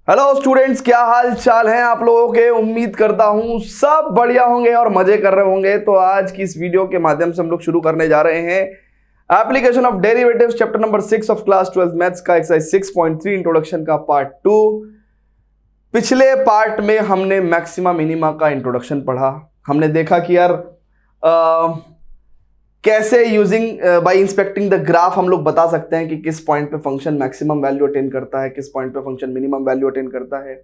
Hello students, क्या हाल चाल है आप लोगों के। उम्मीद करता हूं सब बढ़िया होंगे और मजे कर रहे होंगे। तो आज की इस वीडियो के माध्यम से हम लोग शुरू करने जा रहे हैं application of derivatives chapter number 6 of class 12 maths का एक्सरसाइज 6.3 इंट्रोडक्शन का पार्ट 2। पिछले पार्ट में हमने मैक्सिमा मिनिमा का इंट्रोडक्शन पढ़ा। हमने देखा कि यार कैसे using by inspecting the graph हम लोग बता सकते हैं कि किस पॉइंट पे फंक्शन मैक्सिमम वैल्यू अटेन करता है, किस पॉइंट पे फंक्शन मिनिमम वैल्यू अटेन करता है,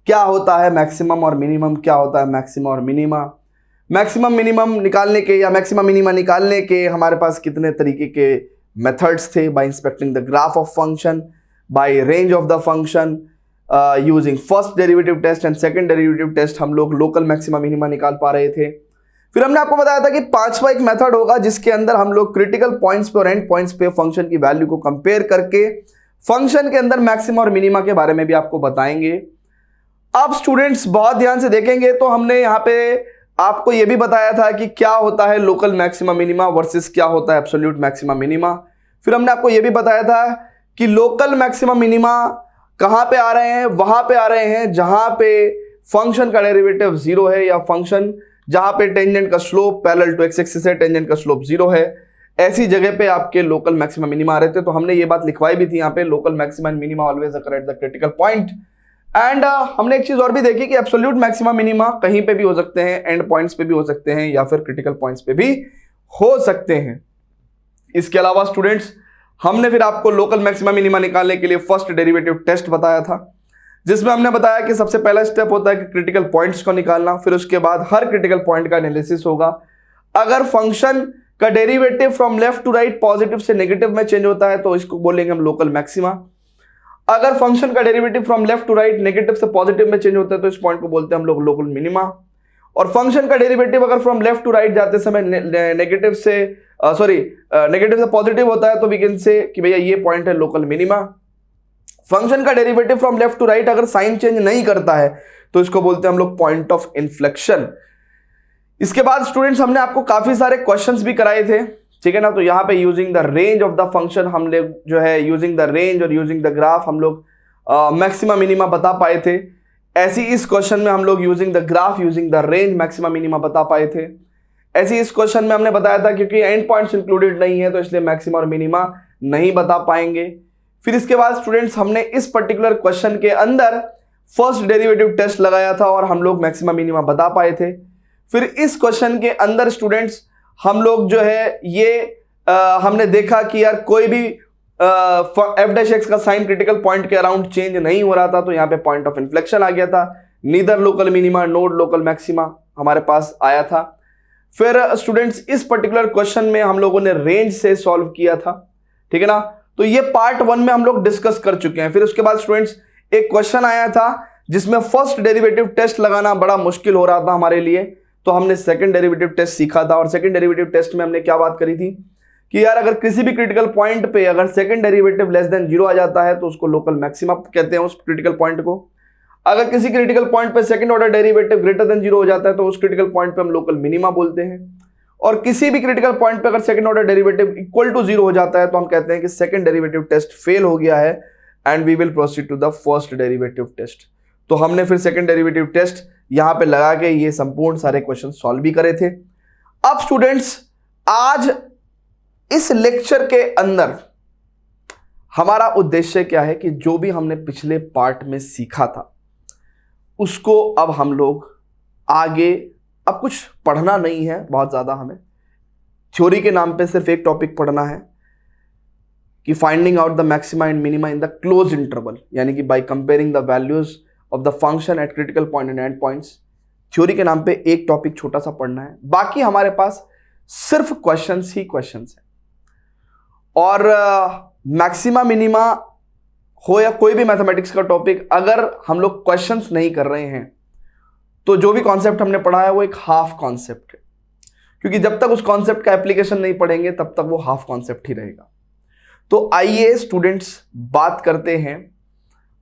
क्या होता है मैक्सिमम और मिनिमम, क्या होता है मैक्सिमम और मिनिमा, मैक्सिमम मिनिमम निकालने के या मैक्सिमम मिनिमा निकालने के हमारे पास कितने तरीके के मेथड्स थे। By inspecting the graph of function, by range of the function, using first derivative test and second derivative test हम लोग लोकल मैक्सिमा मिनिमा निकाल पा रहे थे। फिर हमने आपको बताया था कि पांचवा एक मेथड होगा जिसके अंदर हम लोग क्रिटिकल पॉइंट्स पे और एंड पॉइंट्स पे फंक्शन की वैल्यू को कंपेयर करके फंक्शन के अंदर मैक्सिमा और मिनिमा के बारे में भी आपको बताएंगे। अब स्टूडेंट्स बहुत ध्यान से देखेंगे तो हमने यहाँ पे आपको यह भी बताया था कि क्या होता है लोकल मैक्सिमा मिनिमा वर्सेस क्या होता है एब्सोल्यूट मैक्सिमा मिनिमा। फिर हमने आपको यह भी बताया था कि लोकल मैक्सिमा मिनिमा कहाँ पे आ रहे हैं, वहां पे आ रहे हैं जहां पे फंक्शन का डेरिवेटिव 0 है या फंक्शन जहां पे टेंजेंट का slope parallel to x axis है, टेंजेंट का स्लोप 0 है, ऐसी जगह पे आपके लोकल मैक्सिमा मिनिमा आ रहे थे। तो हमने ये बात लिखवाई भी थी यहाँ पे, local maxima and minima always occur at the critical point. And हमने एक चीज और भी देखी कि एब्सोल्यूट मैक्सिमा मिनिमा कहीं पे भी हो सकते हैं, एंड पॉइंट्स पे भी हो सकते हैं या फिर क्रिटिकल पॉइंट्स पे भी हो सकते हैं। इसके अलावा स्टूडेंट्स हमने फिर आपको लोकल मैक्सिमा मिनिमा निकालने के लिए फर्स्ट डेरिवेटिव टेस्ट बताया था, जिसमें हमने बताया कि सबसे पहला स्टेप होता है कि क्रिटिकल पॉइंट्स को निकालना। फिर उसके बाद हर क्रिटिकल पॉइंट का एनालिसिस होगा। अगर फंक्शन का derivative from left to right positive से नेगेटिव में चेंज होता है तो इसको बोलेंगे हम लोकल मैक्सिमा। अगर फंक्शन का derivative from left to right negative से पॉजिटिव में चेंज होता है तो इस पॉइंट को बोलते हैं हम लोग लोकल मिनिमा। और फंक्शन का डेरिवेटिव अगर फ्रॉम लेफ्ट टू राइट जाते समय नेगेटिव से पॉजिटिव होता है तो वी कैन से कि भैया ये पॉइंट है लोकल मिनिमा। फंक्शन का derivative from left to right अगर साइन चेंज नहीं करता है तो इसको बोलते हैं हम लोग पॉइंट ऑफ इन्फ्लेक्शन। इसके बाद स्टूडेंट्स हमने आपको काफी सारे क्वेश्चंस भी कराए थे, ठीक है ना। तो यहां पे using the range of the function हम लोग जो है यूजिंग द रेंज और यूजिंग द ग्राफ हम लोग मैक्सिमा मिनिमा बता पाए थे। ऐसी इस क्वेश्चन में हम लोग using the graph using the range maxima minima बता पाए थे। ऐसी इस क्वेश्चन में हमने बताया था क्योंकि एंड पॉइंट्स इंक्लूडेड नहीं है तो इसलिए मैक्सिमा और मिनिमा नहीं बता पाएंगे। फिर इसके बाद स्टूडेंट्स हमने इस पर्टिकुलर क्वेश्चन के अंदर फर्स्ट डेरिवेटिव टेस्ट लगाया था और हम लोग मैक्सिमा मिनिमा बता पाए थे। फिर इस क्वेश्चन के अंदर स्टूडेंट्स हम लोग जो है ये हमने देखा कि यार कोई भी एफ डैश एक्स का साइन क्रिटिकल पॉइंट के अराउंड चेंज नहीं हो रहा था तो यहाँ पे पॉइंट ऑफ इन्फ्लेक्शन आ गया था। Neither local minima note local maxima हमारे पास आया था। फिर स्टूडेंट्स इस पर्टिकुलर क्वेश्चन में हम लोगों ने रेंज से सॉल्व किया था, ठीक है ना। तो ये पार्ट 1 में हम लोग डिस्कस कर चुके हैं। फिर उसके बाद स्टूडेंट्स एक क्वेश्चन आया था जिसमें फर्स्ट डेरिवेटिव टेस्ट लगाना बड़ा मुश्किल हो रहा था हमारे लिए, तो हमने सेकंड डेरिवेटिव टेस्ट सीखा था। और सेकंड डेरिवेटिव टेस्ट में हमने क्या बात करी थी कि यार अगर किसी भी क्रिटिकल पॉइंट पे अगर सेकंड डेरिवेटिव लेस देन 0 आ जाता है तो उसको लोकल मैक्सिमा कहते हैं उस क्रिटिकल पॉइंट को। अगर किसी क्रिटिकल पॉइंट पे second order derivative greater than 0 हो जाता है तो उस क्रिटिकल पॉइंट पे हम लोकल मिनिमा बोलते हैं। और किसी भी क्रिटिकल पॉइंट पे अगर second order derivative equal to 0 हो जाता है तो हम कहते हैं कि सेकंड डेरिवेटिव टेस्ट फेल हो गया है and we will proceed to the first derivative test. तो हमने फिर सेकंड डेरिवेटिव टेस्ट यहां पे लगा के ये संपूर्ण सारे क्वेश्चन सॉल्व भी करे थे। अब स्टूडेंट्स आज इस लेक्चर के अंदर हमारा उद्देश्य क्या है कि जो भी हमने पिछले पार्ट में सीखा था उसको अब हम लोग आगे, अब कुछ पढ़ना नहीं है बहुत ज़्यादा, हमें थ्योरी के नाम पे सिर्फ एक टॉपिक पढ़ना है कि finding out the maxima and minima in the close interval, यानी कि bye comparing the values of the function at critical point and and points. Theory के नाम पे एक टॉपिक छोटा सा पढ़ना है, बाकी हमारे पास सिर्फ क्वेश्चंस ही क्वेश्चंस हैं। और मैक्सिमा मिनिमा हो या कोई भी मैथमेटिक्स का टॉपिक, अगर हम लोग क्वेश्चंस नहीं कर रहे हैं तो जो भी कॉन्सेप्ट हमने पढ़ा है वो एक हाफ कॉन्सेप्ट है, क्योंकि जब तक उस कॉन्सेप्ट का एप्लीकेशन नहीं पढ़ेंगे तब तक वो हाफ कॉन्सेप्ट ही रहेगा। तो आइए स्टूडेंट्स बात करते हैं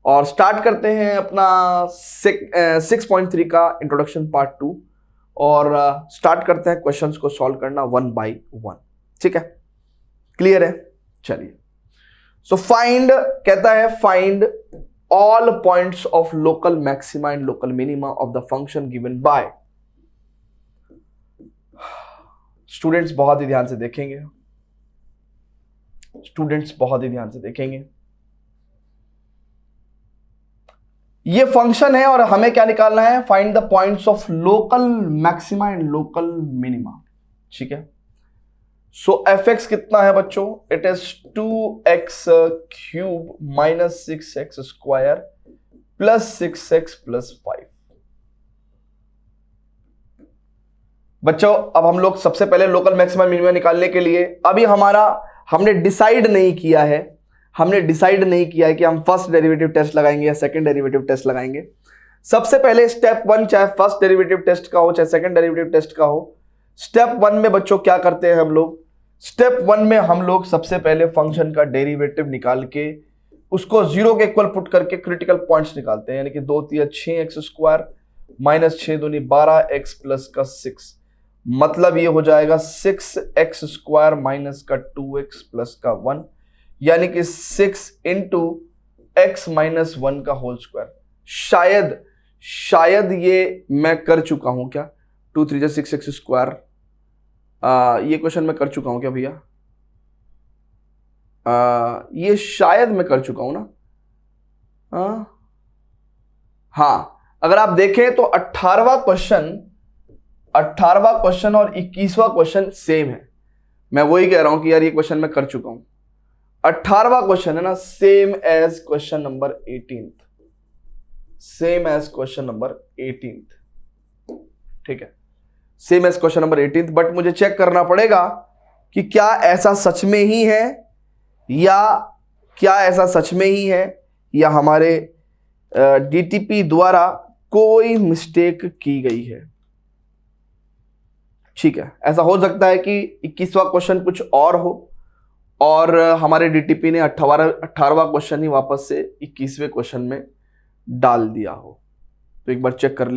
और स्टार्ट करते हैं अपना 6.3 का इंट्रोडक्शन पार्ट 2 और स्टार्ट करते हैं क्वेश्चंस को सॉल्व करना 1 by 1, ठीक है, क्लियर है। चलिए, सो फाइंड कहता है find all points of local maxima and local minima of the function given by। Students बहुत ही ध्यान से देखेंगे, ये फंक्शन है और हमें क्या निकालना है, find the points of local maxima and local minima. ठीक है, सो fx कितना है बच्चों, it is 2x cube minus 6x square plus 6x plus 5। बच्चों अब हम लोग सबसे पहले लोकल मैक्सिमम मिनिमम निकालने के लिए अभी हमने डिसाइड नहीं किया है कि हम फर्स्ट डेरिवेटिव टेस्ट लगाएंगे या सेकंड डेरिवेटिव टेस्ट लगाएंगे। सबसे पहले स्टेप 1, चाहे फर्स्ट डेरिवेटिव टेस्ट का हो चाहे सेकंड डेरिवेटिव टेस्ट का हो, स्टेप 1 में बच्चों क्या करते हैं हम लोग, स्टेप 1 में हम लोग सबसे पहले फंक्शन का डेरिवेटिव निकाल के उसको 0 के इक्वल पुट करके क्रिटिकल पॉइंट्स निकालते हैं, यानी कि 2 3 6x स्क्वायर माइनस 6 दूनी 12x प्लस का 6, मतलब ये हो जाएगा 6x स्क्वायर माइनस का 2x प्लस का 1, यानी कि 6 इंटू x माइनस 1 का होल स्क्वायर। शायद ये मैं कर चुका हूं क्या, 2 3 6x स्क्वायर, ये क्वेश्चन मैं कर चुका हूं क्या भैया, ये शायद मैं कर चुका हूं ना। हाँ, अगर आप देखें तो 18वां क्वेश्चन और 21वां क्वेश्चन सेम है। मैं वही कह रहा हूं कि यार ये क्वेश्चन मैं कर चुका हूं। 18वां क्वेश्चन है ना, same as question number 18th, ठीक है, same as question number 18th। But मुझे चेक करना पड़ेगा कि क्या ऐसा सच में ही है या हमारे डीटीपी द्वारा कोई मिस्टेक की गई है। ठीक है, ऐसा हो सकता है कि 21वां क्वेश्चन कुछ और हो और हमारे डीटीपी ने 18वां क्वेश्चन ही वापस से 21वें क्वेश्चन में डाल दिया हो। तो एक बार चेक कर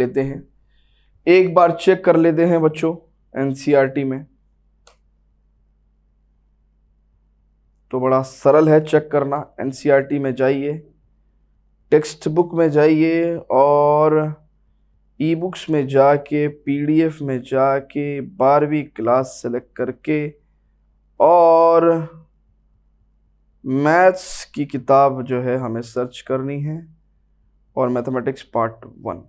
लेते हैं बच्चों एनसीईआरटी में। तो बड़ा सरल है चेक करना। एनसीईआरटी में जाइए, टेक्स्ट बुक में जाइए और ई बुक्स में जाके पीडीएफ में जाके 12वीं क्लास सेलेक्ट करके और मैथ्स की किताब जो है हमें सर्च करनी है और मैथमेटिक्स पार्ट 1,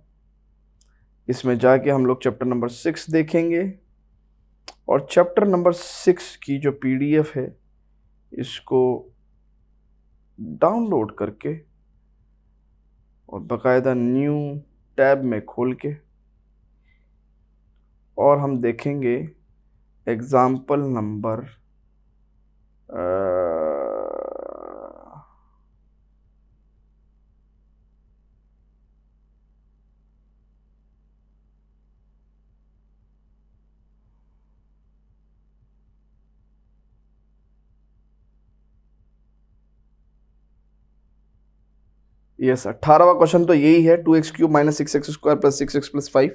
इसमें जाके हम लोग चैप्टर नंबर 6 देखेंगे और चैप्टर नंबर 6 की जो पीडीएफ है इसको डाउनलोड करके और बाकायदा न्यू टैब में खोल के और हम देखेंगे एग्जाम्पल नंबर यस 18वां क्वेश्चन तो यही है, 2x cube minus 6x square plus 6x plus 5।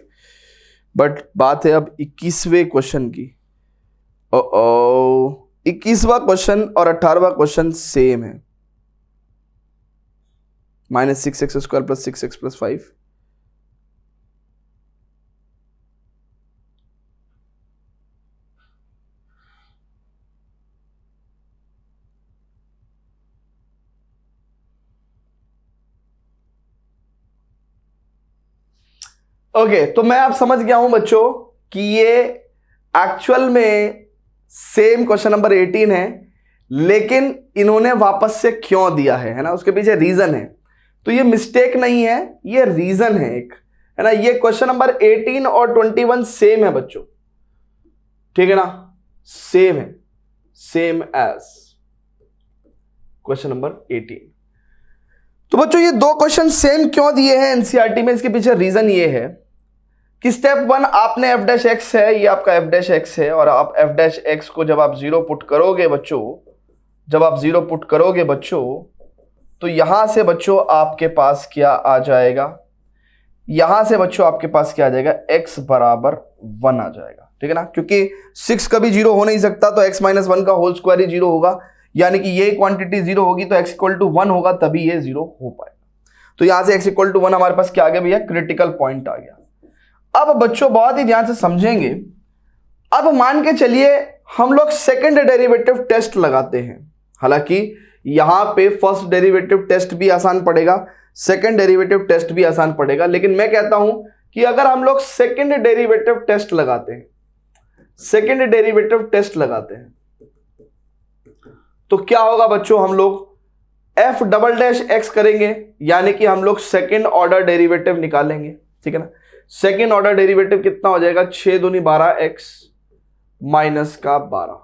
But बात है अब 21वें क्वेश्चन की। 21वां क्वेश्चन और 18वां क्वेश्चन सेम है, minus 6x square plus 6x plus 5। Okay, तो मैं आप समझ गया हूं बच्चों कि ये एक्चुअल में सेम क्वेश्चन नंबर 18 है, लेकिन इन्होंने वापस से क्यों दिया है ना, उसके पीछे रीजन है। तो ये मिस्टेक नहीं है, ये रीजन है एक, है ना। ये क्वेश्चन नंबर 18 और 21 सेम है बच्चों, ठीक है ना, सेम है, सेम एज क्वेश्चन नंबर 18। तो बच्चों ये दो क्वेश्चन सेम क्यों दिए हैं एनसीईआरटी में, इसके पीछे रीजन ये है कि स्टेप 1 आपने f डैश x है, ये आपका f डैश x है, और आप f डैश x को जब आप 0 पुट करोगे बच्चों, तो यहां से बच्चों आपके पास क्या आ जाएगा, x बराबर 1 आ जाएगा, ठीक है ना, क्योंकि 6 कभी 0 हो नहीं सकता, तो x माइनस 1 का होल स्क्वायर ही 0 होगा, यानी कि ये क्वांटिटी 0 होगी तो x इक्वल टू 1 होगा, तभी ये 0 हो पाएगा। तो यहां से x इक्वल टू 1 हमारे पास क्या आ गया भैया, क्रिटिकल पॉइंट आ गया। अब बच्चों बहुत ही ध्यान से समझेंगे, अब मान के चलिए हम लोग सेकंड डेरिवेटिव टेस्ट लगाते हैं। हालांकि यहां पे फर्स्ट डेरिवेटिव टेस्ट भी आसान पड़ेगा, सेकंड डेरिवेटिव टेस्ट भी आसान पड़ेगा, लेकिन मैं कहता हूं कि अगर हम लोग सेकंड डेरिवेटिव टेस्ट लगाते हैं, सेकंड डेरिवेटिव टेस्ट लगाते हैं तो क्या होगा बच्चों, हम लोग f डबल डैश x करेंगे, यानी कि हम लोग सेकंड ऑर्डर डेरिवेटिव निकालेंगे, ठीक है ना। सेकंड ऑर्डर डेरिवेटिव कितना हो जाएगा, 6 दूनी 12 x माइनस का 12,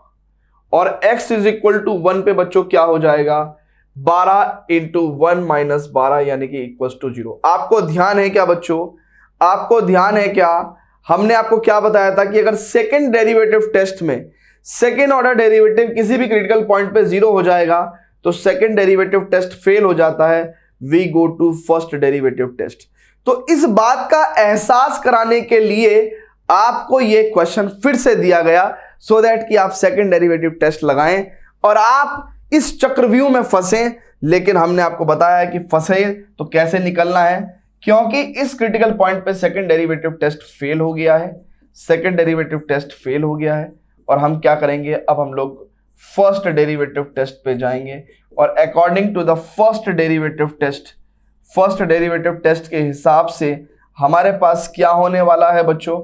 और x इज इक्वल टू 1 पे बच्चों क्या हो जाएगा, 12 इंटू 1 माइनस 12 यानी कि इक्वल टू 0। आपको ध्यान है क्या बच्चों, आपको ध्यान है क्या, हमने आपको क्या बताया था कि अगर सेकंड डेरिवेटिव टेस्ट में सेकंड ऑर्डर डेरिवेटिव किसी भी क्रिटिकल पॉइंट पे 0 हो जाएगा तो सेकंड डेरिवेटिव टेस्ट फेल हो जाता है, we go to first derivative test. तो इस बात का एहसास कराने के लिए आपको यह क्वेश्चन फिर से दिया गया, सो दैट कि आप सेकंड डेरिवेटिव टेस्ट लगाएं और आप इस चक्रव्यूह में फंसे। लेकिन हमने आपको बताया कि फंसे तो कैसे निकलना है, क्योंकि इस क्रिटिकल पॉइंट पे सेकंड डेरिवेटिव टेस्ट फेल हो गया है, सेकंड डेरिवेटिव टेस्ट फेल हो गया है, और हम क्या करेंगे, अब हम लोग फर्स्ट डेरिवेटिव टेस्ट पे जाएंगे और according to the first derivative test के हिसाब से हमारे पास क्या होने वाला है बच्चों।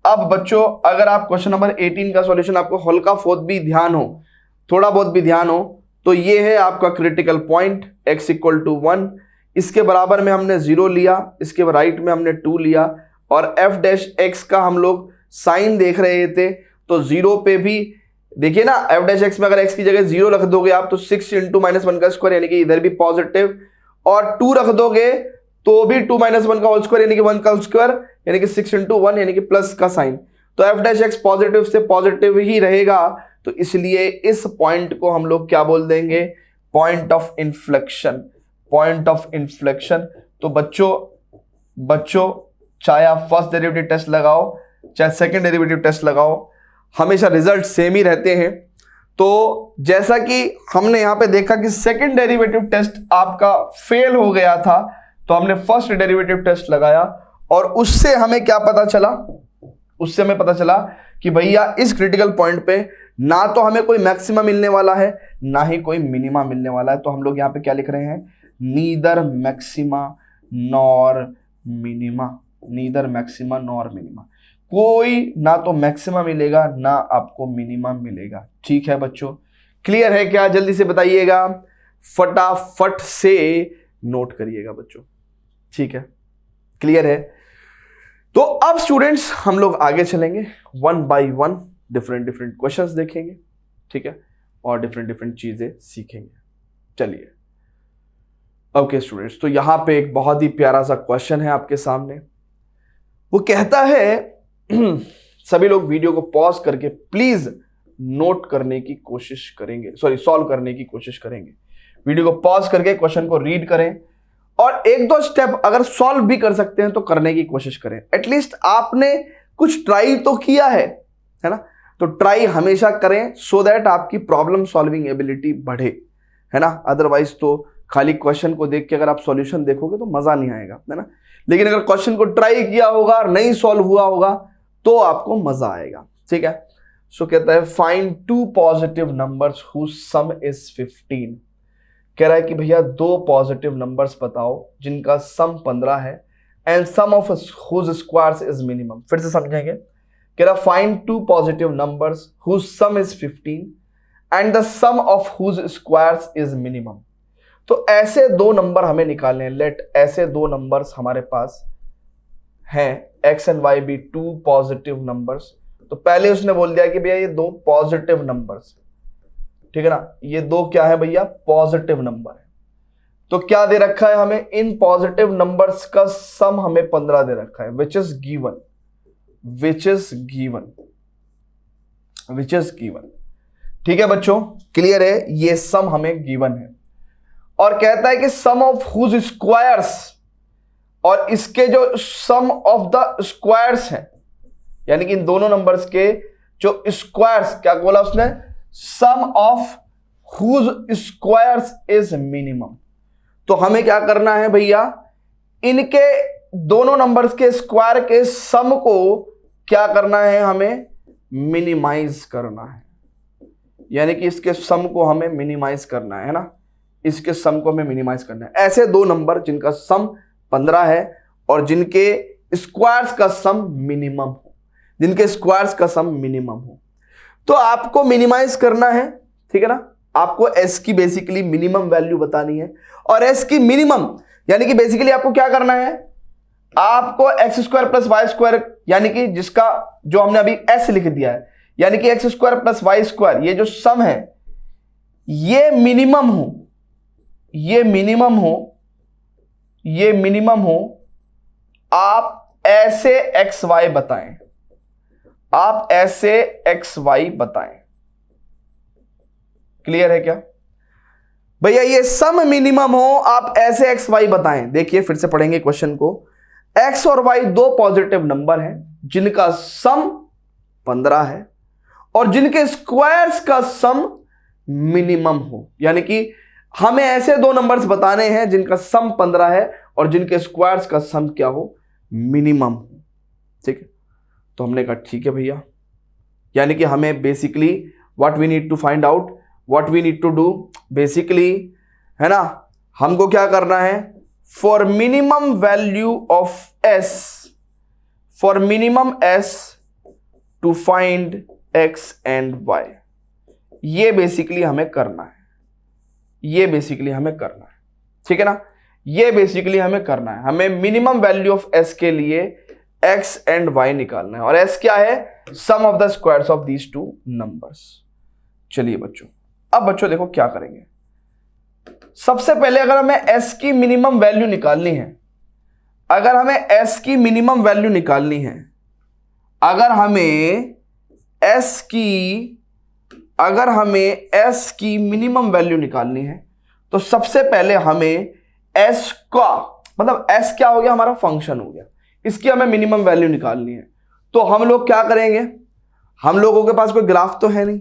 अब बच्चों अगर आप क्वेश्चन नंबर 18 का सॉल्यूशन आपको हल्का बहुत भी ध्यान हो, थोड़ा बहुत भी ध्यान हो, तो ये है आपका critical point x equal to 1, इसके बराबर में हमने 0 लिया, इसके राइट में हमने 2 लिया, और f डैश x का हम लोग साइन देख रहे थे, तो 0 पे भी देखिए ना, f डैश x में अगर x की जगह 0 रख दोगे आप तो 6 इंटू माइनस 1 का स्क्वायर यानी कि इधर भी पॉजिटिव, और 2 रख दोगे तो भी 2 माइनस 1 का होल स्क्वायर यानी कि 1 का स्क्वायर यानी कि 6 इंटू 1 यानी कि प्लस का साइन। तो f डैश x पॉजिटिव से पॉजिटिव ही रहेगा, तो इसलिए इस पॉइंट को हम लोग क्या बोल देंगे, point of inflection, point of inflection. तो बच्चों चाहे आप फर्स्ट डेरिवेटिव टेस्ट लगाओ चाहे सेकंड डेरिवेटिव टेस्ट लगाओ, हमेशा रिजल्ट सेम ही रहते हैं। तो जैसा कि हमने यहां पे देखा कि सेकंड डेरिवेटिव टेस्ट आपका फेल हो गया था, तो हमने फर्स्ट डेरिवेटिव टेस्ट लगाया और उससे हमें क्या पता चला, उससे हमें पता चला कि भैया इस क्रिटिकल पॉइंट पे ना तो हमें कोई मैक्सिमा मिलने वाला है ना ही कोई मिनिमा मिलने वाला है। तो हम लोग यहां पे क्या लिख रहे हैं, neither maxima nor minima, neither maxima nor minima, कोई ना तो मैक्सिमा मिलेगा ना आपको मिनिमा मिलेगा। ठीक है बच्चों, क्लियर है क्या, जल्दी से बताइएगा, फटाफट से नोट करिएगा बच्चों, ठीक है, क्लियर है। तो अब स्टूडेंट्स हम लोग आगे चलेंगे, 1 बाय 1 डिफरेंट क्वेश्चंस देखेंगे, ठीक है, और डिफरेंट चीजें सीखेंगे। चलिए ओके स्टूडेंट्स, तो यहां पे एक बहुत ही प्यारा सा क्वेश्चन है आपके सामने। वो कहता है सभी लोग वीडियो को पॉज करके प्लीज नोट करने की कोशिश करेंगे, सॉल्व करने की कोशिश करेंगे। वीडियो को पॉज करके क्वेश्चन को रीड करें और एक दो स्टेप अगर सॉल्व भी कर सकते हैं तो करने की कोशिश करें। एटलीस्ट आपने कुछ ट्राई तो किया है ना, तो ट्राई हमेशा करें सो दैट आपकी प्रॉब्लम सॉल्विंग एबिलिटी बढ़े, है ना। अदरवाइज तो खाली क्वेश्चन को देख के अगर आप सॉल्यूशन देखोगे तो मजा नहीं आएगा, है ना। लेकिन अगर क्वेश्चन को ट्राई किया होगा और नहीं सॉल्व हुआ होगा तो आपको मजा आएगा, ठीक है। सो कहता है find 2 positive numbers whose sum is 15। कह रहा है कि भैया 2 पॉजिटिव नंबर्स बताओ जिनका सम 15 है, and sum of whose squares is minimum. फिर से समझेंगे, कह रहा find 2 positive numbers whose sum is 15 and the sum of whose squares is minimum. तो ऐसे 2 नंबर हमें निकालने हैं। लेट ऐसे 2 नंबर्स हमारे पास हैं, x एंड y भी 2 पॉजिटिव नंबर्स। तो पहले उसने बोल दिया कि भैया ये 2 पॉजिटिव नंबर्स, ठीक है ना, ये 2 क्या है भैया, पॉजिटिव नंबर है। तो क्या दे रखा है हमें, इन पॉजिटिव नंबर्स का सम हमें 15 दे रखा है, विच इज गिवन। ठीक है बच्चों, क्लियर है, ये सम हमें गिवन है। और कहता है कि सम ऑफ हुज स्क्वायर्स, और इसके जो सम ऑफ द स्क्वायर्स हैं, यानी कि इन दोनों नंबर्स के जो स्क्वायर्स, क्या बोला उसने, sum of whose squares is minimum. तो हमें क्या करना है भैया, इनके दोनों नंबर्स के स्क्वायर के सम को क्या करना है, हमें मिनिमाइज करना है। यानी कि इसके सम को हमें मिनिमाइज करना है ना, इसके सम को हमें मिनिमाइज करना है। ऐसे दो नंबर जिनका सम 15 है और जिनके स्क्वायर्स का सम मिनिमम हो, जिनके स्क्वायर्स का सम मिनिमम हो, तो आपको मिनिमाइज करना है, ठीक है ना। आपको एस की बेसिकली मिनिमम वैल्यू बतानी है, और एस की मिनिमम यानी कि बेसिकली आपको क्या करना है, आपको x square plus y square, यानी कि जिसका जो हमने अभी एस लिख दिया है, यानी कि x square plus y square, ये जो सम है ये मिनिमम हो, ये मिनिमम हो, ये मिनिमम हो। आप ऐसे एक्स वाई बताएं, आप ऐसे एक्स वाई बताएं। क्लियर है क्या भैया? ये सम मिनिमम हो, आप ऐसे एक्स वाई बताएं। देखिए फिर से पढ़ेंगे क्वेश्चन को। एक्स और वाई दो पॉजिटिव नंबर हैं जिनका सम 15 है और जिनके स्क्वायर्स का सम मिनिमम हो। यानी कि हमें ऐसे दो नंबर्स बताने हैं जिनका सम 15 है और जिनके स्क्वायर्स का सम क्या हो, मिनिमम हो। ठीक है, तो हमने कहा ठीक है भैया। यानी कि हमें basically what we need to find out, what we need to do basically, है ना, हमको क्या करना है, for minimum value of S, for minimum S to find x and y. ये बेसिकली हमें करना है, ये बेसिकली हमें करना है, ठीक है ना। ये बेसिकली हमें करना है, हमें मिनिमम वैल्यू ऑफ एस के लिए एक्स एंड वाई निकालना है, और एस क्या है, sum of the squares of these two numbers. चलिए बच्चों, अब बच्चों देखो क्या करेंगे। सबसे पहले अगर हमें एस की मिनिमम वैल्यू निकालनी है, अगर हमें एस की मिनिमम वैल्यू निकालनी है, अगर हमें एस की मिनिमम वैल्यू निकालनी है, तो सबसे पहले हमें एस का मतलब एस क्या हो गया, हमारा फंक्शन हो गया, इसकी हमें मिनिमम वैल्यू निकालनी है। तो हम लोग क्या करेंगे, हम लोगों के पास कोई ग्राफ तो है नहीं,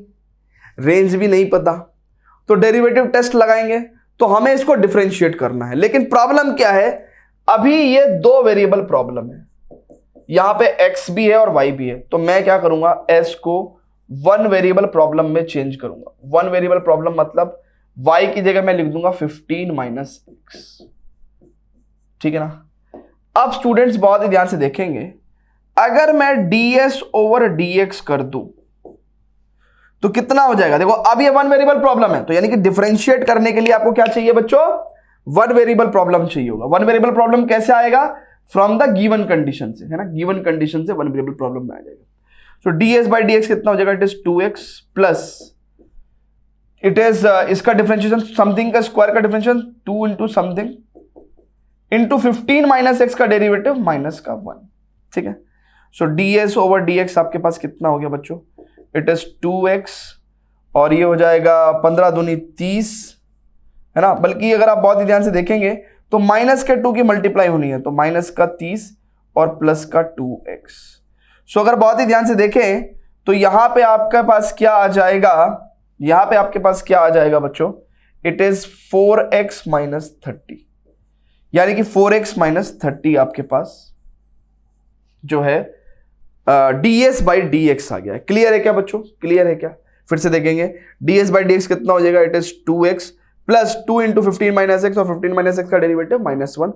रेंज भी नहीं पता, तो डेरिवेटिव टेस्ट लगाएंगे, तो हमें इसको डिफरेंशिएट करना है। लेकिन प्रॉब्लम क्या है, अभी ये दो वेरिएबल प्रॉब्लम है, यहां पे x भी है और y भी है। तो मैं क्या करूंगा, s को वन वेरिएबल प्रॉब्लम में चेंज करूंगा। वन वेरिएबल प्रॉब्लम मतलब y की जगह मैं लिख दूंगा 15 माइनस एक्स, ठीक है ना। अब स्टूडेंट्स बहुत ही ध्यान से देखेंगे, अगर मैं ds ओवर dx कर दूं तो कितना हो जाएगा। देखो अब ये वन वेरिएबल प्रॉब्लम है, तो यानी कि डिफरेंशिएट करने के लिए आपको क्या चाहिए बच्चों, वन वेरिएबल प्रॉब्लम चाहिए होगा। वन वेरिएबल प्रॉब्लम कैसे आएगा, फ्रॉम द गिवन कंडीशन से, है ना, गिवन कंडीशन से वन वेरिएबल प्रॉब्लम में आ जाएगा। तो ds बाई dx कितना हो जाएगा, it is 2x plus it is इसका डिफरेंशिएशन समथिंग का स्क्वायर का differentiation 2 into something into 15 minus x का डेरिवेटिव माइनस का 1, ठीक है। सो ds ओवर dx आपके पास कितना हो गया बच्चों, इट इज 2x और ये हो जाएगा 15 दूनी 30, है ना। बल्कि अगर आप बहुत ही ध्यान से देखेंगे तो माइनस के 2 की मल्टीप्लाई होनी है, तो माइनस का 30 और प्लस का 2x। सो अगर बहुत ही ध्यान से देखें तो यहां पे आपके पास क्या आ जाएगा, यहां पे आपके पास क्या आ जाएगा बच्चों, इट इज 4x माइनस 30, यानी कि 4x माइनस 30 आपके पास जो है ds बाई dx आ गया है। क्लियर है क्या बच्चों, क्लियर है क्या? फिर से देखेंगे, ds बाई dx कितना हो जाएगा, it is 2x plus 2 into 15 minus x, और 15 माइनस एक्स का डेरिवेटिव -1,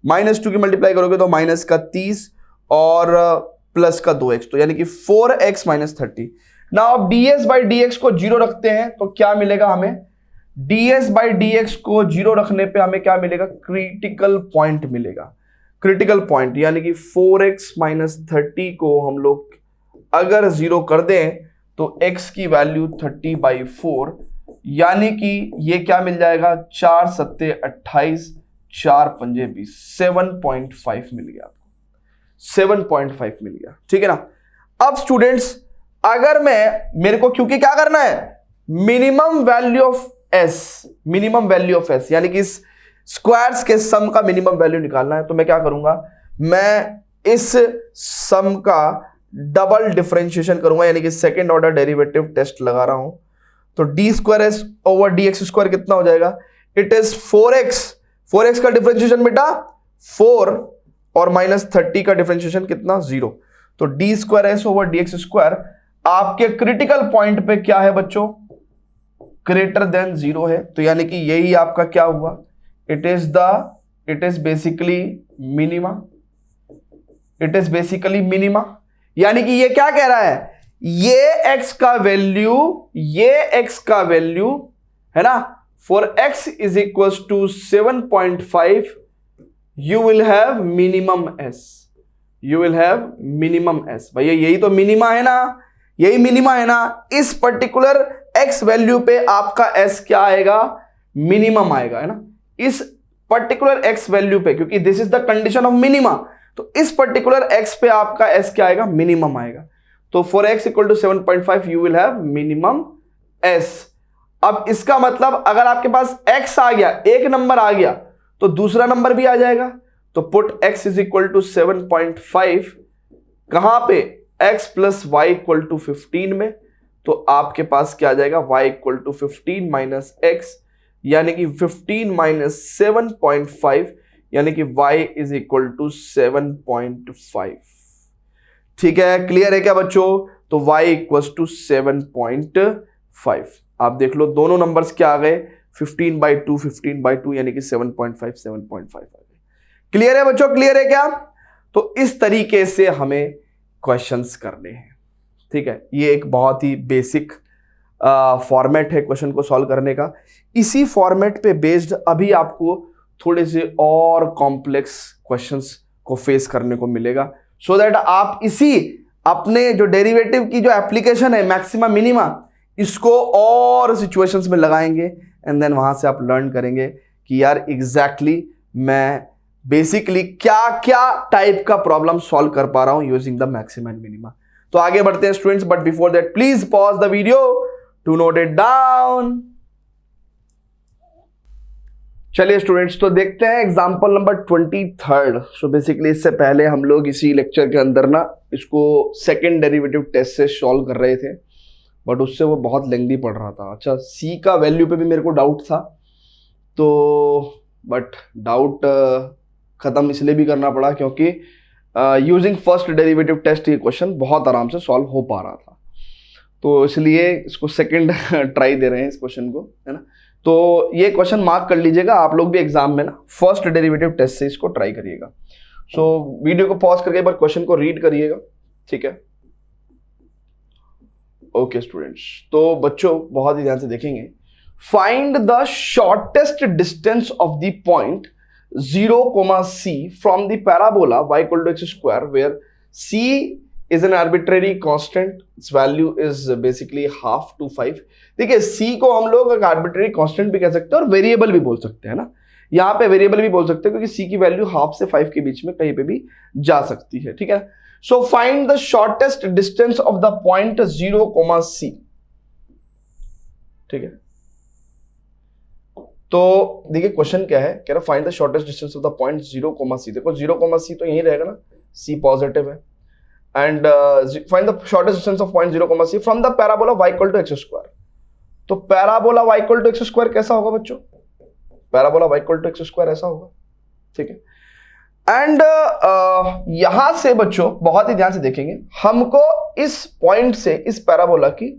माइनस 2 की मल्टीप्लाई करोगे तो माइनस का 30 और प्लस का 2x, तो यानी कि 4x माइनस 30। ना अब ds बाई dx को 0 रखते हैं तो क्या मिलेगा हमें, ds बाई dx को 0 रखने पे हमें क्या मिलेगा, क्रिटिकल पॉइंट मिलेगा। क्रिटिकल पॉइंट यानी कि 4x माइनस 30 को हम लोग अगर 0 कर दें तो x की वैल्यू 30/4, यानी कि ये क्या मिल जाएगा, 4 सत्ते 28, 4 पंजे 20, 7.5 मिल गया आपको, 7.5 मिल गया, ठीक है ना। अब स्टूडेंट्स अगर मेरे को क्योंकि क्या करना है, minimum value of s, minimum value of s यानी कि इस स्क्वायर्स के सम का मिनिमम वैल्यू निकालना है, तो मैं क्या करूंगा, मैं इस सम का डबल डिफरेंशिएशन करूंगा, यानी कि सेकंड ऑर्डर डेरिवेटिव टेस्ट लगा रहा हूं। तो D square S over D x square कितना हो जाएगा, इट इज 4x, 4x का डिफरेंशिएशन बेटा 4 और -30 का डिफरेंशिएशन कितना 0। तो d²s/dx² आपके क्रिटिकल पॉइंट पे क्या है बच्चों, ग्रेटर देन 0 है। तो यानी कि यही आपका क्या हुआ, it is basically minima, it is basically minima. यानी कि ये क्या कह रहा है, ये x का वैल्यू है ना, for x is equal to 7.5 you will have minimum s, you will have minimum s। भैया यही तो मिनिमा है ना, यही मिनिमा है ना। इस पर्टिकुलर x वैल्यू पे आपका s क्या आएगा, मिनिमम आएगा, है ना, इस पर्टिकुलर x वैल्यू पे, क्योंकि this is the condition of minima. तो इस पर्टिकुलर x पे आपका s क्या आएगा, मिनिमम आएगा। तो for x equal to 7.5 you will have minimum s। अब इसका मतलब अगर आपके पास x आ गया, एक नंबर आ गया, तो दूसरा नंबर भी आ जाएगा। तो put x is equal to 7.5 कहां पे, x plus y equal to 15 में। तो आपके पास क्या आ जाएगा, y equal to 15 minus x, यानी कि 15 माइनस 7.5, यानी कि y इज इक्वल टू 7.5। ठीक है, क्लियर है क्या बच्चों। तो y इक्वल टू 7.5। आप देख लो दोनों नंबर्स क्या आ गए, 15/2 15/2, यानी कि 7.5 7.5 आ गए। क्लियर है बच्चों, क्लियर है क्या। तो इस तरीके से हमें क्वेश्चंस करने हैं। ठीक है, ये एक बहुत ही बेसिक फॉर्मेट है क्वेश्चन को सॉल्व करने का। इसी फॉर्मेट पे बेस्ड अभी आपको थोड़े से और कॉम्प्लेक्स क्वेश्चंस को फेस करने को मिलेगा, सो दैट आप इसी अपने जो डेरिवेटिव की जो एप्लीकेशन है मैक्सिमा मिनिमा, इसको और सिचुएशंस में लगाएंगे एंड देन वहां से आप लर्न करेंगे कि यार एग्जैक्टली मैं बेसिकली क्या क्या टाइप का प्रॉब्लम सॉल्व कर पा रहा हूं using the maxima and minima. तो आगे बढ़ते हैं students, but before that please pause the video to note it down. चलिए स्टूडेंट्स, तो देखते हैं एग्जांपल नंबर 23। सो बेसिकली इससे पहले हम लोग इसी लेक्चर के अंदर ना इसको सेकंड डेरिवेटिव टेस्ट से सॉल्व कर रहे थे, बट उससे वो बहुत लेंथी पड़ रहा था। अच्छा, सी का वैल्यू पे भी मेरे को डाउट था, तो बट डाउट खत्म इसलिए भी करना पड़ा क्योंकि यूजिंग फर्स्ट डेरिवेटिव टेस्ट ये क्वेश्चन बहुत आराम से सॉल्व हो पा रहा था, तो इसलिए इसको सेकंड ट्राई दे रहे हैं इस क्वेश्चन को, है ना। तो ये क्वेश्चन मार्क कर लीजिएगा, आप लोग भी एग्जाम में ना फर्स्ट डेरिवेटिव टेस्ट से इसको ट्राई करिएगा। सो वीडियो को पॉज करके एक बार क्वेश्चन को रीड करिएगा, ठीक है। ओके स्टूडेंट्स, तो बच्चों बहुत ही ध्यान से देखेंगे। Find the shortest distance of the point 0, c from the parabola y equal to x² where c is an arbitrary constant, its value is basically 1/2 to 5। देखिए c को हम लोग एक arbitrary constant भी कह सकते हैं और वेरिएबल भी बोल सकते हैं ना, यहाँ पे वेरिएबल भी बोल सकते हैं क्योंकि c की वैल्यू 1/2 से 5 के बीच में कहीं पे भी जा सकती है, ठीक है। So find the shortest distance of the point 0, c, ठीक है। तो देखिए क्वेश्चन क्या है, कह रहा find the shortest distance of the point 0, c। देखो 0, c तो यही रहेगा ना, c पॉजिटिव है, and find the shortest distance of point 0, c from the parabola y equal to x²। तो parabola y equal to x² कैसा होगा बच्चों, parabola y equal to x² ऐसा होगा, ठीक है। एंड यहां से बच्चों बहुत ही ध्यान से देखेंगे, हमको इस पॉइंट से इस पैराबोला की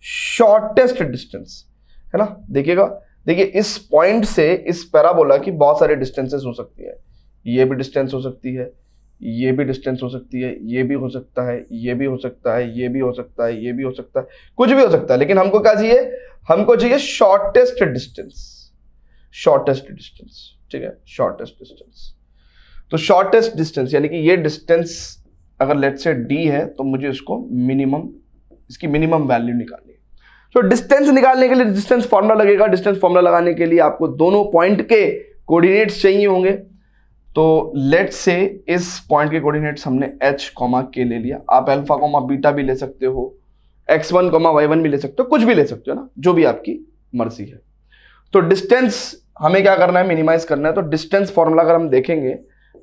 शॉर्टेस्ट डिस्टेंस, है ना। देखिएगा, देखिए इस पॉइंट से इस पैराबोला की बहुत सारी डिस्टेंसेस हो सकती है, ये भी डिस्टेंस हो सकती है, ये भी डिस्टेंस हो सकती है, ये भी हो सकता है, ये भी हो सकता है, ये भी हो सकता है, ये भी हो सकता है, कुछ भी हो सकता है, लेकिन हमको क्या चाहिए, हमको चाहिए शॉर्टेस्ट डिस्टेंस, शॉर्टेस्ट डिस्टेंस, ठीक है, शॉर्टेस्ट डिस्टेंस। तो शॉर्टेस्ट डिस्टेंस यानी कि ये डिस्टेंस अगर लेट से d है तो मुझे इसको मिनिमम, इसकी मिनिमम वैल्यू निकालनी है। तो डिस्टेंस निकालने के लिए डिस्टेंस फॉर्मूला लगेगा। डिस्टेंस फॉर्मूला लगाने के लिए आपको दोनों पॉइंट के कोऑर्डिनेट्स चाहिए होंगे। तो लेट्स से इस पॉइंट के कोऑर्डिनेट्स हमने h, k ले लिया। आप अल्फा, बीटा भी ले सकते हो, x1, y1 भी ले सकते हो, कुछ भी ले सकते हो ना, जो भी आपकी मर्जी है। तो डिस्टेंस हमें क्या करना है, मिनिमाइज करना है। तो डिस्टेंस फॉर्मूला अगर हम देखेंगे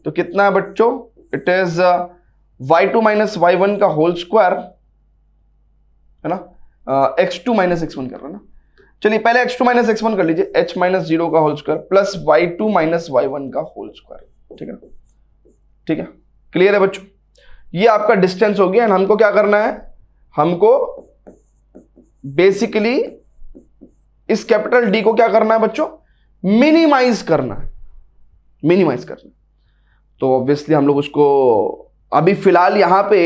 तो कितना है बच्चों, it is y2 minus y1 का होल स्क्वायर, है ना, x2 माइनस x1 कर रहा है ना। चलिए पहले x2 माइनस x1 कर लीजिए, h माइनस 0 का whole square plus y2 minus y1 का होल स्क्वायर, ठीक है, ठीक है, क्लियर है बच्चों? ये आपका डिस्टेंस हो गया। एंड हमको क्या करना है, हमको बेसिकली इस कैपिटल डी को क्या करना है बच्चों, मिनिमाइज करना है, मिनिमाइज करना है। तो ऑब्वियसली हम लोग उसको अभी फिलहाल यहां पे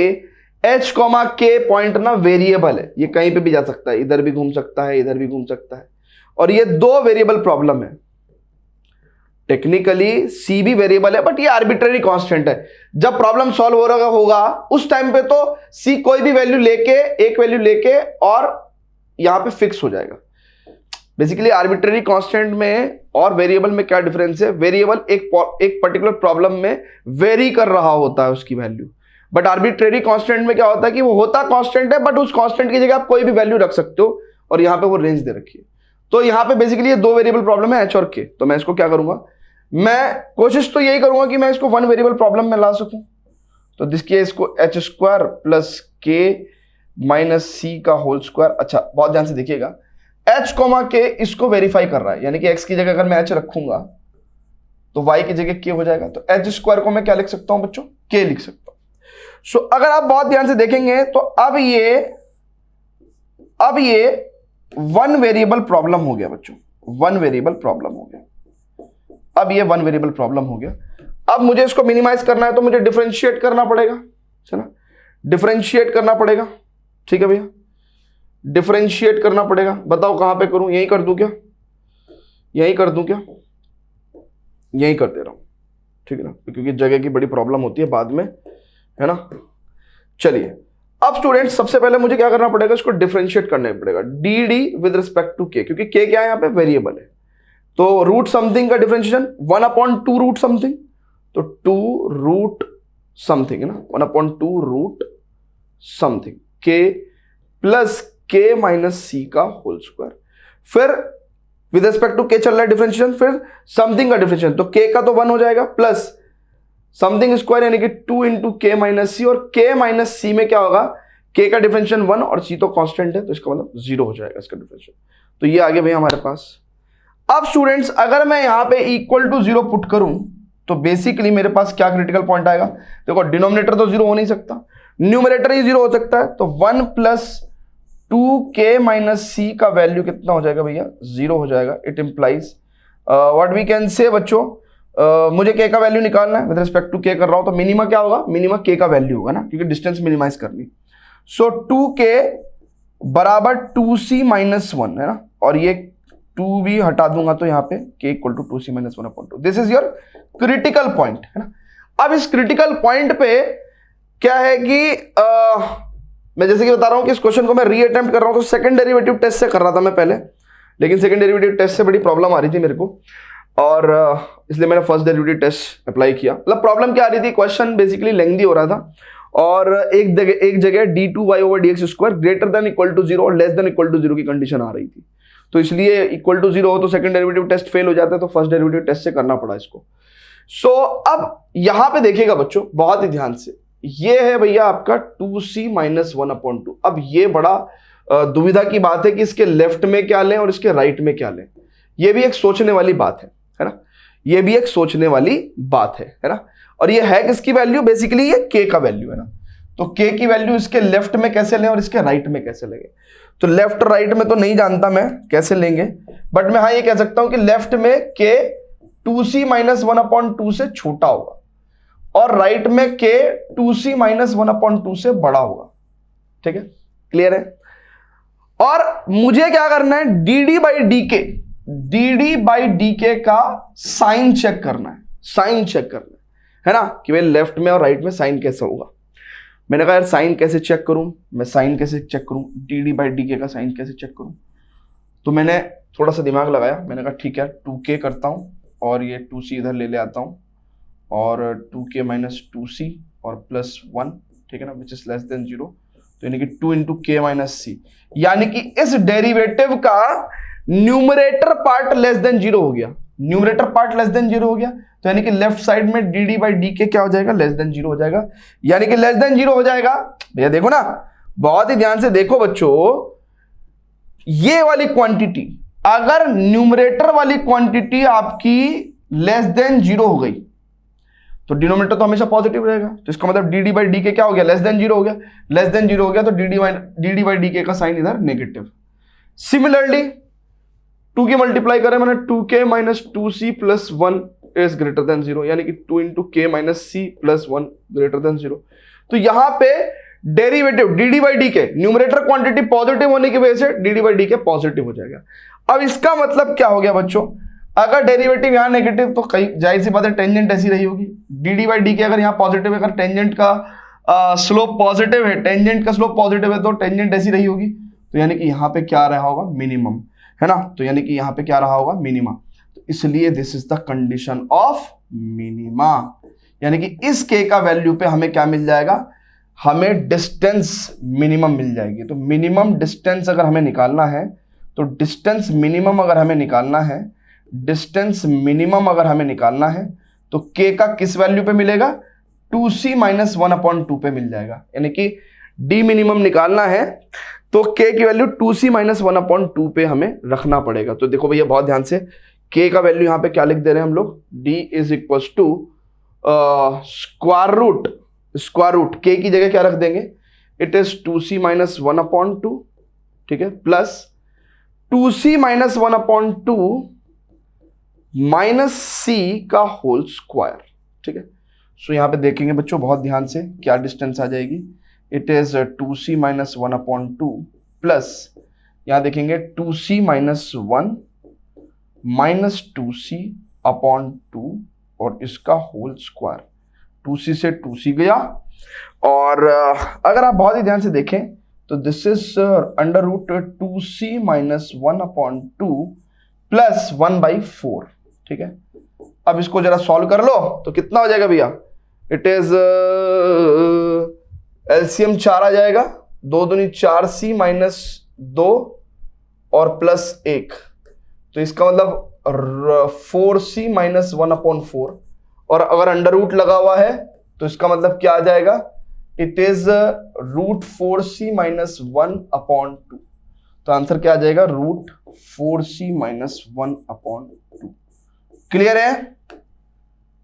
h, k पॉइंट ना वेरिएबल है, ये कहीं पे भी जा सकता है, इधर भी घूम सकता है, इधर भी घूम सकता है, और ये दो वेरिएबल प्रॉब्लम है। टेक्निकली c भी वेरिएबल है बट ये आर्बिट्रेरी कांस्टेंट है। जब प्रॉब्लम सॉल्व हो रहा होगा उस टाइम पे तो c कोई भी वैल्यू लेके, एक वैल्यू लेके और यहां पे फिक्स हो जाएगा। बेसिकली आर्बिट्रेरी कांस्टेंट में और वेरिएबल में क्या डिफरेंस है, वेरिएबल एक पर्टिकुलर प्रॉब्लम में वेरी कर रहा होता है उसकी वैल्यू, बट आर्बिट्रेरी कांस्टेंट में क्या होता है कि वो होता कांस्टेंट है बट उस कांस्टेंट की जगह आप कोई भी वैल्यू रख सकते हो, और यहां पे वो रेंज दे रखी है। तो यहां पे बेसिकली ये दो वेरिएबल प्रॉब्लम है h और k। तो मैं इसको क्या करूंगा, मैं कोशिश तो यही करूंगा कि मैं इसको वन वेरिएबल प्रॉब्लम में ला सकूं। तो देखिए इसको h square plus k minus c का होल स्क्वायर। अच्छा बहुत ध्यान से देखिएगा, h कोमा k इसको वेरीफाई कर रहा है, यानी कि x की जगह अगर मैं h रखूंगा तो y की जगह k हो जाएगा। तो h स्क्वायर को मैं क्या लिख सकता हूं बच्चों, k लिख सकता हूं। सो अगर आप बहुत ध्यान से देखेंगे तो अब ये वन वेरिएबल प्रॉब्लम हो गया बच्चों, वन वेरिएबल प्रॉब्लम हो गया। अब ये वन वेरिएबल प्रॉब्लम हो गया। अब मुझे इसको मिनिमाइज करना है तो मुझे डिफरेंशिएट करना पड़ेगा, चला डिफरेंशिएट करना पड़ेगा, ठीक है भैया, डिफरेंशिएट करना पड़ेगा। बताओ कहां पे करूं, यहीं कर दूं क्या, यहीं कर दूं क्या, यहीं कर दे रहा हूं, ठीक है ना, क्योंकि जगह की बड़ी प्रॉब्लम होती है बाद में, है ना। चलिए अब स्टूडेंट्स सबसे पहले मुझे क्या करना पड़ेगा, इसको डिफरेंशिएट करना पड़ेगा d d with respect to k, क्योंकि के क्या है यहाँ पे, वेरिएबल है। तो रूट समथिंग का डिफरेंशिएशन 1/2 रूट समथिंग, तो 2 रूट समथिंग है ना, 1/2 रूट समथिंग के प्लस के माइनस सी का होल स्क्वायर। फिर विद रिस्पेक्ट टू के चल रहा है डिफरेंशिएशन, फिर समथिंग का डिफरेंशिएशन, तो के का तो 1 हो जाएगा प्लस समथिंग स्क्वायर यानी कि 2 इंटू के माइनस सी, और के माइनस सी में क्या होगा, के का डिफरेंशिएशन 1 और सी तो कांस्टेंट है तो इसका मतलब 0 हो जाएगा इसका डिफरेंशिएशन। तो ये आगे भैया हमारे पास। अब स्टूडेंट्स अगर मैं यहां पे इक्वल टू 0 पुट करूं तो बेसिकली मेरे पास क्या क्रिटिकल पॉइंट आएगा, देखो डिनोमिनेटर तो 0 हो नहीं सकता, न्यूमरेटर ही 0 हो सकता है, तो 1 प्लस 2k माइनस सी का वैल्यू कितना हो जाएगा भैया, 0 हो जाएगा। It implies what we can say बच्चों, मुझे k का वैल्यू निकालना है, विद रिस्पेक्ट टू k कर रहा हूं, तो मिनिमा क्या होगा, मिनिमा k का वैल्यू होगा ना, क्योंकि डिस्टेंस मिनिमाइज करनी। सो 2k बराबर 2c माइनस 1 है ना, और ये 2 भी हटा दूंगा तो यहाँ पे k equal to 2c minus 1/2। This is your critical point है ना। अब इस क्रिटिकल पॉइंट पे क्या है कि मैं जैसे कि बता रहा हूं कि इस क्वेश्चन को मैं रीअटेम्प्ट कर रहा हूं, तो सेकंड डेरिवेटिव टेस्ट से कर रहा था मैं पहले, लेकिन सेकंड डेरिवेटिव टेस्ट से बड़ी प्रॉब्लम आ रही थी मेरे को, और इसलिए मैंने फर्स्ट डेरिवेटिव टेस्ट अप्लाई किया। मतलब प्रॉब्लम क्या आ रही थी, क्वेश्चन बेसिकली लेंथी हो रहा था, और एक जगह d2y/dx² greater than equal to 0 और लेस देन इक्वल टू 0 की कंडीशन आ रही थी, तो इसलिए इक्वल टू 0 हो तो सेकंड डेरिवेटिव टेस्ट फेल हो जाता है, तो फर्स्ट डेरिवेटिव टेस्ट से करना पड़ा इसको। सो अब यहां पे देखिएगा बच्चों बहुत ही ध्यान से, ये है भैया आपका 2c माइनस 1/2। अब ये बड़ा दुविधा की बात है कि इसके लेफ्ट में क्या लें और इसके राइट में क्या लें, ये भी एक सोचने वाली बात है ना, ये भी एक सोचने वाली बात है ना। और ये है किसकी वैल्यू, बेसिकली ये k का वैल्यू है ना, तो k की वैल्यू इसके लेफ्ट में कैसे लें और इसके राइट में कैसे लेंगे, तो लेफ्ट राइट में तो नहीं जानता मैं कैसे लेंगे, बट मैं हाँ ये कह सकता हूं कि लेफ्ट में k 2c माइनस 1/2 से छोटा होगा और राइट में k 2c माइनस 1/2 से बड़ा होगा, ठीक है, क्लियर है। और मुझे क्या करना है, dd बाई dk का साइन चेक करना है, साइन चेक करना है ना, कि भाई लेफ्ट में और राइट में साइन कैसा होगा। मैंने कहा यार साइन कैसे चेक करूं, मैं साइन कैसे चेक करूं, dd बाई dk का साइन कैसे चेक करूं, तो मैंने थोड़ा सा दिमाग लगाया, मैंने कहा ठीक है 2k करता हूं और ये 2c इधर ले आता हूं और 2k माइनस 2c और प्लस 1, ठीक है ना, विच इज लेस देन 0, तो यानी कि 2 इंटू k माइनस सी, यानी कि इस डेरिवेटिव का न्यूमरेटर पार्ट लेस देन 0 हो गया, न्यूमरेटर पार्ट लेस देन 0 हो गया, तो यानी कि लेफ्ट साइड में dd बाई dk क्या हो जाएगा, लेस देन 0 हो जाएगा, यानी कि लेस देन 0 हो जाएगा। भैया देखो ना, बहुत ही ध्यान से देखो बच्चों, ये वाली क्वांटिटी अगर न्यूमरेटर वाली क्वांटिटी आपकी लेस देन 0 हो गई तो डिनोमिनेटर तो हमेशा पॉजिटिव रहेगा, तो इसका मतलब डी डी बाई डी के क्या हो गया, लेस देन जीरो हो गया, लेस देन जीरो हो गया तो डी डी बाई डी के का साइन इधर नेगेटिव। सिमिलरली 2 की मल्टीप्लाई करें मैंने 2k minus 2c plus 1 is greater than 0, यानी कि 2 into k minus c plus 1 greater than 0। तो यहां पे derivative d d by d k numerator quantity positive होने की वजह से d d by d k positive हो जाएगा। अब इसका मतलब क्या हो गया बच्चों, अगर डेरिवेटिव यहां नेगेटिव तो कहीं जाहिर सी बात है टेंजेंट ऐसी रही होगी, डी डी बाई डी के अगर यहाँ पॉजिटिव है, अगर टेंजेंट का स्लोप पॉजिटिव है, टेंजेंट का स्लोप पॉजिटिव है तो टेंजेंट ऐसी रही होगी, तो यानी कि यहाँ पे क्या रहा होगा, मिनिमम, है ना, तो यानी कि यहाँ पे क्या रहा होगा, मिनिमा। तो इसलिए this is the condition of minima, यानी कि इस के का वैल्यू पे हमें क्या मिल जाएगा, हमें डिस्टेंस मिनिमम मिल जाएगी। तो मिनिमम डिस्टेंस अगर हमें निकालना है, तो डिस्टेंस मिनिमम अगर हमें निकालना है, डिस्टेंस मिनिमम अगर हमें निकालना है तो के का किस वैल्यू पे मिलेगा, 2c माइनस 1/2 पे मिल जाएगा। यानी कि डी मिनिमम निकालना है तो के की वैल्यू 2c माइनस 1/2 पे हमें रखना पड़ेगा। तो देखो भैया बहुत ध्यान से, के का वैल्यू यहां पे क्या लिख दे रहे हैं हम लोग, d is equal to square root के की जगह क्या रख देंगे, इट इज 2c माइनस 1/2, ठीक है, plus 2c minus 1/2 minus c का होल स्क्वायर, ठीक है। सो यहां पे देखेंगे बच्चों बहुत ध्यान से क्या डिस्टेंस आ जाएगी, it is 2c minus 1/2 plus यहां देखेंगे 2c माइनस 1 माइनस 2c/2 और इसका होल स्क्वायर, 2c से 2c गया, और अगर आप बहुत ही ध्यान से देखें तो this is under root 2c minus 1/2 plus 1/4, ठीक है। अब इसको जरा सॉल्व कर लो तो कितना हो जाएगा भैया, इट इज एलसीएम 4 आ जाएगा, 2 दूनी 4c माइनस 2 और प्लस 1, तो इसका मतलब 4c माइनस 1/4, और अगर अंडर रूट लगा हुआ है तो इसका मतलब क्या आ जाएगा, it is root 4c minus 1/2, तो आंसर क्या आ जाएगा, रूट 4c माइनस 1/2। क्लियर है,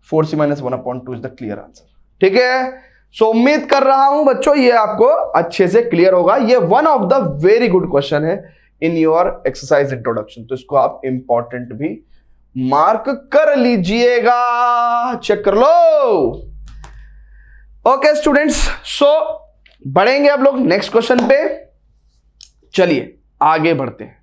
4c minus 1/2 is the clear answer, ठीक है। सो उम्मीद कर रहा हूं बच्चों ये आपको अच्छे से क्लियर होगा। ये one of the very good question है इन योर एक्सरसाइज इंट्रोडक्शन, तो इसको आप इंपॉर्टेंट भी मार्क कर लीजिएगा, चेक कर लो। ओके स्टूडेंट्स, सो बढ़ेंगे अब लोग नेक्स्ट क्वेश्चन पे, चलिए आगे बढ़ते हैं।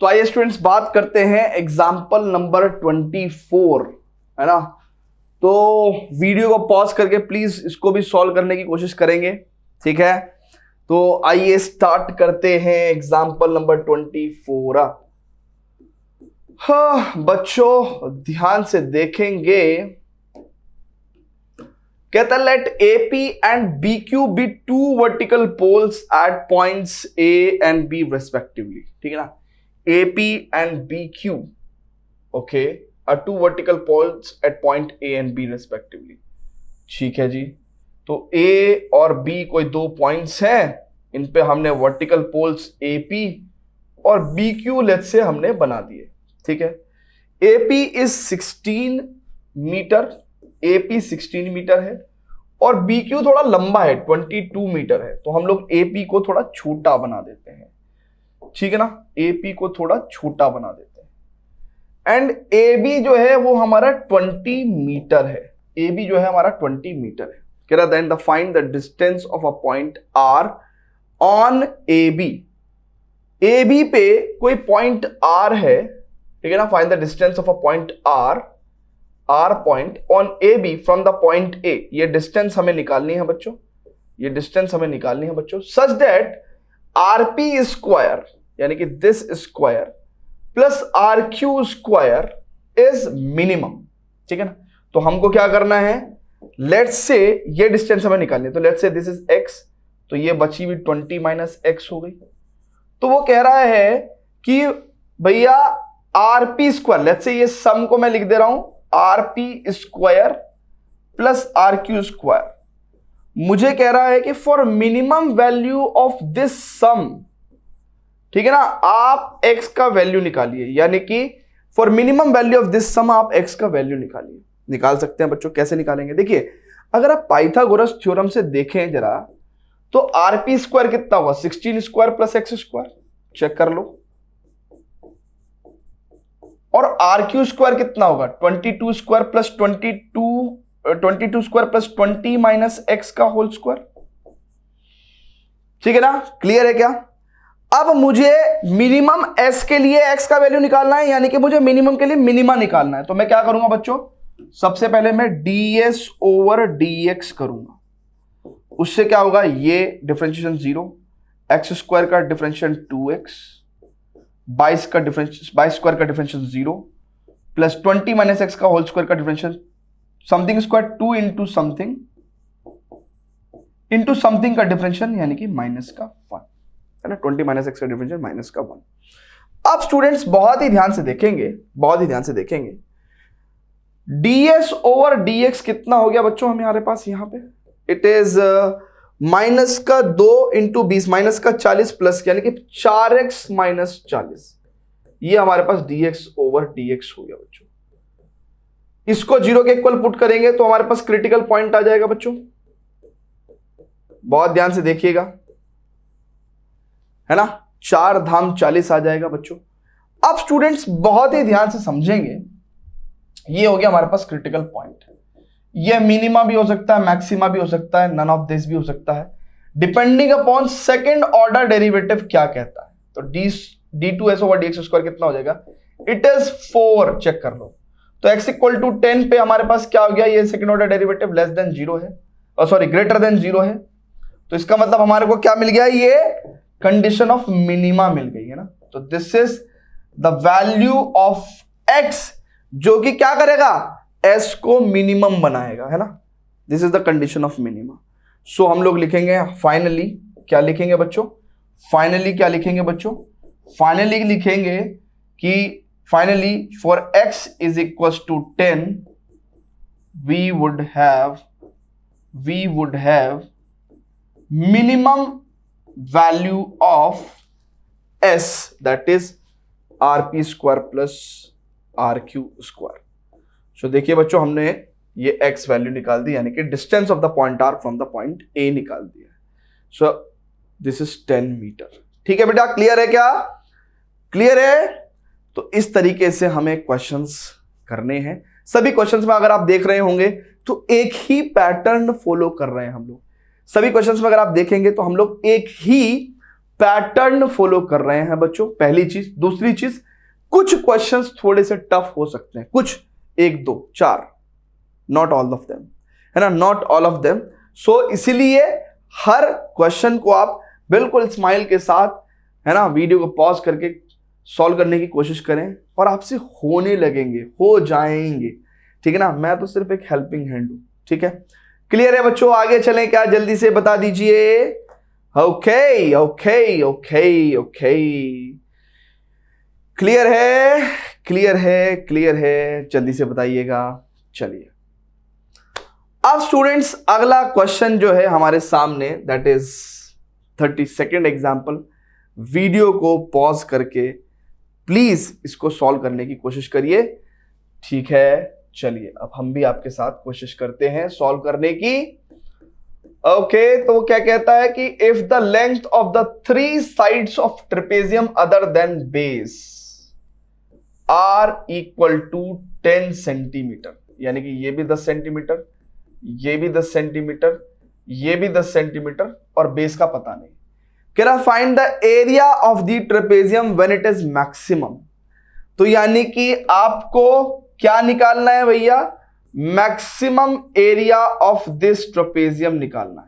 तो आइए स्टूडेंट्स बात करते हैं एग्जाम्पल नंबर 24, है ना। तो वीडियो को पॉज करके प्लीज इसको भी सॉल्व करने की कोशिश करेंगे, ठीक है। तो आइए स्टार्ट करते हैं एग्जाम्पल नंबर 24। हाँ बच्चों ध्यान से देखेंगे, कहता है late AP and BQ be two vertical poles at points A and B respectively, ठीक है ना। AP and BQ, okay, are two vertical poles at point A and B respectively, ठीक है जी। तो A और B कोई दो पॉइंट्स हैं, इन पे हमने वर्टिकल पोल्स AP और BQ लेट्स से हमने बना दिए, ठीक है। AP is 16 metre, AP 16 metre है और BQ थोड़ा लंबा है 22 मीटर है, तो हम लोग AP को थोड़ा छोटा बना देते हैं, ठीक है ना। AP को थोड़ा छोटा बना देते हैं एंड AB जो है वो हमारा 20 मीटर है, AB जो है हमारा 20 मीटर है। कह रहा then the find the distance of a point R on AB, AB पे कोई पॉइंट R है, ठीक है ना। Find the distance of a point R point on AB from the point A, ये डिस्टेंस हमें निकालनी है बच्चों, ये डिस्टेंस हमें निकालनी है बच्चों, सच दैट RP स्क्वायर यानी कि this square plus RQ square is minimum, ठीक है ना। तो हमको क्या करना है, लेट्स से ये डिस्टेंस हमें निकालनी है, तो let's say this is x, तो ये बची हुई 20 माइनस x हो गई। तो वो कह रहा है कि भैया RP स्क्वायर, लेट्स से ये सम को मैं लिख दे रहा हूं RP square plus RQ square, मुझे कह रहा है कि for minimum value of this sum, ठीक है ना, आप x का वैल्यू निकालिए, यानी कि for minimum value of this sum आप x का वैल्यू निकालिए। निकाल सकते हैं बच्चों, कैसे निकालेंगे? देखिए, अगर आप पाइथागोरस थ्योरम से देखें जरा, तो आरपी स्क्वायर कितना होगा? 16 square plus x square, check कर लो। और आर क्यू स्क्वायर कितना होगा? 22 square plus 22 square plus 20 minus x का होल स्क्वायर। ठीक है ना? क्लियर है क्या? अब मुझे मिनिमम एस के लिए एक्स का वैल्यू निकालना है, यानी कि मुझे मिनिमम के लिए मिनिमा निकालना है। तो मैं क्या करूंगा बच्चों? सबसे पहले मैं ds ओवर dx करूंगा। उससे क्या होगा? ये डिफरेंशिएशन 0, एक्स स्क्वायर का डिफरेंशिएशन 2x, 22 स्क्वायर का डिफरेंशिएशन 0 प्लस 20 माइनस एक्स का होल स्क्वायर का differentiation something square 2 into something का डिफरेंशिएशन यानी कि माइनस का 1 है ना। 20 माइनस एक्स का डिफरेंशिएशन माइनस का 1। अब स्टूडेंट्स बहुत ही ध्यान से देखेंगे, ds ओवर dx कितना हो गया बच्चों हमारे पास यहां पे? इट इज माइनस का 2 इंटू 20 माइनस का 40 प्लस यानी कि 4x माइनस 40, ये हमारे पास dx ओवर dx हो गया बच्चों। इसको 0 के इक्वल पुट करेंगे तो हमारे पास क्रिटिकल पॉइंट आ जाएगा बच्चों। बहुत ध्यान से देखिएगा, है ना। 4 धाम 40 आ जाएगा बच्चों। अब स्टूडेंट्स बहुत ही ध्यान से समझेंगे, ये हो गया हमारे पास क्रिटिकल पॉइंट। ये मिनिमा भी हो सकता है, मैक्सिमा भी हो सकता है, नन ऑफ दिस भी हो सकता है, depending upon second order derivative क्या कहता है। तो d2s ओवर dx स्क्वायर कितना हो जाएगा? इट इज 4, चेक कर लो। तो x इक्वल टू 10 पे हमारे पास क्या हो गया? ये second order derivative less than 0 है, सॉरी ग्रेटर देन 0 है। तो इसका मतलब हमारे को क्या मिल गया? ये कंडीशन ऑफ मिनिमा मिल गई है ना। तो this is the value of x जो कि क्या करेगा? s को मिनिमम बनाएगा, है ना। This is the condition of minima. So हम लोग लिखेंगे फाइनली, क्या लिखेंगे बच्चों? फाइनली लिखेंगे कि finally for x is equal to 10 we would have minimum value of s that is rp square plus rq square. So देखिए बच्चों, हमने ये x वैल्यू निकाल दी, यानी कि distance of the point r from the point a निकाल दिया। So this is 10 metre. ठीक है बेटा, क्लियर है क्या? क्लियर है? तो इस तरीके से हमें क्वेश्चंस करने हैं। सभी क्वेश्चंस में अगर आप देख रहे होंगे तो एक ही पैटर्न फॉलो कर रहे हैं हम लोग। सभी क्वेश्चंस में अगर आप देखेंगे तो हम लोग एक ही पैटर्न फॉलो कर रहे हैं बच्चों, पहली चीज। दूसरी चीज, कुछ क्वेश्चंस थोड़े से टफ हो सकते हैं, कुछ 1 2 4, नॉट ऑल ऑफ देम, है ना, नॉट ऑल ऑफ देम। सो इसीलिए हर क्वेश्चन को आप बिल्कुल स्माइल के साथ, है ना, वीडियो को पॉज करके सॉल्व करने की कोशिश करें और आपसे होने लगेंगे, हो जाएंगे। ठीक है ना, मैं तो सिर्फ एक हेल्पिंग हैंड हूं। ठीक है, क्लियर है बच्चों? आगे चलें क्या? जल्दी से बता दीजिए। Okay okay okay okay, clear है? क्लियर है? क्लियर है? जल्दी से बताइएगा। चलिए अब स्टूडेंट्स अगला क्वेश्चन जो है हमारे सामने, that is 32nd example. Video को पॉज करके प्लीज इसको सॉल्व करने की कोशिश करिए। ठीक है, चलिए अब हम भी आपके साथ कोशिश करते हैं सॉल्व करने की। ओके, तो क्या कहता है कि if the length of the 3 sides of trapezium other than base are equal to 10 centimetre, यानी कि ये भी 10 सेंटीमीटर, ये भी 10 सेंटीमीटर, ये भी 10 सेंटीमीटर और बेस का पता नहीं। कह रहा find the area of the trapezium when it is maximum. तो यानी कि आपको क्या निकालना है भैया? Maximum area of this trapezium निकालना है।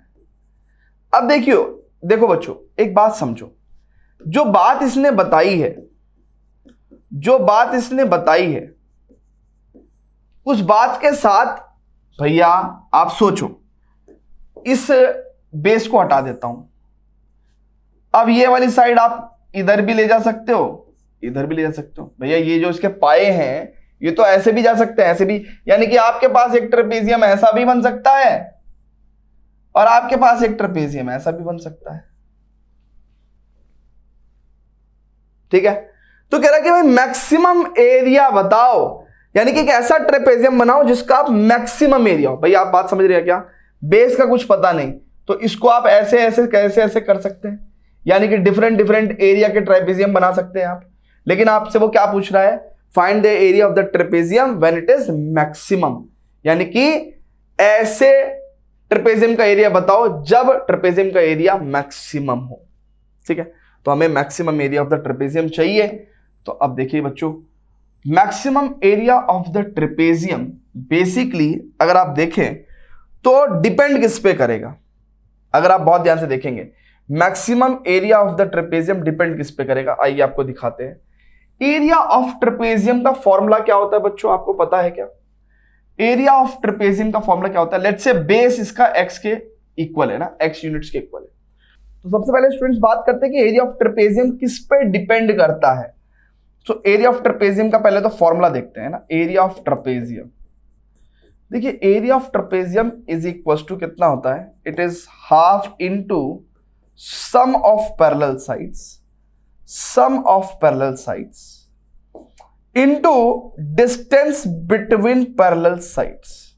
अब देखो बच्चों, एक बात समझो, जो बात इसने बताई है उस बात के साथ भैया आप सोचो, इस बेस को हटा देता हूं। अब ये वाली साइड आप इधर भी ले जा सकते हो, इधर भी ले जा सकते हो। भैया ये जो इसके पाए हैं ये तो ऐसे भी जा सकते हैं, ऐसे भी, यानी कि आपके पास एक ट्रेपेजियम ऐसा भी बन सकता है और आपके पास एक ट्रेपेजियम ऐसा भी बन सकता है। ठीक है, तो कह रहा है कि भाई मैक्सिमम एरिया बताओ, यानी कि एक ऐसा ट्रेपेजियम बनाओ जिसका आप मैक्सिमम एरिया हो। भाई आप बात समझ रहे हैं क्या, बेस का कुछ पता नहीं तो इसको आप ऐसे ऐसे कैसे ऐसे कर सकते हैं, यानी कि डिफरेंट डिफरेंट एरिया के ट्रेपेजियम बना सकते हैं आप। लेकिन आपसे वो क्या पूछ रहा है, find the area of the trapezium when it is maximum, यानी कि ऐसे ट्रेपेजियम का एरिया बताओ जब ट्रेपेजियम का एरिया मैक्सिमम हो। ठीक है, तो हमें maximum area of the trapezium चाहिए। तो अब देखिए बच्चों, maximum area of the trapezium basically अगर आप देखें तो डिपेंड किस पे करेगा, अगर आप बहुत ध्यान से देखेंगे maximum area of the trapezium depend किस पे करेगा। आइए आपको दिखाते हैं। एरिया ऑफ ट्रेपेजियम का फॉर्मूला क्या होता है बच्चों, आपको पता है क्या? एरिया ऑफ ट्रेपेजियम का फॉर्मूला क्या होता है? लेट्स से बेस इसका x के इक्वल है ना, x यूनिट्स के इक्वल है। तो सबसे पहले स्टूडेंट्स बात करते हैं कि एरिया ऑफ ट्रेपेजियम किस पे डिपेंड करता है। तो एरिया ऑफ ट्रेपेजियम का पहले तो फॉर्मूला देखते हैं ना, एरिया ऑफ ट्रेपेजियम। देखिए area of trapezium is equal to कितना होता है, it is half into sum of parallel sides, sum of parallel sides into distance between parallel sides,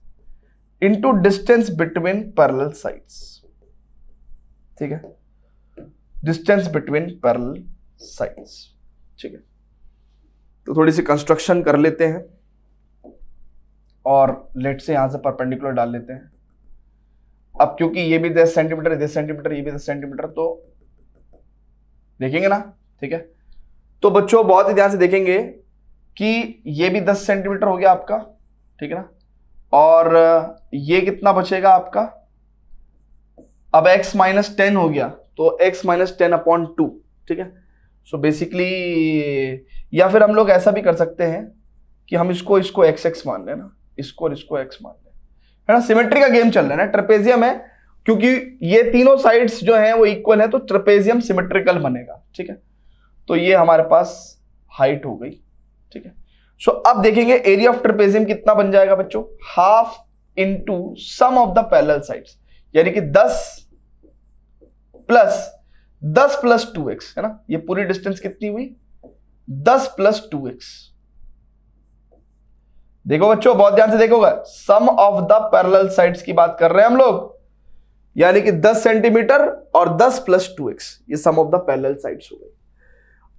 into distance between parallel sides. ठीक है, distance between parallel sides. ठीक है, तो थोड़ी सी construction कर लेते हैं और लेट से यहां से परपेंडिकुलर डाल लेते हैं। अब क्योंकि ये भी 10 सेंटीमीटर, 10 सेंटीमीटर, ये भी 10 सेंटीमीटर, तो देखेंगे ना। ठीक है, तो बच्चों बहुत ही ध्यान से देखेंगे कि ये भी 10 सेंटीमीटर हो गया आपका, ठीक है ना, और ये कितना बचेगा आपका, अब x माइनस 10 हो गया तो x माइनस 10/2। ठीक है, सो बेसिकली या फिर हम लोग ऐसा भी कर सकते हैं कि हम इसको x मान लें ना, इसको और इसको x मान लें, है ना। सिमेट्री का गेम चल रहा है ना, ट्रेपेजियम है, क्योंकि ये तीनों साइड्स जो हैं वो इक्वल है तो ट्रेपेजियम सिमेट्रिकल बनेगा। ठीक है, तो ये हमारे पास हाइट हो गई। ठीक है, सो अब देखेंगे एरिया ऑफ ट्रेपेजियम कितना बन जाएगा बच्चों, half into sum of the parallel sides, यानी कि 10 प्लस 2x, है ना। ये पूरी डिस्टेंस कितनी हुई, 10 प्लस 2x। देखो बच्चों बहुत ध्यान से देखोगा, सम ऑफ द पैरेलल साइड्स की बात कर रहे हैं हम लोग, यानी कि 10 सेंटीमीटर और 10 प्लस 2x, ये सम ऑफ द पैरेलल साइड्स हो गई।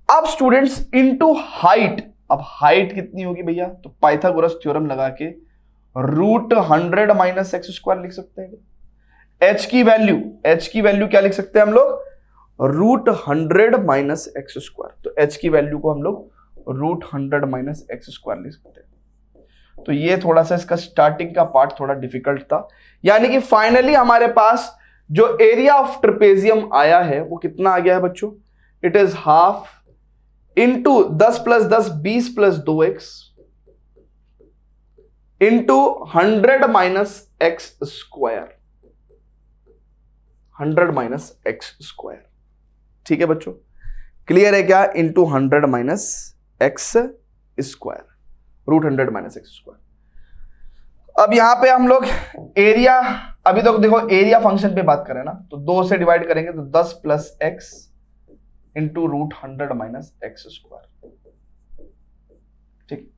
अब स्टूडेंट्स इनटू हाइट, अब हाइट कितनी होगी भैया, तो पाइथागोरस थ्योरम लगा के √100 माइनस एक्स स्क्वायर लिख सकते हैं। h की वैल्यू क्या लिख सकते हैं हम लोग, √100 माइनस एक्स स्क्वायर। तो h की वैल्यू को हम लोग √100 माइनस एक्स स्क्वायर लिख सकते हैं। तो ये थोड़ा सा इसका स्टार्टिंग का पार्ट थोड़ा डिफिकल्ट था, यानी कि फाइनली हमारे पास जो एरिया ऑफ ट्रेपेजियम आया है वो कितना आ गया है बच्चों, it is half into 10 plus 10 20 plus 2x into 100 minus x square, 100 minus x square. ठीक है बच्चों, क्लियर है क्या, into 100 minus x square, √100 minus x square. अब यहां पे हम लोग एरिया, अभी तो देखो एरिया फंक्शन पे बात करें ना, तो 2 से डिवाइड करेंगे तो 10 plus x into √100 minus x square. ठीक,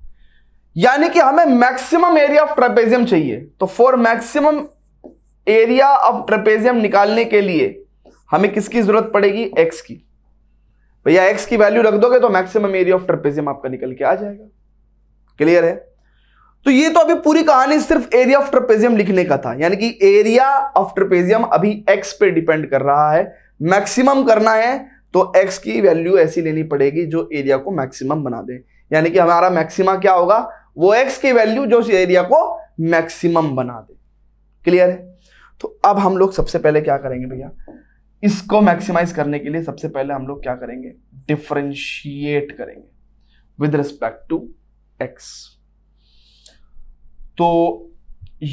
यानी कि हमें मैक्सिमम एरिया ऑफ ट्रेपेजियम चाहिए। तो for maximum area of trapezium निकालने के लिए हमें किसकी जरूरत पड़ेगी, x की। भैया x की वैल्यू रख दोगे तो मैक्सिमम एरिया ऑफ ट्रेपेजियम आपका निकल के आ जाएगा। क्लियर है, तो ये तो अभी पूरी कहानी सिर्फ एरिया ऑफ ट्रेपेजियम लिखने का था, यानी कि एरिया ऑफ ट्रेपेजियम अभी x पे डिपेंड कर रहा है। मैक्सिमम करना है तो x की वैल्यू ऐसी लेनी पड़ेगी जो एरिया को मैक्सिमम बना दे, यानी कि हमारा मैक्सिमा क्या होगा, वो x की वैल्यू जो उस एरिया को मैक्सिमम बना दे। क्लियर है, तो अब हम लोग सबसे पहले क्या करेंगे भैया, इसको मैक्सिमाइज करने के लिए सबसे पहले हम लोग क्या करेंगे, डिफरेंशिएट करेंगे विद रिस्पेक्ट टू x। तो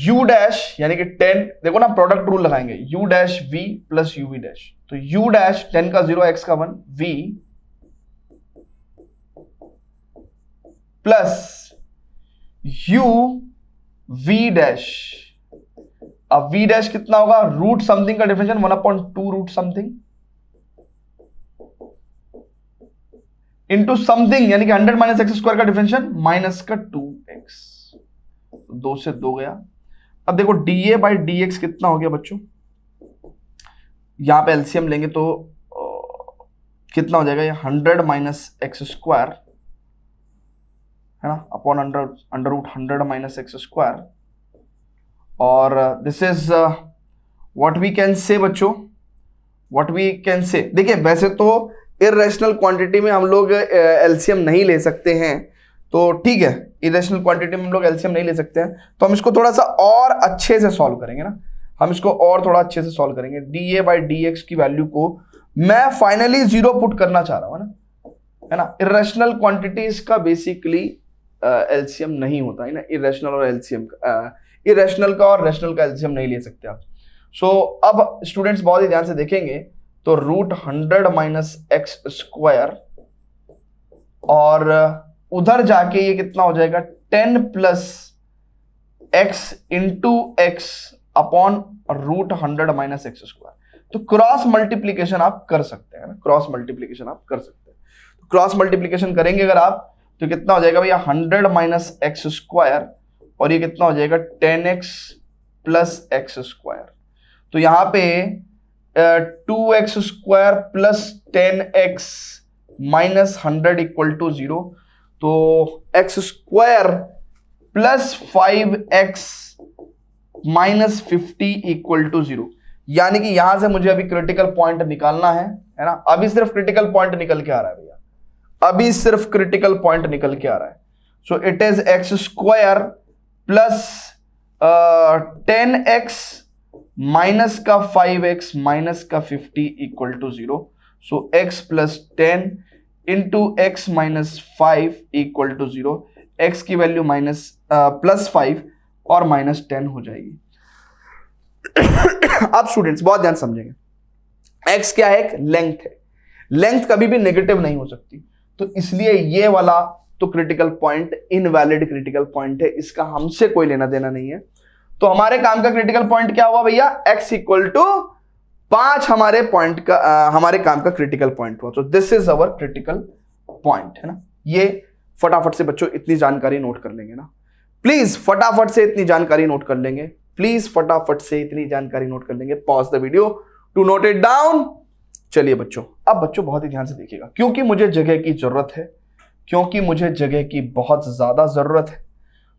u डैश यानी कि 10, देखो ना प्रोडक्ट रूल लगाएंगे, u dash v plus uv dash. तो u डैश 10 का 0 x का 1 v plus u v dash. अब v डैश कितना होगा, रूट समथिंग का differential 1/2 root something into something, यानी कि 100 माइनस एक्स स्क्वायर का डिफरेंशियल माइनस का 2x, 2 से 2 गया। अब देखो dA बाई dx कितना हो गया बच्चों, यहां पे एलसीएम लेंगे तो कितना हो जाएगा, ये 100 माइनस एक्स स्क्वायर है ना, upon under root 100 minus x square, और this is what we can say बच्चों, व्हाट वी कैन से, देखिए वैसे तो इरेशनल क्वांटिटी में हम लोग एलसीएम नहीं ले सकते हैं, तो ठीक है, इरेशनल क्वांटिटी में हम लोग एलसीएम नहीं ले सकते हैं, तो हम इसको थोड़ा सा और अच्छे से सॉल्व करेंगे ना, हम इसको और थोड़ा अच्छे से सॉल्व करेंगे। dA बाई dx की वैल्यू को मैं फाइनली 0 पुट करना चाह रहा हूं है ना, इरेशनल क्वांटिटीज का बेसिकली एलसीएम नहीं होता है ना, इरेशनल और एलसीएम इरेशनल का और रेशनल का एलसीएम नहीं ले सकते आप। सो अब स्टूडेंट्स बहुत ही ध्यान से देखेंगे तो रूट 100 माइनस एक्स स्क्वायर, और उधर जाके ये कितना हो जाएगा 10 plus x into x upon root 100 minus x square. तो क्रॉस मल्टीप्लीकेशन आप कर सकते हैं ना, क्रॉस मल्टीप्लीकेशन आप कर सकते हैं, तो क्रॉस मल्टीप्लीकेशन करेंगे अगर आप तो कितना हो जाएगा भैया 100 माइनस एक्स स्क्वायर, और ये कितना हो जाएगा 10x प्लस एक्स स्क्वायर। तो यहां पे 2x square plus 10x minus 100 equal to 0, तो x square plus 5x minus 50 equal to 0, यानी कि यहां से मुझे अभी क्रिटिकल पॉइंट निकालना है ना, अभी सिर्फ क्रिटिकल पॉइंट निकल के आ रहा है भैया, अभी सिर्फ क्रिटिकल पॉइंट निकल के आ रहा है। So it is x square plus 10x minus का 5x माइनस का 50 equal to 0, so x plus 10 into x minus 5 equal to 0, x की वैल्यू माइनस प्लस 5 और माइनस 10 हो जाएगी। आप स्टूडेंट्स बहुत ध्यान समझेंगे, x क्या है, एक लेंथ है, लेंथ कभी भी नेगेटिव नहीं हो सकती, तो इसलिए ये वाला तो critical point invalid critical point है, इसका हमसे कोई लेना देना नहीं है। तो हमारे काम का क्रिटिकल पॉइंट क्या हुआ भैया, x इक्वल टू 5 हमारे पॉइंट का हमारे काम का क्रिटिकल पॉइंट हुआ। तो this is our critical point है ना। ये फटाफट से बच्चों इतनी जानकारी नोट कर लेंगे ना, प्लीज फटाफट से इतनी जानकारी नोट कर लेंगे, प्लीज फटाफट से इतनी जानकारी नोट कर लेंगे। Pause the video to note it down. चलिए बच्चों, अब बच्चों बहुत ही ध्यान से देखिएगा, क्योंकि मुझे जगह की जरूरत है, क्योंकि मुझे जगह की बहुत ज्यादा जरूरत है,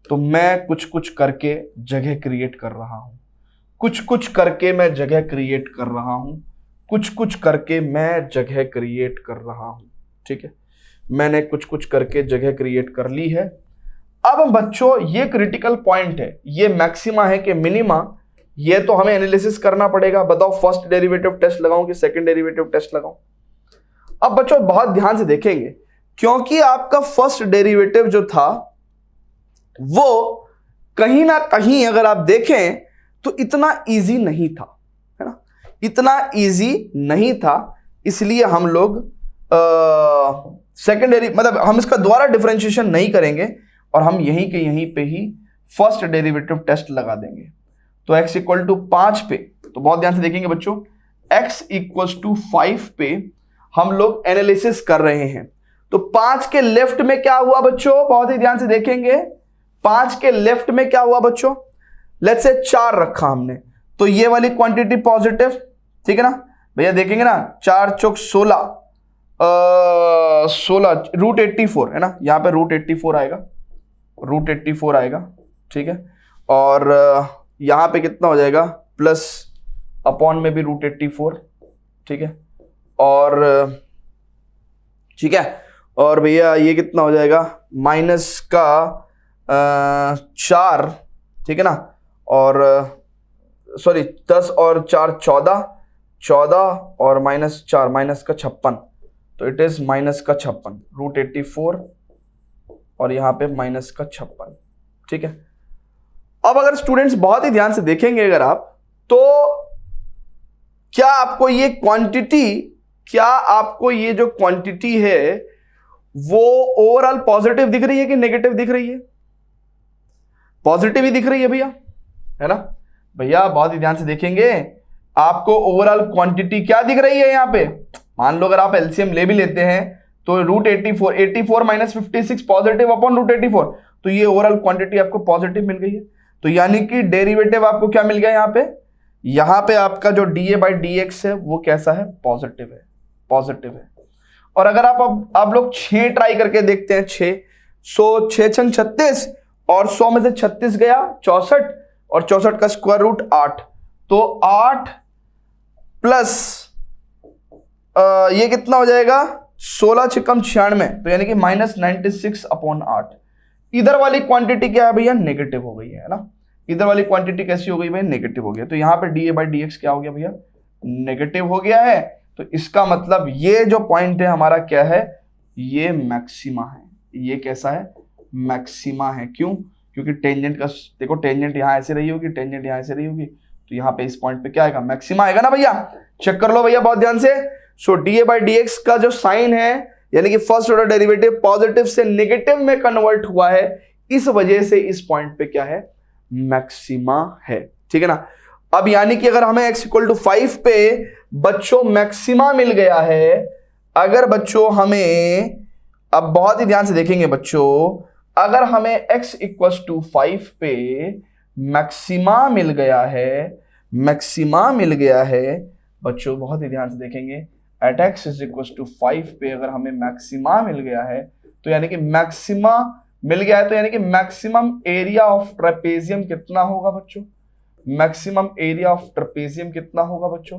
तो मैं कुछ कुछ करके जगह क्रिएट कर रहा हूं, कुछ कुछ करके मैं जगह क्रिएट कर रहा हूं, कुछ कुछ करके मैं जगह क्रिएट कर रहा हूं। ठीक है, मैंने कुछ कुछ करके जगह क्रिएट कर ली है। अब बच्चों ये क्रिटिकल पॉइंट है, ये मैक्सिमा है कि मिनिमा, ये तो हमें एनालिसिस करना पड़ेगा। बताओ फर्स्ट डेरिवेटिव टेस्ट लगाऊं कि सेकंड डेरिवेटिव टेस्ट लगाऊं। अब बच्चों बहुत ध्यान से देखेंगे, क्योंकि आपका फर्स्ट डेरिवेटिव जो था वो कहीं ना कहीं अगर आप देखें तो इतना इजी नहीं था, है ना, इतना इजी नहीं था, इसलिए हम लोग सेकेंडरी मतलब हम इसका दोबारा डिफरेंशिएशन नहीं करेंगे और हम यहीं के यहीं पे ही फर्स्ट डेरिवेटिव टेस्ट लगा देंगे। तो x इक्वल टू 5 पे, तो बहुत ध्यान से देखेंगे बच्चों, x इक्वल्स टू 5 पे हम लोग एनालिसिस कर रहे हैं। तो 5 के लेफ्ट में क्या हुआ बच्चों, बहुत ही ध्यान से देखेंगे, 5 के लेफ्ट में क्या हुआ बच्चों, लेट्स से 4 रखा हमने, तो ये वाली क्वांटिटी पॉजिटिव, ठीक है ना भैया, देखेंगे ना 4 चौक 16 रूट 84 है ना, यहां पे रूट 84 आएगा, रूट 84 आएगा, ठीक है, और यहां पे कितना हो जाएगा प्लस अपॉन में भी रूट 84, ठीक है, और ठीक है, और भैया ये कितना हो जाएगा माइनस का 4, ठीक है ना, और सॉरी 10 और 4 14 और माइनस 4 माइनस का 56, तो इट इज माइनस का 56 रूट 84 और यहां पे माइनस का 56, ठीक है। अब अगर स्टूडेंट्स बहुत ही ध्यान से देखेंगे अगर आप, तो क्या आपको ये क्वांटिटी, क्या आपको ये जो क्वांटिटी है वो ओवरऑल पॉजिटिव दिख रही है कि नेगेटिव दिख रही है? पॉजिटिव ही दिख रही है भैया, है ना भैया, बहुत ही ध्यान से देखेंगे, आपको ओवरऑल क्वांटिटी क्या दिख रही है यहां पे। मान लो अगर आप एलसीएम ले भी लेते हैं तो √84 माइनस 56 पॉजिटिव अपॉन √84, तो ये ओवरऑल क्वांटिटी आपको पॉजिटिव मिल गई है। तो यानी कि डेरिवेटिव आपको क्या मिल गया यहाँ पे आपका जो dA/dx है वो कैसा है, पॉजिटिव है। और अगर आप लोग 6 ट्राई करके देखते हैं, 6 6 36 और 100 में से 36 गया 64 और 64 का स्क्वायर रूट 8, तो 8 प्लस ये कितना हो जाएगा 16 6 96, तो यानी कि -96 अपॉन 8। इधर वाली क्वांटिटी क्या है भैया, नेगेटिव हो गई है ना। इधर वाली क्वांटिटी कैसी हो गई भाई, नेगेटिव हो गया। तो यहाँ पे dA/dx क्या हो गया भैया, नेगेटिव हो गया है। तो इसका मतलब ये जो पॉइंट है हमारा क्या है, ये मैक्सिमा है। ये कैसा है, मैक्सिमा है। क्यों, क्योंकि टेंजेंट का देखो, टेंजेंट यहाँ ऐसे रही होगी, टेंजेंट यहाँ ऐसे रही होगी, तो यहाँ पे इस पॉइंट पे क्या आएगा, मैक्सिमा आएगा ना भैया। चेक कर लो भैया बहुत ध्यान से। सो dA/dx का जो साइन है, यानी कि फर्स्ट ऑर्डर डेरिवेटिव पॉजिटिव से नेगेटिव में कन्वर्ट हुआ है, इस वजह से इस पॉइंट पे क्या है, मैक्सिमा है। ठीक है ना। अब यानी कि अगर हमें x = 5 पे बच्चों मैक्सिमा मिल गया है, अगर बच्चों हमें, अब बहुत ही ध्यान से देखेंगे बच्चों, अगर हमें x = 5 पे मैक्सिमा मिल गया है बच्चों, बहुत ही ध्यान से देखेंगे, एट x = 5 पे अगर हमें मैक्सिमा मिल गया है, तो यानी कि मैक्सिमा मिल गया है, तो यानी कि मैक्सिमम एरिया ऑफ ट्रेपेजियम कितना होगा बच्चों, मैक्सिमम एरिया ऑफ ट्रेपेजियम कितना होगा बच्चों,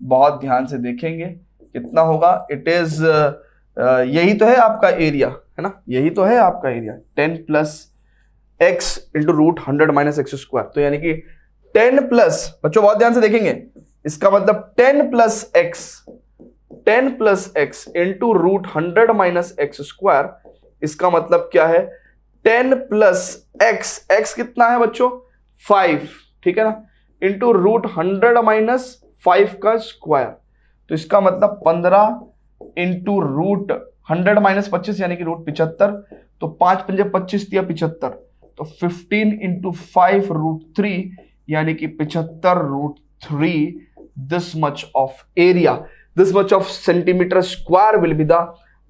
बहुत ध्यान से देखेंगे कितना होगा। इट इज यही तो है आपका एरिया, है ना, यही तो है आपका एरिया, 10 + x × √100 - x²। तो यानी कि 10 प्लस, बच्चों बहुत ध्यान से देखेंगे, इसका मतलब 10 + x × √100 - x², इसका मतलब क्या है, 10 + x कितना है बच्चों, 5, ठीक है ना, इंटू √100 - 5 का स्क्वायर, तो इसका मतलब 15 इंटू √100 - 25 यानी कि √75, तो 5 × 5 = 25 दिया 75, तो 15 इंटू 5 √3 यानी कि 75 √3, this much of area, this much of centimeter square will be the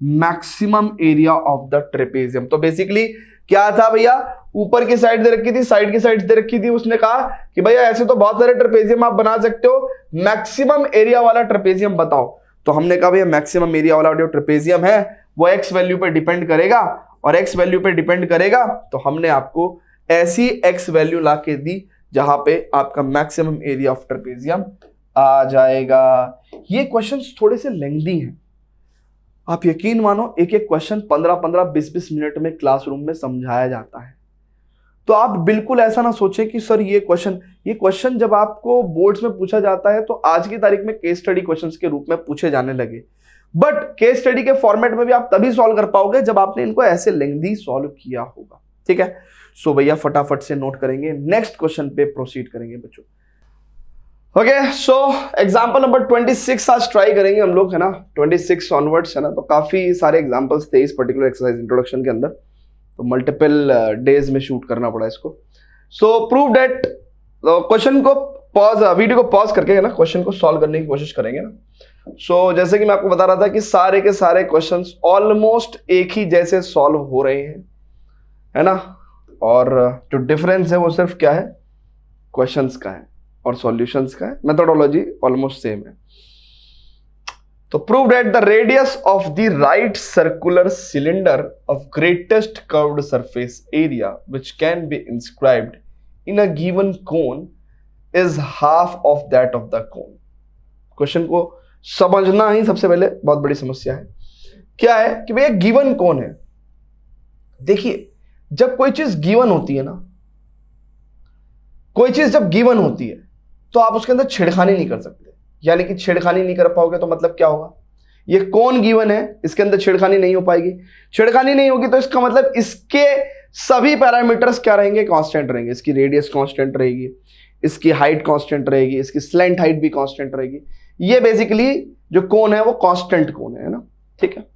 maximum area of the trapezium। तो बेसिकली क्या था भैया, ऊपर की साइड दे रखी थी, साइड की साइड दे रखी थी, उसने कहा कि भैया ऐसे तो बहुत सारे ट्रेपेजियम आप बना सकते हो, मैक्सिमम एरिया वाला ट्रेपेजियम बताओ। तो हमने कहा भैया मैक्सिमम एरिया वाला जो ट्रेपेजियम है वो एक्स वैल्यू पे डिपेंड करेगा, और एक्स वैल्यू पे डिपेंड करेगा तो हमने आपको ऐसी एक्स वैल्यू ला के दी जहां पे आपका मैक्सिमम एरिया ऑफ ट्रेपेजियम आ जाएगा। ये क्वेश्चंस थोड़े से लेंथी हैं, आप यकीन मानो एक एक क्वेश्चन 15-15, 20-20 मिनट में क्लासरूम में समझाया जाता है। तो आप बिल्कुल ऐसा ना सोचें कि सर ये क्वेश्चन जब आपको बोर्ड्स में पूछा जाता है तो आज की तारीख में केस स्टडी क्वेश्चंस के रूप में पूछे जाने लगे, बट केस स्टडी के फॉर्मेट में भी आप तभी सॉल्व कर पाओगे जब आपने इनको ऐसे लेंथी सॉल्व किया होगा। ठीक है, सो भैया फटाफट से नोट करेंगे, नेक्स्ट क्वेश्चन पे प्रोसीड करेंगे बच्चों। ओके, सो एग्जाम्पल नंबर 26 आज ट्राई करेंगे हम लोग, है ना, 26 ऑनवर्ड्स, है ना। तो काफी सारे एग्जाम्पल्स थे इस पर्टिकुलर एक्सरसाइज इंट्रोडक्शन के अंदर, तो मल्टीपल डेज में शूट करना पड़ा इसको। सो प्रूव दैट, क्वेश्चन को पॉज, वीडियो को पॉज करके, है ना, क्वेश्चन को सॉल्व करने की कोशिश करेंगे ना। सो जैसे कि मैं आपको बता रहा था कि सारे के सारे क्वेश्चंस ऑलमोस्ट एक ही जैसे सॉल्व हो रहे हैं, है ना, और जो डिफरेंस है वो सिर्फ क्या है, क्वेश्चंस का है और सॉल्यूशंस का है, मेथोडोलॉजी ऑलमोस्ट सेम है। तो prove that the radius of the right circular cylinder of greatest curved surface area which can be inscribed in a given cone is half of that of the cone. Question को समझना ही सबसे पहले बहुत बड़ी समस्या है। क्या है कि भैया गिवन कोन है, देखिए जब कोई चीज गिवन होती है ना, कोई चीज जब गिवन होती है तो आप उसके अंदर छेड़खानी नहीं कर सकते, यानी कि छेड़खानी नहीं कर पाओगे तो मतलब क्या होगा, ये कौन गिवन है, इसके अंदर छेड़खानी नहीं हो पाएगी, छेड़खानी नहीं होगी तो इसका मतलब इसके सभी पैरामीटर्स क्या रहेंगे, कांस्टेंट रहेंगे। इसकी रेडियस कांस्टेंट रहेगी, इसकी हाइट कांस्टेंट रहेगी, इसकी स्लैंट हाइट भी कांस्टेंट रहेगी। ये बेसिकली जो कोन है वो कांस्टेंट कोन है ना, ठीक है।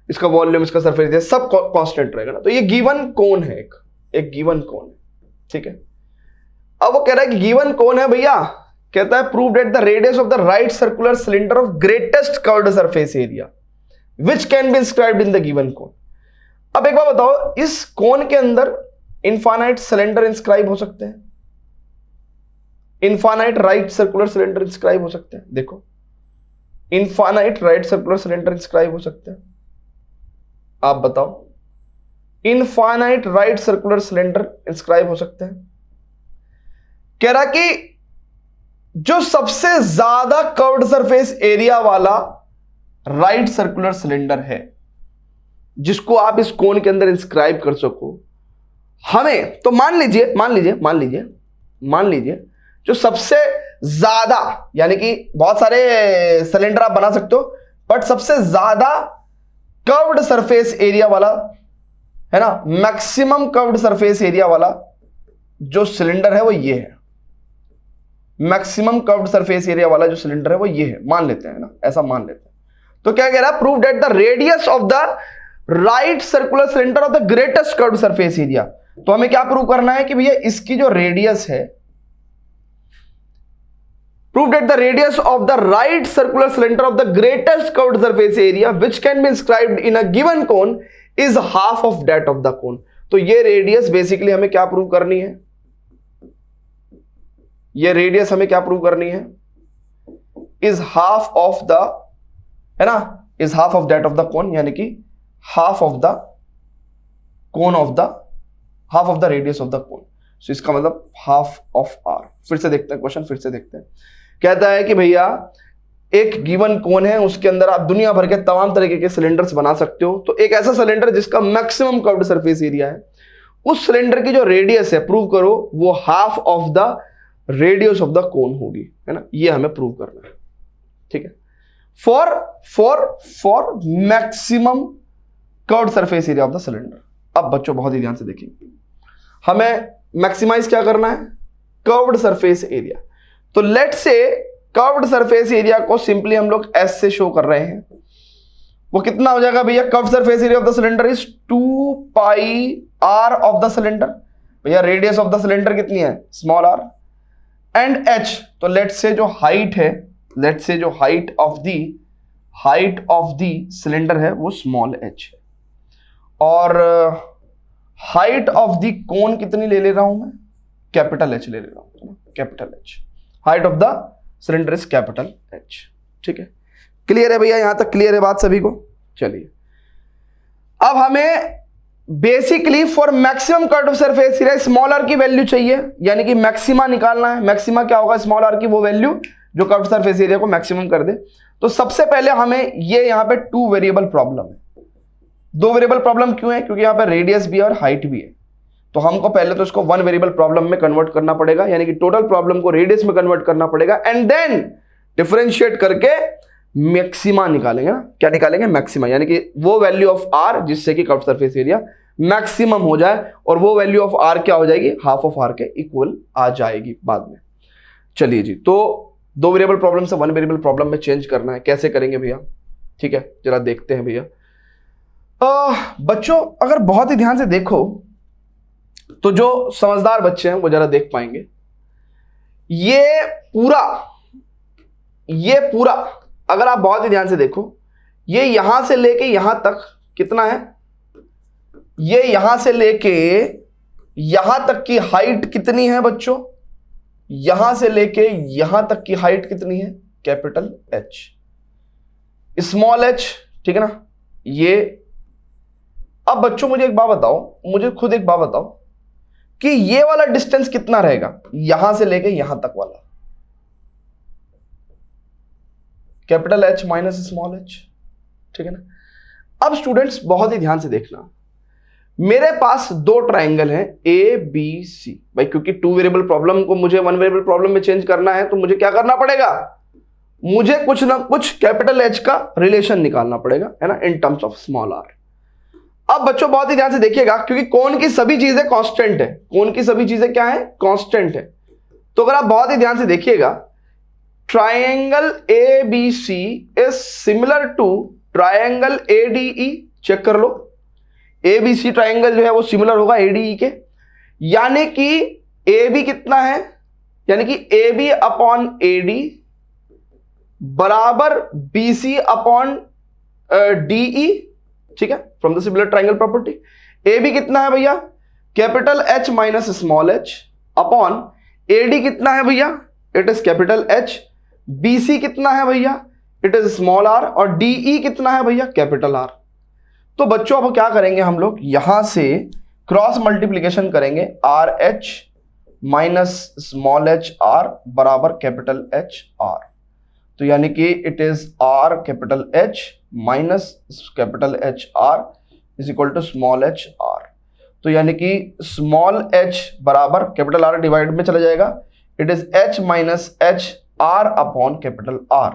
इसका वॉल्यूम, इसका सरफेस एरिया सब कांस्टेंट रहेगा ना। तो ये गिवन कोन है, एक गिवन कोन है, ठीक है। अब वो कह रहा है कि गिवन कौन है भैया, कहता है prove that the radius of the right circular cylinder of greatest curved surface area which can be inscribed in the given cone. अब एक बार बताओ, इस कोन के अंदर इनफाइनाइट सिलेंडर इंस्क्राइब हो सकते हैं, infinite right circular cylinder inscribe हो सकते हैं। देखो, infinite right circular cylinder inscribe हो सकते हैं। आप बताओ, infinite right circular cylinder inscribe हो सकते हैं। कह रहा कि जो सबसे ज्यादा कर्व्ड सरफेस एरिया वाला राइट सर्कुलर सिलेंडर है, जिसको आप इस कोन के अंदर इंस्क्राइब कर सको, हमें तो मान लीजिए जो सबसे ज्यादा, यानी कि बहुत सारे सिलेंडर आप बना सकते हो, बट सबसे ज्यादा कर्व्ड सरफेस एरिया वाला है ना, मैक्सिमम कर्व्ड सरफेस एरिया वाला जो सिलेंडर है वो ये है। मैक्सिमम कर्व्ड सरफेस एरिया वाला जो सिलेंडर है वो ये है, मान लेते हैं ना, ऐसा मान लेते हैं। तो क्या कह रहा है, prove that the radius of the right circular cylinder of the greatest curved surface area. तो हमें क्या प्रूव करना है कि भैया इसकी जो रेडियस है, prove that the radius of the right circular cylinder of the greatest curved surface area which can be inscribed in a given cone is half of that of the कोन। तो ये radius basically हमें क्या prove करनी है, ये radius हमें क्या prove करनी है, इज हाफ ऑफ द, है ना, is half of that of the cone, यानी कि half of the cone of the, half of the radius of the cone. So इसका मतलब हाफ ऑफ आर। फिर से देखते हैं क्वेश्चन, फिर से देखते हैं। कहता है कि भैया एक गिवन कोन है, उसके अंदर आप दुनिया भर के तमाम तरीके के सिलेंडर्स बना सकते हो। तो एक ऐसा सिलेंडर जिसका मैक्सिमम कर्व्ड सरफेस एरिया है, उस सिलेंडर की जो रेडियस है, प्रूव करो वो half of the radius of the कोन होगी, है ना, ये हमें प्रूव करना है। ठीक है, for maximum curved surface area of the cylinder. अब बच्चों बहुत ही ध्यान से देखिए, हमें मैक्सिमाइज क्या करना है, कर्व्ड सरफेस एरिया। तो लेट से कर्व्ड सरफेस एरिया को सिंपली हम लोग एस से शो कर रहे हैं। वो कितना हो जाएगा भैया, curved surface area of the cylinder is 2 pi r of the cylinder. भैया रेडियस ऑफ द सिलेंडर कितनी है, स्मॉल आर, एंड एच। तो लेट से जो हाइट है, लेट से जो हाइट ऑफ द सिलेंडर है वो स्मॉल एच है, और हाइट ऑफ द कोन कितनी ले रहा हूं मैं, कैपिटल एच ले रहा हूं, capital H. Height of the cylinder is capital H. ठीक है, क्लियर है भैया, यहां तक क्लियर है बात सभी को। चलिए, अब हमें basically for maximum curved surface area small r की वैल्यू चाहिए, यानी कि मैक्सिमा निकालना है। मैक्सिमा क्या होगा, स्मॉल आर की वो वैल्यू जो कर्व्ड सरफेस एरिया को मैक्सिमम कर दे। तो सबसे पहले हमें ये यहां पे 2 वेरिएबल प्रॉब्लम है। 2 वेरिएबल प्रॉब्लम क्यों है, क्योंकि यहां पे रेडियस भी है और हाइट भी है। तो हमको पहले तो इसको 1 वेरिएबल प्रॉब्लम में कन्वर्ट करना पड़ेगा, यानी कि टोटल प्रॉब्लम को रेडियस में कन्वर्ट करना पड़ेगा, एंड देन डिफरेंशिएट करके मैक्सिमा निकालेंगे ना। क्या निकालेंगे, मैक्सिमा, यानी कि वो वैल्यू ऑफ आर जिससे कि कर्व्ड सरफेस एरिया मैक्सिमम हो जाए, और वो वैल्यू ऑफ आर क्या हो जाएगी, हाफ ऑफ आर के इक्वल आ जाएगी बाद में। चलिए जी, तो 2 वेरिएबल प्रॉब्लम से 1 वेरिएबल प्रॉब्लम में चेंज करना है, कैसे करेंगे भैया, ठीक है, जरा देखते हैं भैया। बच्चों अगर बहुत ही ध्यान से देखो तो जो समझदार बच्चे हैं वो जरा देख पाएंगे, ये पूरा अगर आप बहुत ही ध्यान से देखो, ये यहां से लेके यहां तक कितना है, ये यहां से लेके यहां तक की हाइट कितनी है बच्चों, यहां से लेके यहां तक की हाइट कितनी है, कैपिटल एच, स्मॉल एच, ठीक है ना ये। अब बच्चों मुझे एक बात बताओ, मुझे खुद एक बात बताओ कि ये वाला डिस्टेंस कितना रहेगा, यहां से लेके यहां तक वाला, capital H minus small H, ठीक है ना। अब स्टूडेंट्स बहुत ही ध्यान से देखना, मेरे पास 2 ट्राइंगल हैं ए बी सी। भाई क्योंकि 2 वेरिएबल प्रॉब्लम को मुझे 1 वेरिएबल प्रॉब्लम में चेंज करना है, तो मुझे क्या करना पड़ेगा, मुझे कुछ ना कुछ कैपिटल एच का रिलेशन निकालना पड़ेगा, है ना, in terms of small r. अब बच्चों बहुत ही ध्यान से देखिएगा, क्योंकि कोन की सभी चीजें कांस्टेंट है, कोन की सभी चीजें क्या है, कांस्टेंट है। तो अगर आप बहुत ही ध्यान से देखिएगा, triangle A B C is similar to triangle A D E. Check कर लो, ए बी सी ट्राइंगल जो है वो सिमिलर होगा ए डी ई के, यानी कि ए बी कितना है, यानी कि A B upon A D बराबर बी सी अपॉन DE, ठीक है, from the similar triangle property. AB कितना है भैया, capital H minus small h upon AD कितना है भैया, it is capital H। BC कितना है भैया, इट इज स्मॉल r। और DE कितना है भैया, कैपिटल R। तो बच्चों अब क्या करेंगे हम लोग, यहां से क्रॉस मल्टीप्लीकेशन करेंगे, RH minus small h r बराबर कैपिटल H r। तो यानी कि it is R capital H minus capital H r is equal to small h r। तो यानी कि स्मॉल h बराबर कैपिटल R डिवाइड में चला जाएगा, it is H minus H r upon capital R,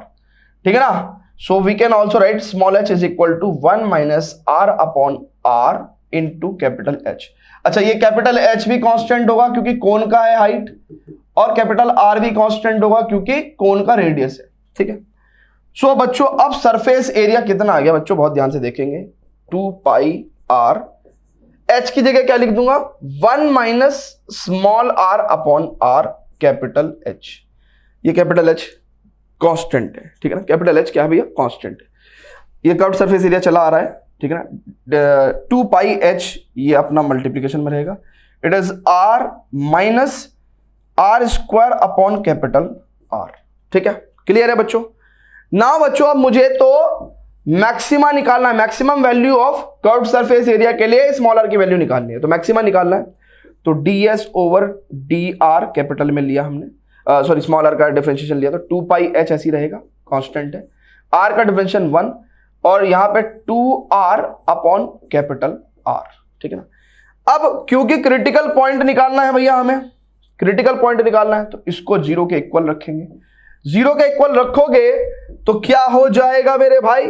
ठीक है ना। So we can also write small h is equal to 1 minus R upon R into capital H। अच्छा, ये capital H भी constant होगा क्योंकि कोन का है हाइट, और कैपिटल R भी कांस्टेंट होगा क्योंकि कोन का रेडियस है, ठीक है। सो बच्चों अब सरफेस एरिया कितना आ गया बच्चों, बहुत ध्यान से देखेंगे, 2 पाई r, h की जगह क्या लिख दूंगा, 1 minus small r upon r capital H। ये कैपिटल H कांस्टेंट है, ठीक है ना, कैपिटल H क्या है भैया, कांस्टेंट है। ये कर्व्ड सरफेस एरिया चला आ रहा है, ठीक है ना। 2 पाई h ये अपना मल्टीप्लीकेशन में रहेगा, it is r minus r square upon capital R, ठीक है, क्लियर है बच्चों। ना बच्चों अब मुझे तो मैक्सिमा निकालना है, maximum value of curved surface area के लिए स्मॉल r की वैल्यू निकालनी है, तो मैक्सिमा निकालना है। तो ds ओवर dr कैपिटल में लिया हमने, सॉरी स्मॉल r का डिफरेंशिएशन लिया, तो 2 पाई h ऐसी रहेगा, कांस्टेंट है, r का डिफरेंशिएशन 1 और यहां पे 2r अपॉन कैपिटल R, ठीक है ना। अब क्योंकि क्रिटिकल पॉइंट निकालना है भैया, हमें क्रिटिकल पॉइंट निकालना है, तो इसको 0 के इक्वल रखेंगे। 0 के इक्वल रखोगे तो क्या हो जाएगा मेरे भाई,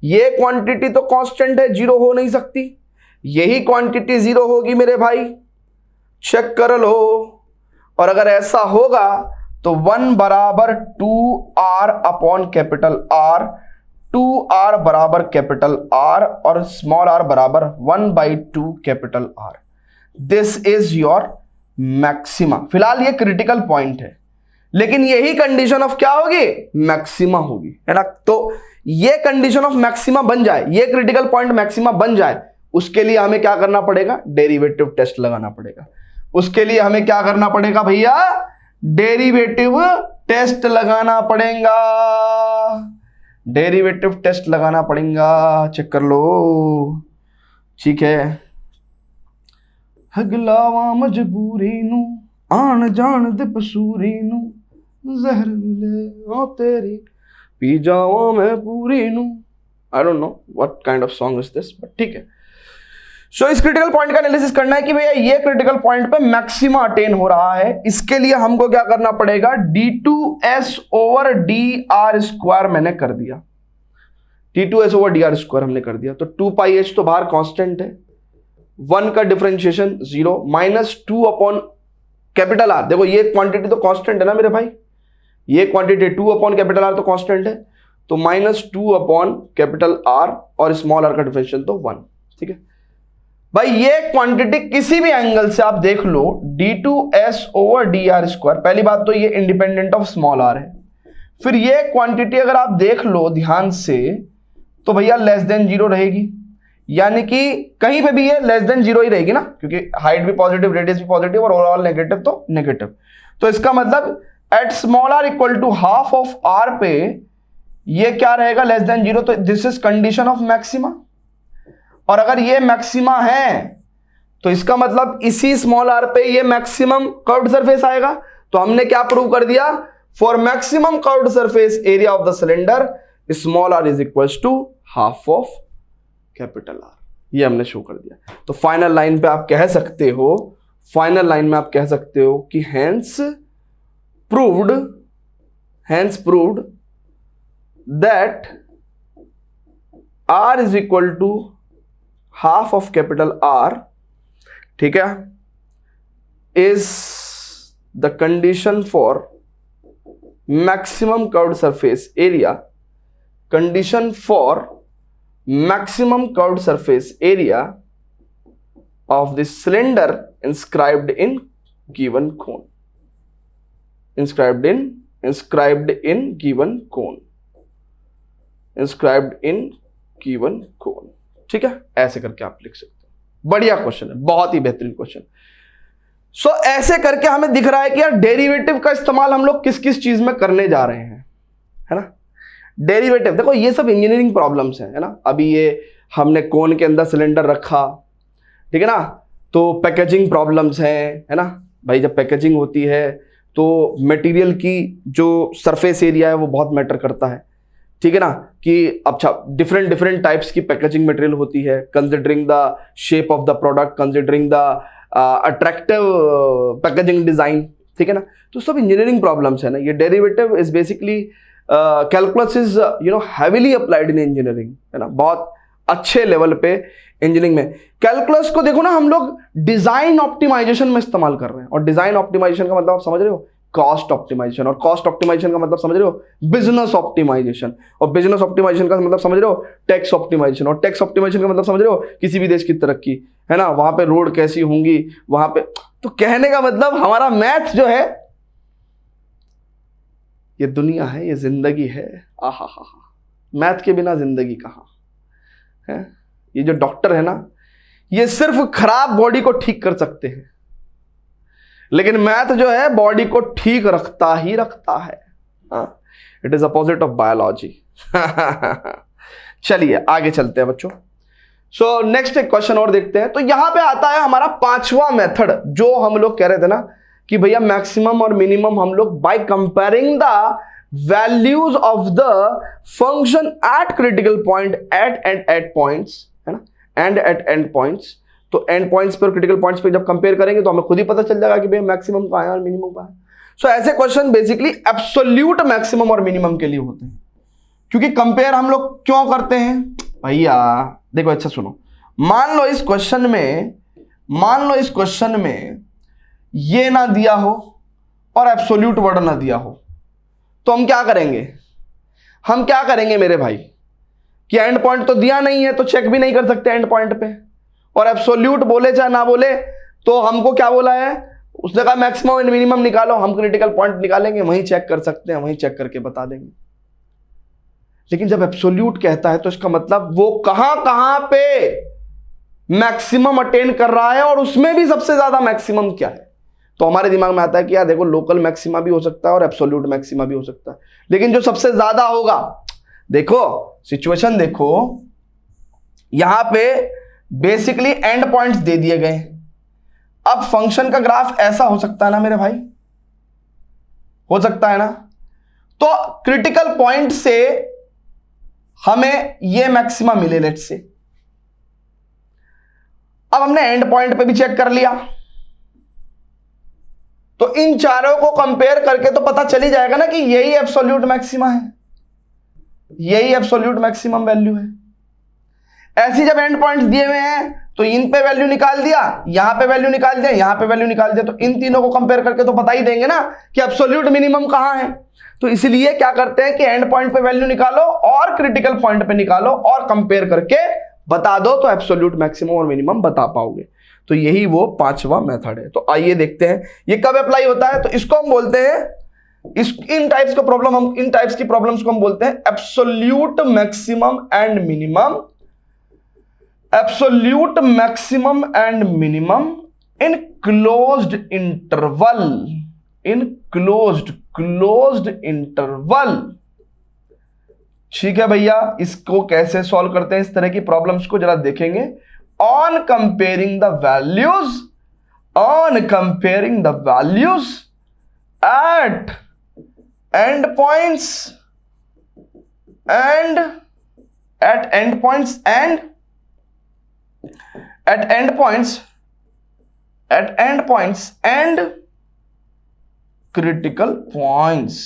ये क्वांटिटी तो कांस्टेंट है, 0 हो नहीं सकती, यही क्वांटिटी 0 होगी मेरे भाई, चेक कर लो। और अगर ऐसा होगा तो 1 बराबर 2r upon capital R, 2r बराबर कैपिटल R और स्मॉल r बराबर 1/2 capital R। This is your maxima. फिलहाल ये क्रिटिकल पॉइंट है, लेकिन यही कंडीशन ऑफ क्या होगी, मैक्सिमा होगी, है ना। तो ये कंडीशन ऑफ मैक्सिमा बन जाए, ये क्रिटिकल पॉइंट मैक्सिमा बन जाए, उसके लिए हमें क्या करना पड़ेगा, डेरिवेटिव टेस्ट लगाना पड़ेगा। उसके लिए हमें क्या करना पड़ेगा भैया, डेरिवेटिव टेस्ट लगाना पड़ेगा, डेरिवेटिव टेस्ट लगाना पड़ेगा, चेक कर लो, ठीक है। हगलावा मजबूरी नू आन जान दे पसूरी नू, जहर मिले ओ तेरी पी जावा मैं पूरी नू। I don't know what kind of song is this, but ठीक है। सो इस क्रिटिकल पॉइंट का एनालिसिस करना है कि भैया ये क्रिटिकल पॉइंट पे मैक्सिमा अटेन हो रहा है, इसके लिए हमको क्या करना पड़ेगा, d2s ओवर dr स्क्वायर मैंने कर दिया, d2s ओवर dr स्क्वायर हमने कर दिया। तो 2 पाई h तो बाहर कांस्टेंट है, 1 का differentiation 0 minus 2 upon capital R। देखो ये क्वांटिटी तो कांस्टेंट है ना मेरे भाई, ये क्वांटिटी 2 अपॉन कैपिटल R तो कांस्टेंट है, तो माइनस 2 अपॉन कैपिटल R और स्मॉल r का डिफरेंशिएशन तो 1, ठीक है भाई। ये क्वांटिटी किसी भी एंगल से आप देख लो, d2s ओवर dr स्क्वायर, पहली बात तो ये इंडिपेंडेंट ऑफ स्मॉल r है। फिर ये क्वांटिटी अगर आप देख लो ध्यान से तो भैया लेस देन 0 रहेगी, यानी कि कहीं पे भी ये लेस देन 0 ही रहेगी ना, क्योंकि हाइट भी पॉजिटिव, रेडियस भी पॉजिटिव और ओवरऑल नेगेटिव तो नेगेटिव। तो इसका मतलब at small r equal to half of r पे ये क्या रहेगा, लेस देन 0, तो this is condition of maxima. और अगर ये मैक्सिमा है तो इसका मतलब इसी स्मॉल r पे ये मैक्सिमम कर्व्ड सरफेस आएगा। तो हमने क्या प्रूव कर दिया, for maximum curved surface area of the cylinder small r is equals to half of capital R, ये हमने शो कर दिया। तो फाइनल लाइन पे आप कह सकते हो, फाइनल लाइन में आप कह सकते हो कि hence proved that R is equal to half of capital R, ठीक है, is the condition for maximum curved surface area, condition for maximum curved surface area of the cylinder inscribed in given cone, inscribed in given cone, inscribed in given कोण। ठीक है, ऐसे करके आप लिख सकते हो। बढ़िया क्वेश्चन है, बहुत ही बेहतरीन क्वेश्चन। सो ऐसे करके हमें दिख रहा है कि यार डेरिवेटिव का इस्तेमाल हम लोग किस किस चीज में करने जा रहे हैं, है ना। डेरिवेटिव देखो, ये सब इंजीनियरिंग प्रॉब्लम्स है ना। अभी ये हमने कोन के अंदर सिलेंडर रखा, ठीक है ना, तो पैकेजिंग प्रॉब्लम्स है ना भाई। जब पैकेजिंग होती है तो मटेरियल की जो सरफेस एरिया है वो बहुत मैटर करता है, ठीक है ना। कि अच्छा डिफरेंट डिफरेंट टाइप्स की पैकेजिंग मटेरियल होती है, considering the shape of the product, considering the attractive packaging design, ठीक है ना। तो सब इंजीनियरिंग प्रॉब्लम्स है ना। ये derivative is basically calculus is heavily applied in engineering, है ना। बहुत अच्छे लेवल पे इंजीनियरिंग में कैलकुलस को देखो ना हम लोग डिजाइन ऑप्टिमाइजेशन में इस्तेमाल कर रहे हैं। और डिजाइन ऑप्टिमाइजेशन का मतलब आप समझ रहे हो, कॉस्ट ऑप्टिमाइजेशन। और कॉस्ट ऑप्टिमाइजेशन का मतलब समझ रहे हो, बिजनेस ऑप्टिमाइजेशन। और बिजनेस ऑप्टिमाइजेशन का मतलब समझ रहे हो, टैक्स ऑप्टिमाइजेशन। और टैक्स ऑप्टिमाइजेशन का मतलब समझ रहे हो, किसी भी देश की तरक्की, है ना। वहां पे रोड कैसी होंगी, वहां पे। तो कहने का मतलब हमारा मैथ जो है, ये दुनिया है, ये जिंदगी है। आहा हा हा, मैथ के बिना जिंदगी कहाँ है। ये जो डॉक्टर है ना, ये सिर्फ खराब बॉडी को ठीक कर सकते हैं, लेकिन मैथ जो है बॉडी को ठीक रखता ही रखता है। It is opposite of biology. चलिए आगे चलते हैं बच्चों। सो नेक्स्ट एक क्वेश्चन और देखते हैं। तो यहां पे आता है हमारा पांचवा मेथड, जो हम लोग कह रहे थे ना कि भैया मैक्सिमम और मिनिमम हम लोग by comparing the values of the function at critical point at points, है ना, एंड एट एंड पॉइंट्स। तो एंड पॉइंट्स पर, क्रिटिकल पॉइंट्स पे जब कंपेयर करेंगे तो हमें खुद ही पता चल जाएगा कि भैया मैक्सिमम कहां है और मिनिमम कहां है। सो ऐसे क्वेश्चन बेसिकली एब्सोल्यूट मैक्सिमम और मिनिमम के लिए होते हैं। क्योंकि कंपेयर हम लोग क्यों करते हैं भैया, देखो अच्छा सुनो। मान लो इस क्वेश्चन में ये ना दिया हो और एब्सोल्यूट वर्ड ना दिया हो, तो हम क्या करेंगे मेरे भाई, कि एंड पॉइंट तो दिया नहीं है तो चेक भी नहीं कर सकते एंड पॉइंट पे। और एब्सोल्यूट बोले चाहे ना बोले, तो हमको क्या बोला है, उसने कहा मैक्सिमम एंड मिनिमम निकालो, हम क्रिटिकल पॉइंट निकालेंगे, वहीं चेक कर सकते हैं, वहीं चेक करके बता देंगे। लेकिन जब एब्सोल्यूट कहता है तो इसका मतलब वो कहां पे मैक्सिमम अटेन कर रहा है, और उसमें भी सबसे ज्यादा मैक्सिमम क्या है। तो हमारे दिमाग में आता है कि यार देखो, लोकल मैक्सिमा भी हो सकता है और एब्सोल्यूट मैक्सिमा भी हो सकता है, लेकिन जो सबसे ज्यादा होगा, देखो सिचुएशन देखो, यहां पे बेसिकली एंड पॉइंट्स दे दिए गए। अब फंक्शन का ग्राफ ऐसा हो सकता है ना मेरे भाई, हो सकता है ना। तो क्रिटिकल पॉइंट से हमें ये मैक्सिमा मिले लेट्स से। अब हमने एंड पॉइंट पे भी चेक कर लिया, तो इन चारों को कंपेयर करके तो पता चल ही जाएगा ना कि यही एब्सोल्यूट मैक्सिमा है, यही एब्सोल्यूट मैक्सिमम वैल्यू है। ऐसी जब एंड पॉइंट्स दिए हुए हैं तो इन पे वैल्यू निकाल दिया, यहां पे वैल्यू निकाल दिया, यहां पे वैल्यू निकाल दिया, तो इन तीनों को कंपेयर करके तो बता ही देंगे ना कि एब्सोल्यूट मिनिमम कहां है। तो इसलिए क्या करते हैं कि एंड पॉइंट पे वैल्यू निकालो और क्रिटिकल पॉइंट पे निकालो और कंपेयर करके बता दो, तो एब्सोल्यूट मैक्सिमम और मिनिमम बता पाओगे। तो यही वो पांचवा मेथड है। तो आइए देखते हैं ये कब अप्लाई होता है। तो इसको हम बोलते हैं, इन टाइप्स की प्रॉब्लम्स को हम बोलते हैं absolute maximum and minimum, absolute maximum and minimum in closed interval, in closed interval. ठीक है भैया, इसको कैसे सॉल्व करते हैं, इस तरह की प्रॉब्लम्स को जरा देखेंगे। On comparing the values at end points and at endpoints and critical points।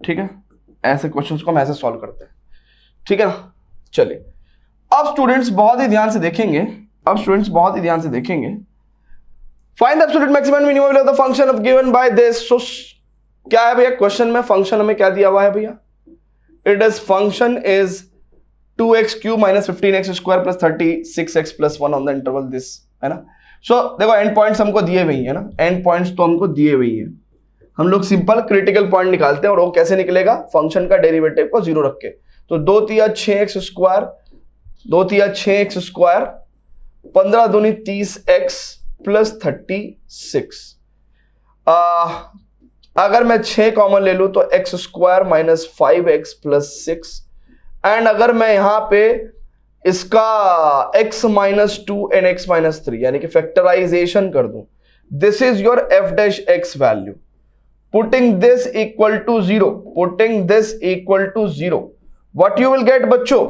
ठीक है, ऐसे क्वेश्चंस को हम ऐसे सॉल्व करते हैं, ठीक है ना। चलिए अब स्टूडेंट्स बहुत ही ध्यान से देखेंगे, find the absolute maximum and minimum of the function of given by this. So क्या है भैया क्वेश्चन में, फंक्शन हमें क्या दिया हुआ है भैया, it is function is 2x cube minus 15x square plus 36x plus 1 on the interval this, है ना। सो देखो एंड पॉइंट्स हमको दिए हुए हैं ना, एंड पॉइंट्स तो हमको दिए हुए हैं, हम लोग सिंपल क्रिटिकल पॉइंट निकालते हैं। और वो कैसे निकलेगा, फंक्शन का डेरिवेटिव को जीरो रख के। तो 2 तिया 6x स्क्वायर, 2 तिया 6x स्क्वायर, 15 दूनी 30x प्लस 36। अगर मैं 6 कॉमन ले लूं तो x square minus 5x plus 6। And अगर मैं यहां पे इसका x minus 2 and x minus 3 यानी कि फैक्टराइजेशन कर दूं, this is your f dash x value. Putting this equal to 0, putting this equal to 0, what you will get बच्चों,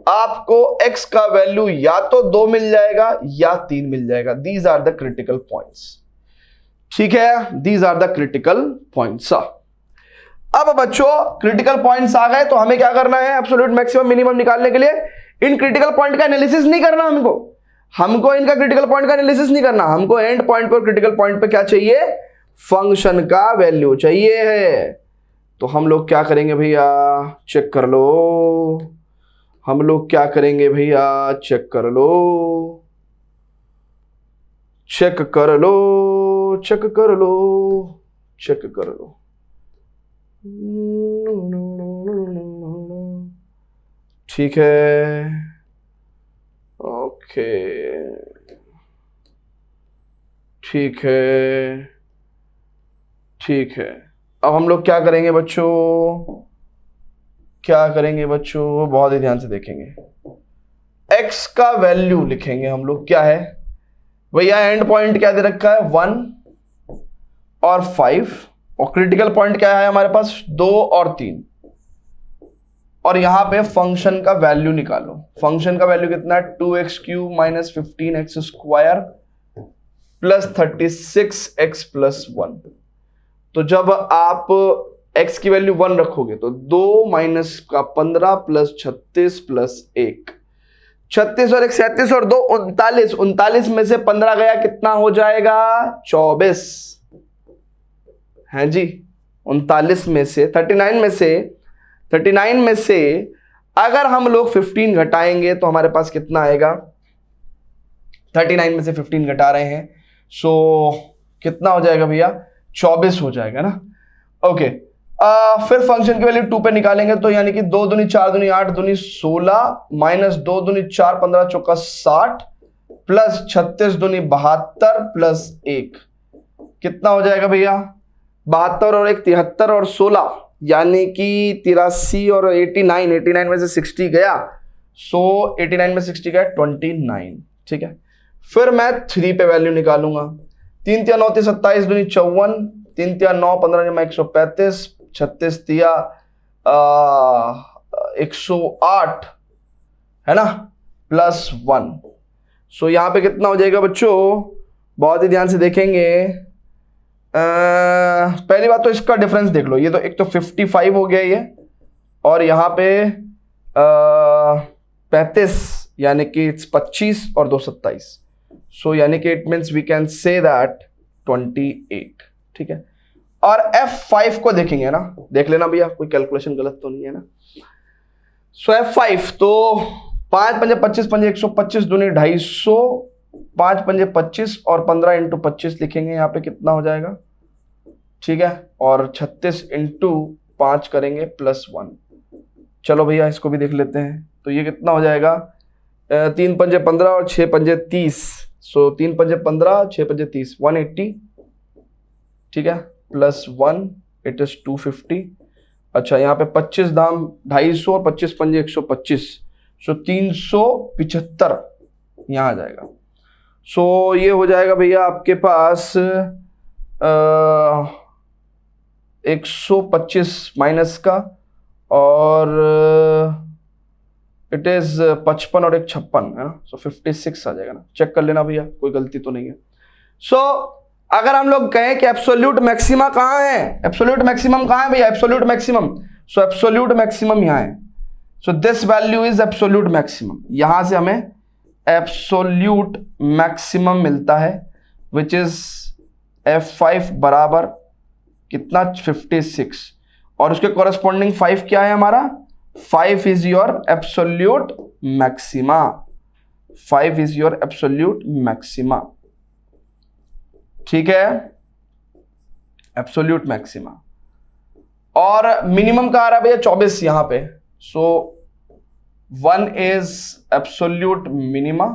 आपको x का वैल्यू या तो 2 मिल जाएगा या 3 मिल जाएगा। These are the critical points, ठीक है, these are the critical points. अब बच्चों क्रिटिकल पॉइंट्स आ गए तो हमें क्या करना है, एब्सोल्यूट मैक्सिमम मिनिमम निकालने के लिए इन क्रिटिकल पॉइंट का एनालिसिस नहीं करना, हमको इनका क्रिटिकल पॉइंट का एनालिसिस नहीं करना, हमको एंड पॉइंट पर क्रिटिकल पॉइंट पे क्या चाहिए, फंक्शन का वैल्यू चाहिए है। तो हम लोग क्या करेंगे भैया, चेक कर लो, हम लोग क्या करेंगे भैया, चेक कर लो, चेक कर लो, चेक कर लो, चेक कर लो। ठीक है, ओके, ठीक है, ठीक है। अब हम लोग क्या करेंगे बच्चों, क्या करेंगे बच्चों, बहुत ही ध्यान से देखेंगे। x का वैल्यू लिखेंगे हम लोग, क्या है भैया, एंड पॉइंट क्या दे रखा है, 1 और 5, और क्रिटिकल पॉइंट क्या है हमारे पास, 2 और 3, और यहां पे फंक्शन का वैल्यू निकालो। फंक्शन का वैल्यू कितना है, 2x cube minus 15x square plus 36x plus 1। तो जब आप x की वैल्यू 1 रखोगे तो 2 माइनस का 15 प्लस 36 प्लस 1, 36 और 1 37 और 2 39, 39 में से 15 गया कितना हो जाएगा, 24 है जी। 39 में से 39 में से अगर हम लोग 15 घटाएंगे तो हमारे पास कितना आएगा, 39 में से 15 घटा रहे हैं, सो कितना हो जाएगा भैया, 24 हो जाएगा ना। ओके, फिर फंक्शन की वैल्यू 2 पे निकालेंगे तो यानी कि 2 दूनी 4 दूनी 8 दूनी 16 माइनस 2 दूनी 4 15 चौका 60 प्लस 36 दूनी 72 प्लस 1 कितना हो जाएगा भैया, 72 और 1 73 और 16 यानी कि 83 और 89 में से 60 गया, सो 89 में 60 गया 29, ठीक है। फिर मैं 3 पे वैल्यू निकालूंगा, 3 तिया 9 27 दूनी 54, 3 तिया 9 15 135, 36 तिया 108 है ना, प्लस 1। सो यहां पे कितना हो जाएगा बच्चों, बहुत ही ध्यान से देखेंगे। पहली बात तो इसका डिफरेंस देख लो, ये तो एक तो 55 हो गया ये, और यहाँ पे 35 यानी कि 25 और 2 27, सो यानी कि it means we can say that 28, ठीक है। और F5 को देखेंगे ना, देख लेना भैया कोई कैलकुलेशन गलत तो नहीं है ना। सो F5 तो 5 पंजे 25 पंजे 125 दूनी 250, 5 पंजे 25 और 15 इंटू 25 लिखेंगे, यहाँ पे कितना हो जाएगा, ठीक है, और 36 इंटू 5 करेंगे प्लस 1। चलो भैया इसको भी देख लेते हैं, तो ये कितना हो जाएगा, 3 पंजे 15 और 6 पंजे 30, सो 3 पंजे 15 6 पंजे 30 180, ठीक है, प्लस 1 इट इज 250। अच्छा यहाँ पे 25 दाम 250 और 25 पंजे 125, सो 375 यहाँ आ जाएगा। सो ये हो जाएगा भैया आपके पास 125 माइनस का, और इट इज 55 और 1 56 है ना, सो 56 आ जाएगा ना, चेक कर लेना भैया कोई गलती तो नहीं है। सो अगर हम लोग कहें कि एब्सोल्यूट मैक्सिमा कहाँ है, एब्सोल्यूट मैक्सिमम कहाँ है भैया, एब्सोल्यूट मैक्सिमम, सो एब्सोल्यूट मैक्सिमम यहाँ है, so this value is absolute maximum, यहां से हमें एब्सोल्यूट मैक्सिमम मिलता है विच इज F5 बराबर कितना 56, और उसके कॉरेस्पॉन्डिंग 5 क्या है हमारा, 5 is your absolute maxima, 5 is your absolute maxima, ठीक है, एब्सोल्यूट मैक्सिमा। और मिनिमम का आ रहा है भैया 24 यहां पे, सो 1 इज एब्सोल्यूट मिनिमा,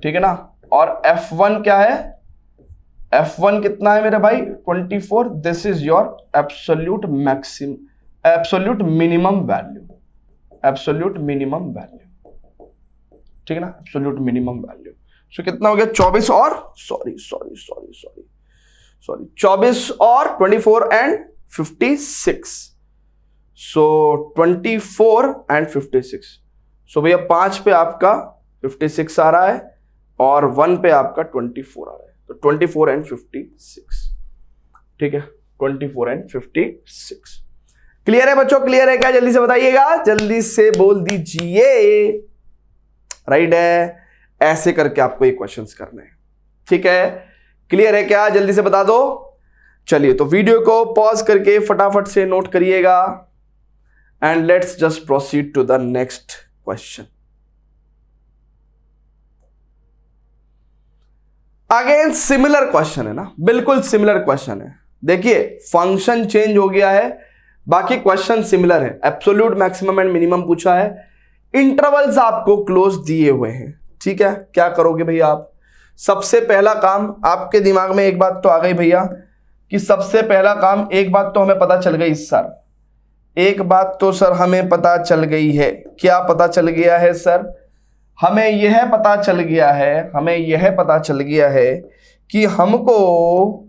ठीक है ना, और F1 क्या है, F1 कितना है मेरे भाई 24, this is your absolute maximum, absolute minimum value, absolute minimum value, ठीक है ना, एब्सोल्यूट मिनिमम वैल्यू। सो कितना हो गया 24 और 24 और 24 एंड 56, सो 24 एंड 56। सो भैया 5 पे आपका 56 आ रहा है और 1 पे आपका 24 आ रहा है, तो 24 एंड 56, ठीक है, 24 एंड 56। क्लियर है बच्चों, क्लियर है क्या? जल्दी से बताइएगा, जल्दी से बोल दीजिए। राइट है, ऐसे करके आपको ये क्वेश्चंस करने हैं, ठीक है, क्लियर है क्या? जल्दी से बता दो। चलिए तो वीडियो को पॉज करके फटाफट से नोट करिएगा and let's just proceed to the next question. Again similar question है ना, बिल्कुल सिमिलर क्वेश्चन है। देखिए फंक्शन चेंज हो गया है, बाकी क्वेश्चन सिमिलर है। एब्सोल्यूट मैक्सिमम एंड मिनिमम पूछा है, इंटरवल्स आपको क्लोज दिए हुए हैं, ठीक है। क्या करोगे भैया आप? सबसे पहला काम आपके दिमाग में एक बात तो आ गई भैया कि सबसे पहला काम, एक बात तो हमें पता चल गई सर, एक बात तो सर हमें पता चल गई है। क्या पता चल गया है सर? हमें यह पता चल गया है, हमें यह पता चल गया है कि हमको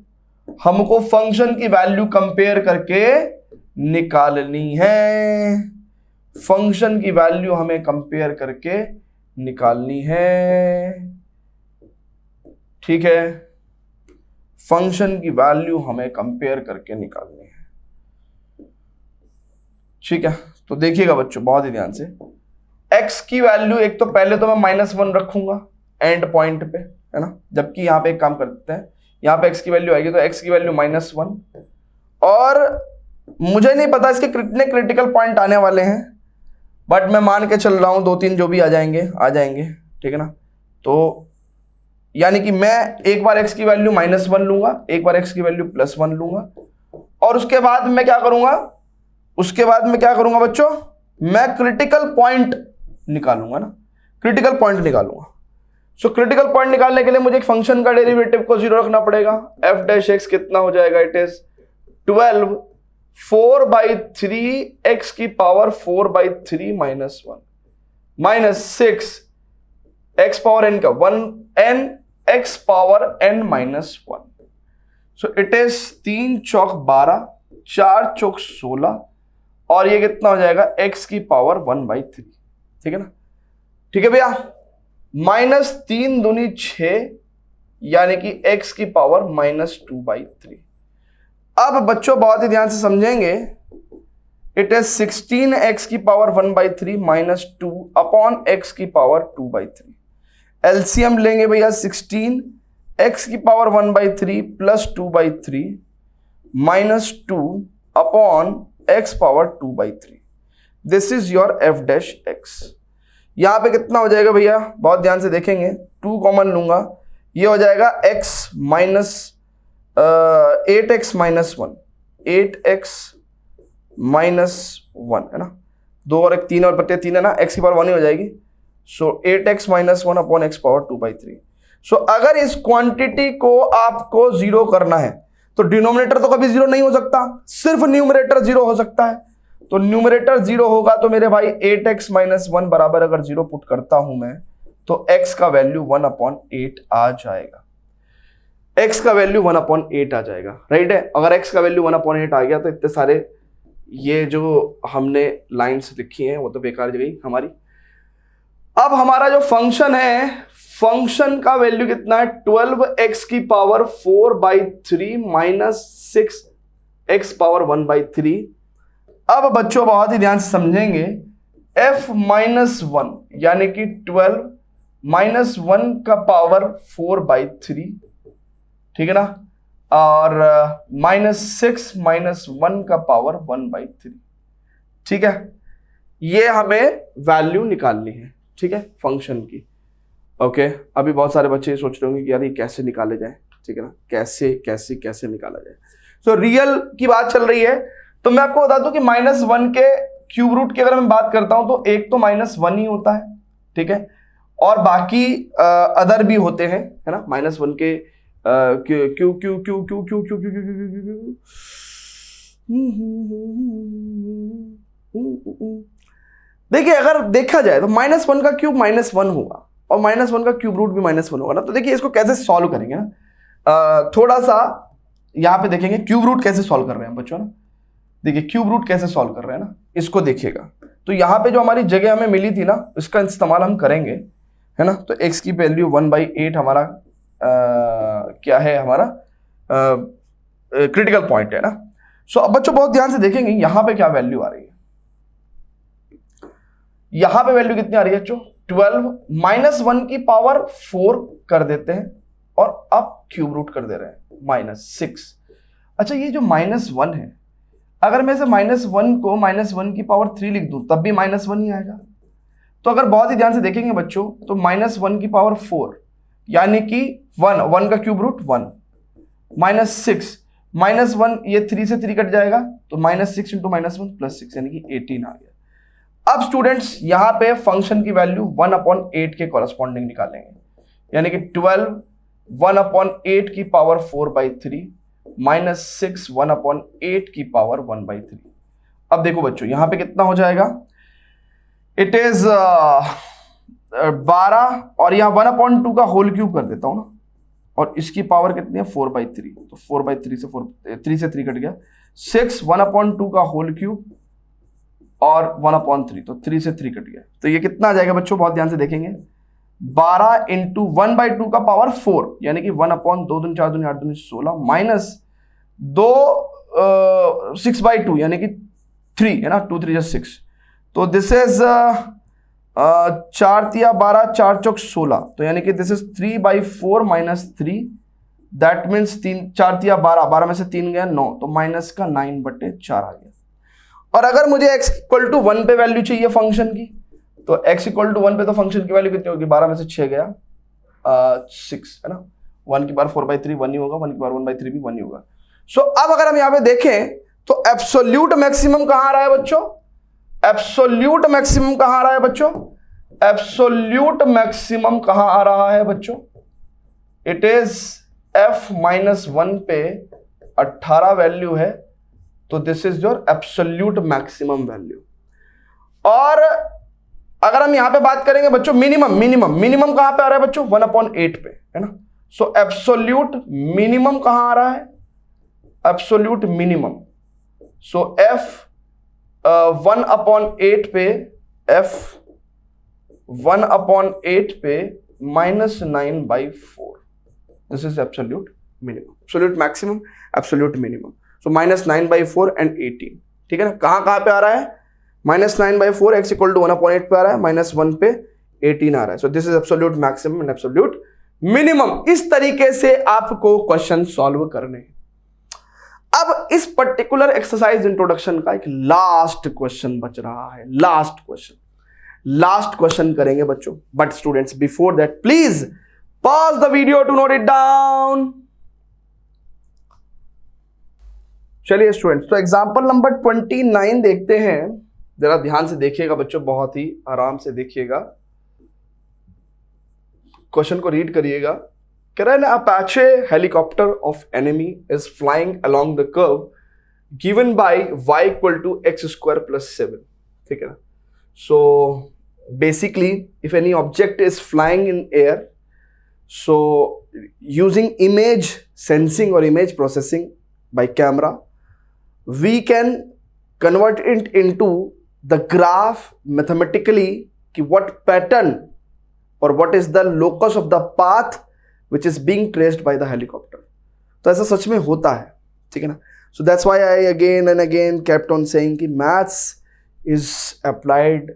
फंक्शन की वैल्यू कंपेयर करके निकालनी है। फंक्शन की वैल्यू हमें कंपेयर करके निकालनी है, ठीक है, फंक्शन की वैल्यू हमें कंपेयर करके निकालनी है, ठीक है। तो देखिएगा बच्चों बहुत ही ध्यान से, x की वैल्यू एक तो पहले तो मैं -1 रखूंगा एंड पॉइंट पे, है ना, जबकि यहां पे एक काम करते हैं, यहां पे x की वैल्यू आएगी तो x की वैल्यू -1, और मुझे नहीं पता इसके कितने क्रिटिकल पॉइंट आने वाले हैं, बट मैं मान के चल रहा हूं 2-3 जो भी आ जाएंगे, ठीक है ना। तो यानी कि मैं एक बार x की वैल्यू -1 लूंगा, एक बार x की वैल्यू +1 लूंगा, और उसके बाद मैं क्या करूंगा, बच्चों, मैं क्रिटिकल पॉइंट निकालूंगा ना, क्रिटिकल पॉइंट निकालूंगा। सो क्रिटिकल पॉइंट निकालने के लिए मुझे एक फंक्शन का डेरिवेटिव को 0 रखना पड़ेगा। f' कितना हो जाएगा? इट इज 12 4/3 x की पावर 4/3 -1 -6 x पावर n का 1n x power n -1। So it is 3 चौक 12, 4 चौक 16, और ये कितना हो जाएगा? x की पावर 1/3, ठीक है ना, ठीक है भैया। -3 दूनी 6, यानी कि x की पावर -2/3। अब बच्चों बहुत ही ध्यान से समझेंगे, इट इज 16x की पावर 1/3 -2 अपॉन x की पावर 2/3। एलसीएम लेंगे भैया, 16x की power 1/3 plus 2/3 -2 upon x power 2/3। This is your f'। यहां पे कितना हो जाएगा भैया? बहुत ध्यान से देखेंगे, 2 कॉमन लूंगा, ये हो जाएगा x माइनस 8x -1, 8x -1, है ना, 2 और 1 3 और बटे 3 है ना, x की पावर 1 ही हो जाएगी। सो 8x -1 अपॉन x पावर 2/3। सो अगर इस क्वांटिटी को आपको 0 करना है तो डिनोमिनेटर तो कभी 0 नहीं हो सकता, सिर्फ न्यूमरेटर 0 हो सकता है। तो न्यूमरेटर 0 होगा तो मेरे भाई 8x -1 बराबर अगर 0 पुट करता हूं मैं, तो x का वैल्यू 1/8 आ जाएगा, x का वैल्यू 1/8 आ जाएगा, राइट है। अगर x का वैल्यू 1/8 आ गया तो इतने सारे ये जो हमने लाइंस लिखी हैं वो तो बेकार गई हमारी। अब हमारा जो फंक्शन है, फंक्शन का वैल्यू कितना है? 12x की पावर 4/3 -6x पावर 1/3। अब बच्चों बहुत ही ध्यान से समझेंगे, f-1 यानी कि 12 -1 का पावर 4/3, ठीक है ना, और -6 -1 का पावर 1/3, ठीक है। ये हमें वैल्यू निकालनी है, ठीक है, फंक्शन की। ओके अभी बहुत सारे बच्चे सोच रहे होंगे कि यार ये कैसे निकाले जाए, ठीक है ना, कैसे निकाला जाए। सो रियल की बात चल रही है, तो मैं आपको बता दूं कि -1 के क्यूब रूट की अगर मैं बात करता हूं तो एक तो -1 ही होता है, ठीक है, और बाकी अदर भी होते हैं, है ना, -1 के Q Q Q Q Q Q Q Q Q. देखिए अगर देखा जाए तो -1 का क्यूब -1 होगा और -1 का क्यूब रूट भी -1 होगा ना। तो देखिए इसको कैसे सॉल्व करेंगे ना, थोड़ा सा यहाँ पे देखेंगे क्यूब रूट कैसे सॉल्व कर रहे हैं बच्चों ना। देखिए क्यूब रूट कैसे सॉल्व कर रहे हैं ना, इसको देखिएगा। तो यहाँ पे जो हमारी जगह हमें मिली थी ना, इसका इस्तेमाल हम करेंगे, है ना। तो x की वैल्यू 1/8 हमारा क्या है, हमारा क्रिटिकल पॉइंट है ना। सो अब बच्चों बहुत ध्यान से देखेंगे यहाँ पे क्या वैल्यू आ रही है। यहां पे वैल्यू कितनी आ रही है बच्चों, 12 -1 की पावर 4 कर देते हैं और अब क्यूब रूट कर दे रहे हैं -6। अच्छा ये जो -1 है, अगर मैं इसे -1 को -1 की पावर 3 लिख दूं तब भी -1 ही आएगा। तो अगर बहुत ही ध्यान से देखेंगे बच्चों तो -1 की पावर 4 यानी कि 1 का क्यूब रूट 1, -6 -1, ये 3 से 3 कट जाएगा तो -6 × -1 +6 यानी कि 18 आ गया। अब स्टूडेंट्स यहां पे फंक्शन की वैल्यू 1/8 के कॉरेस्पॉन्डिंग निकालेंगे, यानी कि 12 1/8 की पावर 4/3 -6 1/8 की पावर 1/3। अब देखो बच्चों यहां पे कितना हो जाएगा, इट इज 12 और यहां 1/2 का होल क्यूब कर देता हूं ना, और इसकी पावर कितनी है 4/3, तो 4/3 से 3 से 3 कट गया, 6 1/2 का होल क्यूब और 1/3, तो 3 से 3 कट गया। तो ये कितना आ जाएगा बच्चों, बहुत ध्यान से देखेंगे, 12 × 1/2 का पावर 4 यानी कि 1/2 2 4 2 8 2 16 माइनस 2 6/2 यानी कि 3 है ना, 2 3 6, तो दिस इज 4 तिया 12 4 चौक 16, तो यानी कि दिस इज 3/4 -3, दैट मीन्स 4 तिया 12 में से 3 गया 9, तो माइनस का 9/4 आ गया। और अगर मुझे x = 1 पे वैल्यू चाहिए फंक्शन की, तो x = 1 पे तो फंक्शन की वैल्यू कितनी होगी, 12 में से 6 गया 6, है ना, 1 की पावर 4/3 1 ही होगा, 1 की पावर 1/3 भी 1 ही होगा। सो अब अगर हम यहां पे देखें तो एब्सोल्यूट मैक्सिमम कहां आ रहा है बच्चों, एब्सोल्यूट मैक्सिमम कहां आ रहा है बच्चों, एब्सोल्यूट मैक्सिमम कहां आ रहा है बच्चों, इट इज f-1 पे 18 वैल्यू है, तो this is your absolute maximum value. और अगर हम यहां पे बात करेंगे बच्चों मिनिमम कहां पे आ रहा है बच्चों, 1/8 पे, है ना। सो एब्सोल्यूट मिनिमम कहां आ रहा है, एब्सोल्यूट मिनिमम, सो f 1/8 पे, f 1/8 पे -9/4, this is absolute minimum, absolute maximum, absolute minimum. So -9/4 and 18, ठीक है ना। कहां पे आ रहा है, -9/4 x = 1/8 पे आ रहा है, -1 पे 18 आ रहा है। सो this is absolute maximum and absolute minimum. इस तरीके से आपको क्वेश्चन सॉल्व करने हैं। अब इस पर्टिकुलर एक्सरसाइज इंट्रोडक्शन का एक लास्ट क्वेश्चन बच रहा है, लास्ट क्वेश्चन करेंगे बच्चों। But students before that please pause the video to note it down. चलिए स्टूडेंट्स, तो एग्जांपल नंबर 29 देखते हैं। जरा ध्यान से देखिएगा बच्चों, बहुत ही आराम से देखिएगा, क्वेश्चन को रीड करिएगा। कह रहा है ना, Apache helicopter of enemy is flying along the curve given by y = x² + 7, ठीक है ना। So basically if any object is flying in air, so using image sensing और image processing by camera, we can convert it into the graph mathematically कि what pattern or what is the locus of the path which is being traced by the helicopter। तो ऐसा सच में होता है, ठीक है ना। So that's why I again and again kept on saying कि maths is applied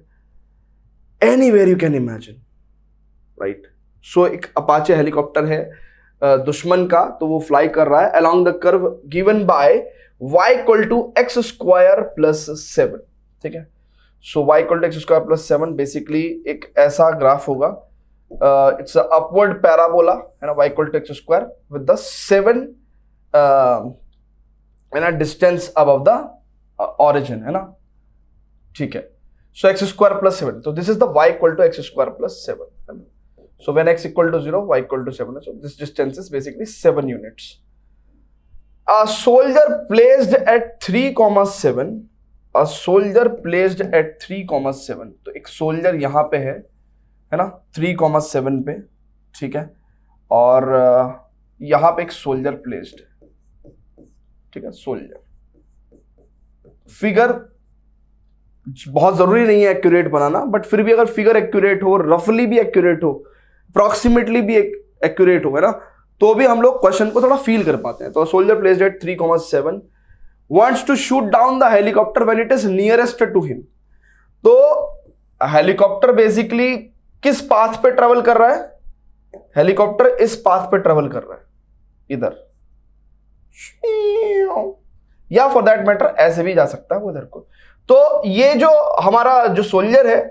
anywhere you can imagine, right। So एक अपाचे हेलीकॉप्टर है दुश्मन का, तो वो फ्लाई कर रहा है along the curve given by y = x² + 7, ठीक है। सो y = x² + 7 बेसिकली एक ऐसा ग्राफ होगा, इट्स अपवर्ड पैराबोला, है ना, y = x² विद द 7 है ना डिस्टेंस अबव द ओरिजिन, है ना। ठीक है, सो एक्स स्क्वायर प्लस 7, तो this is the y equal to x square plus 7. So when x equal to 0, y equal to 7. So this distance is basically 7 units. A soldier placed at 3,7. A soldier placed at 3,7. तो एक soldier यहाँ पे है ना, 3,7 पे, ठीक है, और यहाँ पे एक सोल्जर प्लेस्ड है, ठीक है, सोल्जर. फिगर बहुत जरूरी नहीं है एक्यूरेट बनाना, बट फिर भी अगर फिगर एक्यूरेट हो, रफली भी एक्यूरेट हो, अप्रॉक्सीमेटली भी एक्यूरेट हो, है ना, तो भी हम लोग क्वेश्चन को थोड़ा फील कर पाते हैं. तो soldier placed at 3,7 wants to shoot down the helicopter when it is nearest to him. तो हेलीकॉप्टर बेसिकली किस पाथ पे ट्रेवल कर रहा है? हेलीकॉप्टर इस पाथ पे ट्रेवल कर रहा है, इधर, या फॉर दैट मैटर ऐसे भी जा सकता है वो इधर को. तो ये जो हमारा जो सोल्जर है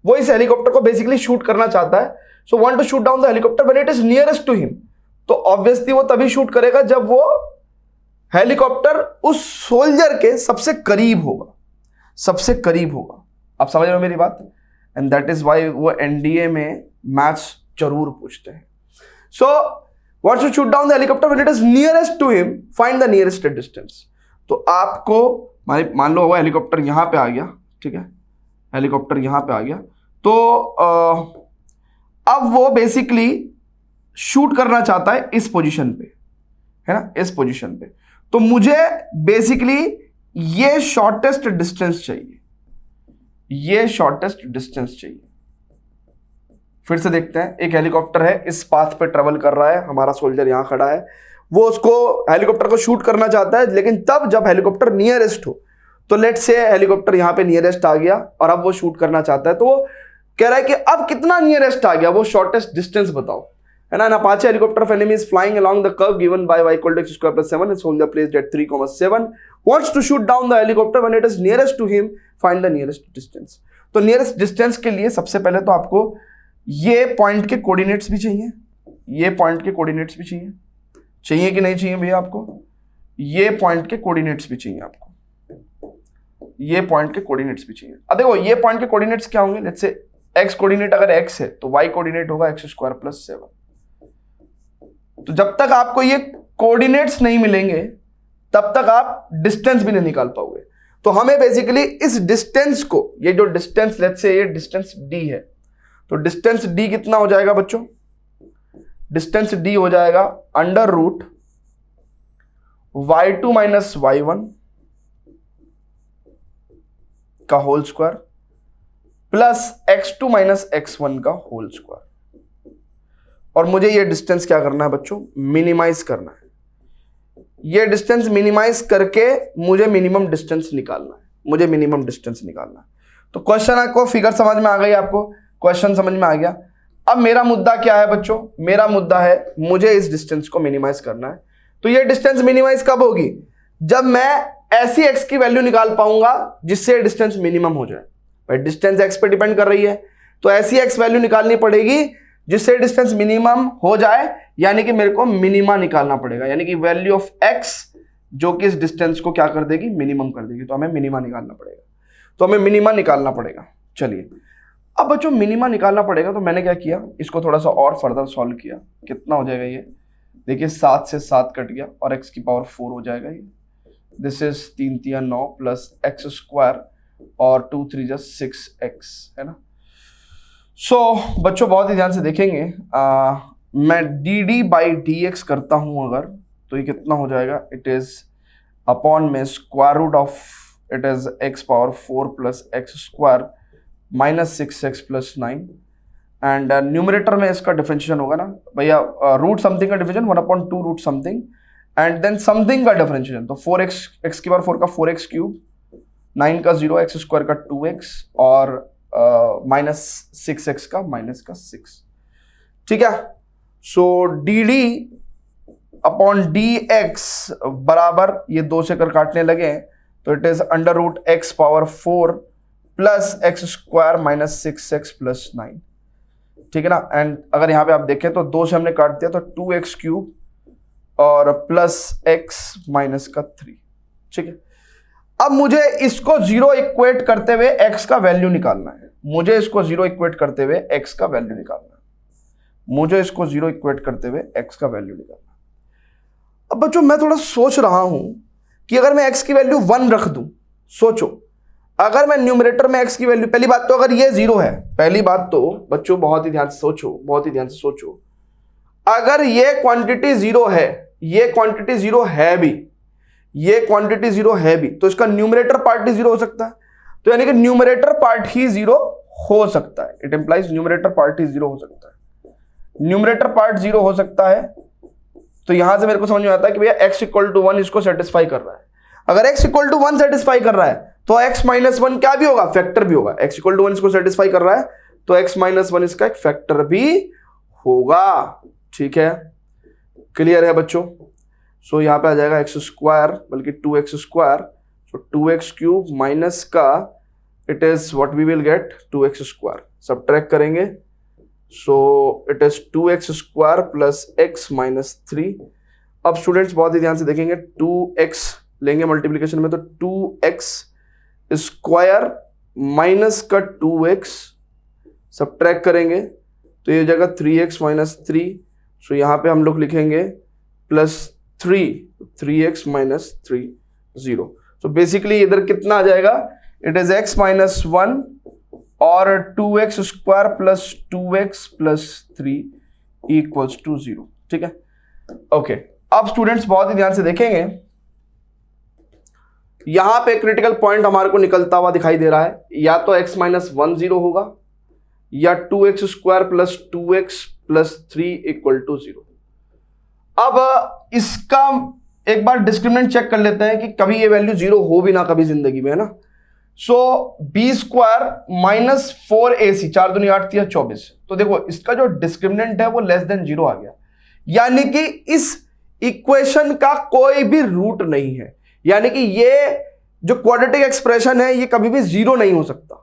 वो इस हेलीकॉप्टर को बेसिकली शूट करना चाहता है. So want to shoot down the helicopter when it is nearest to him. तो ऑब्वियसली वो तभी शूट करेगा जब वो हेलीकॉप्टर उस सोल्जर के सबसे करीब होगा, सबसे करीब होगा. आप समझ रहे हो मेरी बात? एंड दैट इज वाई वो एनडीए में मैथ्स जरूर पूछते हैं. So wants to shoot down the helicopter when it is nearest to him, find the nearest distance. तो आपको मान लो वो हेलीकॉप्टर यहां पे आ गया, ठीक है, हेलीकॉप्टर यहां पे आ गया, तो अब वो बेसिकली शूट करना चाहता है इस पोजीशन पे, है ना, इस पोजीशन पे. तो मुझे बेसिकली ये शॉर्टेस्ट डिस्टेंस चाहिए, ये शॉर्टेस्ट डिस्टेंस चाहिए. फिर से देखते हैं, एक हेलीकॉप्टर है, इस पाथ पे ट्रेवल कर रहा है, हमारा सोल्जर यहां खड़ा है, वो उसको हेलीकॉप्टर को शूट करना चाहता है, लेकिन तब जब हेलीकॉप्टर नियरेस्ट हो. तो लेट्स से हेलीकॉप्टर यहां पे नियरेस्ट आ गया और अब वो शूट करना चाहता है, तो वो कह रहा है कि अब कितना नियरेस्ट आ गया, वो शॉर्टेस्ट डिस्टेंस बताओ, है ना. Apache helicopter of enemy is flying along the curve given by y equal to x square plus 7 and soldier placed at 3,7 wants to shoot down the helicopter when it is nearest to him, find the nearest distance. तो nearest distance के लिए सबसे पहले तो आपको ये point के coordinates भी चाहिए, ये पॉइंट के कोऑर्डिनेट्स भी चाहिए, चाहिए कि नहीं चाहिए भैया आपको? ये पॉइंट के कोऑर्डिनेट्स भी चाहिए आपको, ये पॉइंट के कोऑर्डिनेट्स भी चाहिए. अब देखो ये पॉइंट के कोऑर्डिनेट्स क्या होंगे? लेट्स से x कोऑर्डिनेट अगर x है तो y कोऑर्डिनेट होगा x स्क्वायर प्लस 7. तो जब तक आपको ये कोऑर्डिनेट्स नहीं मिलेंगे तब तक आप डिस्टेंस भी नहीं निकाल पाओगे. तो हमें बेसिकली इस डिस्टेंस को, ये जो डिस्टेंस, लेट्स से ये डिस्टेंस d है, तो डिस्टेंस d कितना हो जाएगा बच्चों? डिस्टेंस d हो जाएगा under root y2 minus y1 का whole square plus x2 minus x1 का होल स्क्वायर. और मुझे ये डिस्टेंस क्या करना है बच्चों? मिनिमाइज करना है. ये डिस्टेंस मिनिमाइज करके मुझे मिनिमम डिस्टेंस निकालना है, मुझे मिनिमम डिस्टेंस निकालना है. तो क्वेश्चन आपको फिगर समझ में आ गई, आपको क्वेश्चन समझ में आ गया. अब मेरा मुद्दा क्या है बच्चों? मेरा मुद्दा है मुझे इस डिस्टेंस को मिनिमाइज करना है. तो ये डिस्टेंस मिनिमाइज कब होगी? जब मैं ऐसी x की वैल्यू निकाल पाऊंगा जिससे डिस्टेंस मिनिमम हो जाए. भाई डिस्टेंस x पे डिपेंड कर रही है, तो ऐसी x वैल्यू निकालनी पड़ेगी जिससे डिस्टेंस मिनिमम हो जाए, यानी कि मेरे को मिनिमा निकालना पड़ेगा, यानी कि वैल्यू ऑफ x जो कि इस डिस्टेंस को क्या कर देगी? मिनिमम कर देगी. तो हमें मिनिमा निकालना पड़ेगा, तो हमें मिनिमा निकालना पड़ेगा. चलिए अब बच्चों मिनिमा निकालना पड़ेगा, तो मैंने क्या किया, इसको थोड़ा सा और फर्दर सॉल्व किया. कितना हो जाएगा ये? देखिए 7 से 7 कट गया और x की पावर 4 हो जाएगा ये. This is 3 3 9 plus x square और 2 3 6x, है ना. सो बच्चों बहुत ही ध्यान से देखेंगे, मैं dd बाई dx करता हूं अगर, तो ये कितना हो जाएगा? इट इज अपॉन में square root of, it is x power 4 plus x square minus 6x plus 9. And numerator में इसका डिफरेंशिएशन होगा ना भैया, रूट समथिंग का differentiation 1/2 root something and then something का डिफरेंशिएशन. तो 4x, x की पावर 4 का 4x क्यूब, 9 का 0, x स्क्वायर का 2x और माइनस 6x का माइनस का 6. ठीक है. सो dd अपॉन dx बराबर, ये 2 से कर काटने लगे तो it is under root x power 4 plus x square minus 6x plus 9. ठीक है ना. एंड अगर यहाँ पे आप देखें तो 2 से हमने काट दिया तो 2x क्यूब और प्लस x माइनस का 3. ठीक है. अब मुझे इसको जीरो इक्वेट करते हुए x का वैल्यू निकालना है, मुझे इसको जीरो इक्वेट करते हुए x का वैल्यू निकालना है, मुझे इसको जीरो इक्वेट करते हुए x का वैल्यू निकालना है। अब बच्चों मैं थोड़ा सोच रहा हूं कि अगर मैं x की वैल्यू 1 रख दूं, सोचो अगर मैं न्यूमरेटर में x की वैल्यू, पहली बात तो अगर ये जीरो है, पहली बात तो बच्चों बहुत ही ध्यान से सोचो, बहुत ही ध्यान से सोचो, अगर ये क्वांटिटी जीरो है, ये क्वांटिटी जीरो है भी, ये क्वांटिटी जीरो है भी, तो इसका न्यूमरेटर पार्ट ही जीरो हो सकता है। तो यानी कि न्यूमरेटर पार्ट ही जीरो हो सकता है, it implies numerator part he zero हो सकता है, न्यूमरेटर पार्ट जीरो हो सकता है। तो यहां से मेरे को समझ में आता है कि भैया x इक्वल टू 1 इसको सेटिस्फाई कर रहा है। अगर x इक्वल टू 1 सेटिस्फाई कर रहा है तो x माइनस 1 क्या भी होगा, फैक्टर भी होगा। x इक्वल टू 1 इसको सेटिस्फाई कर रहा है तो x माइनस 1 इसका एक फैक्टर भी होगा। ठीक है, क्लियर है बच्चों? सो यहां पे आ जाएगा एक्स स्क्वायर बल्कि 2x square, so 2x cube minus का it is what we will get 2x square, subtract करेंगे, so it is 2x square plus x minus 3। अब स्टूडेंट्स बहुत ही ध्यान से देखेंगे, 2x लेंगे मल्टीप्लीकेशन में तो 2x स्क्वायर माइनस का 2x सब्ट्रैक्ट करेंगे तो ये जगह 3x माइनस 3, सो यहां पे हम लोग लिखेंगे plus 3x minus 3 0। So basically इधर कितना आ जाएगा, इट इज x माइनस 1 और 2x square plus 2x plus 3 equals to 0। ठीक है, ओके। अब स्टूडेंट्स बहुत ही ध्यान से देखेंगे, यहां पे क्रिटिकल पॉइंट हमारे को निकलता हुआ दिखाई दे रहा है, या तो x माइनस 1 0 होगा या 2x square plus 2x plus 3 equal to 0। अब इसका एक बार डिस्क्रिमिनेंट चेक कर लेते हैं कि कभी ये वैल्यू 0 हो भी ना कभी जिंदगी में, है ना। सो बी स्क्वायर माइनस 4ac, 4 दूनी 8 3 24, तो देखो इसका जो डिस्क्रिमिनेंट है वो लेस देन 0 आ गया, यानी कि इस इक्वेशन का कोई भी रूट नहीं है, यानी कि ये जो क्वाड्रेटिक एक्सप्रेशन है ये कभी भी 0 नहीं हो सकता,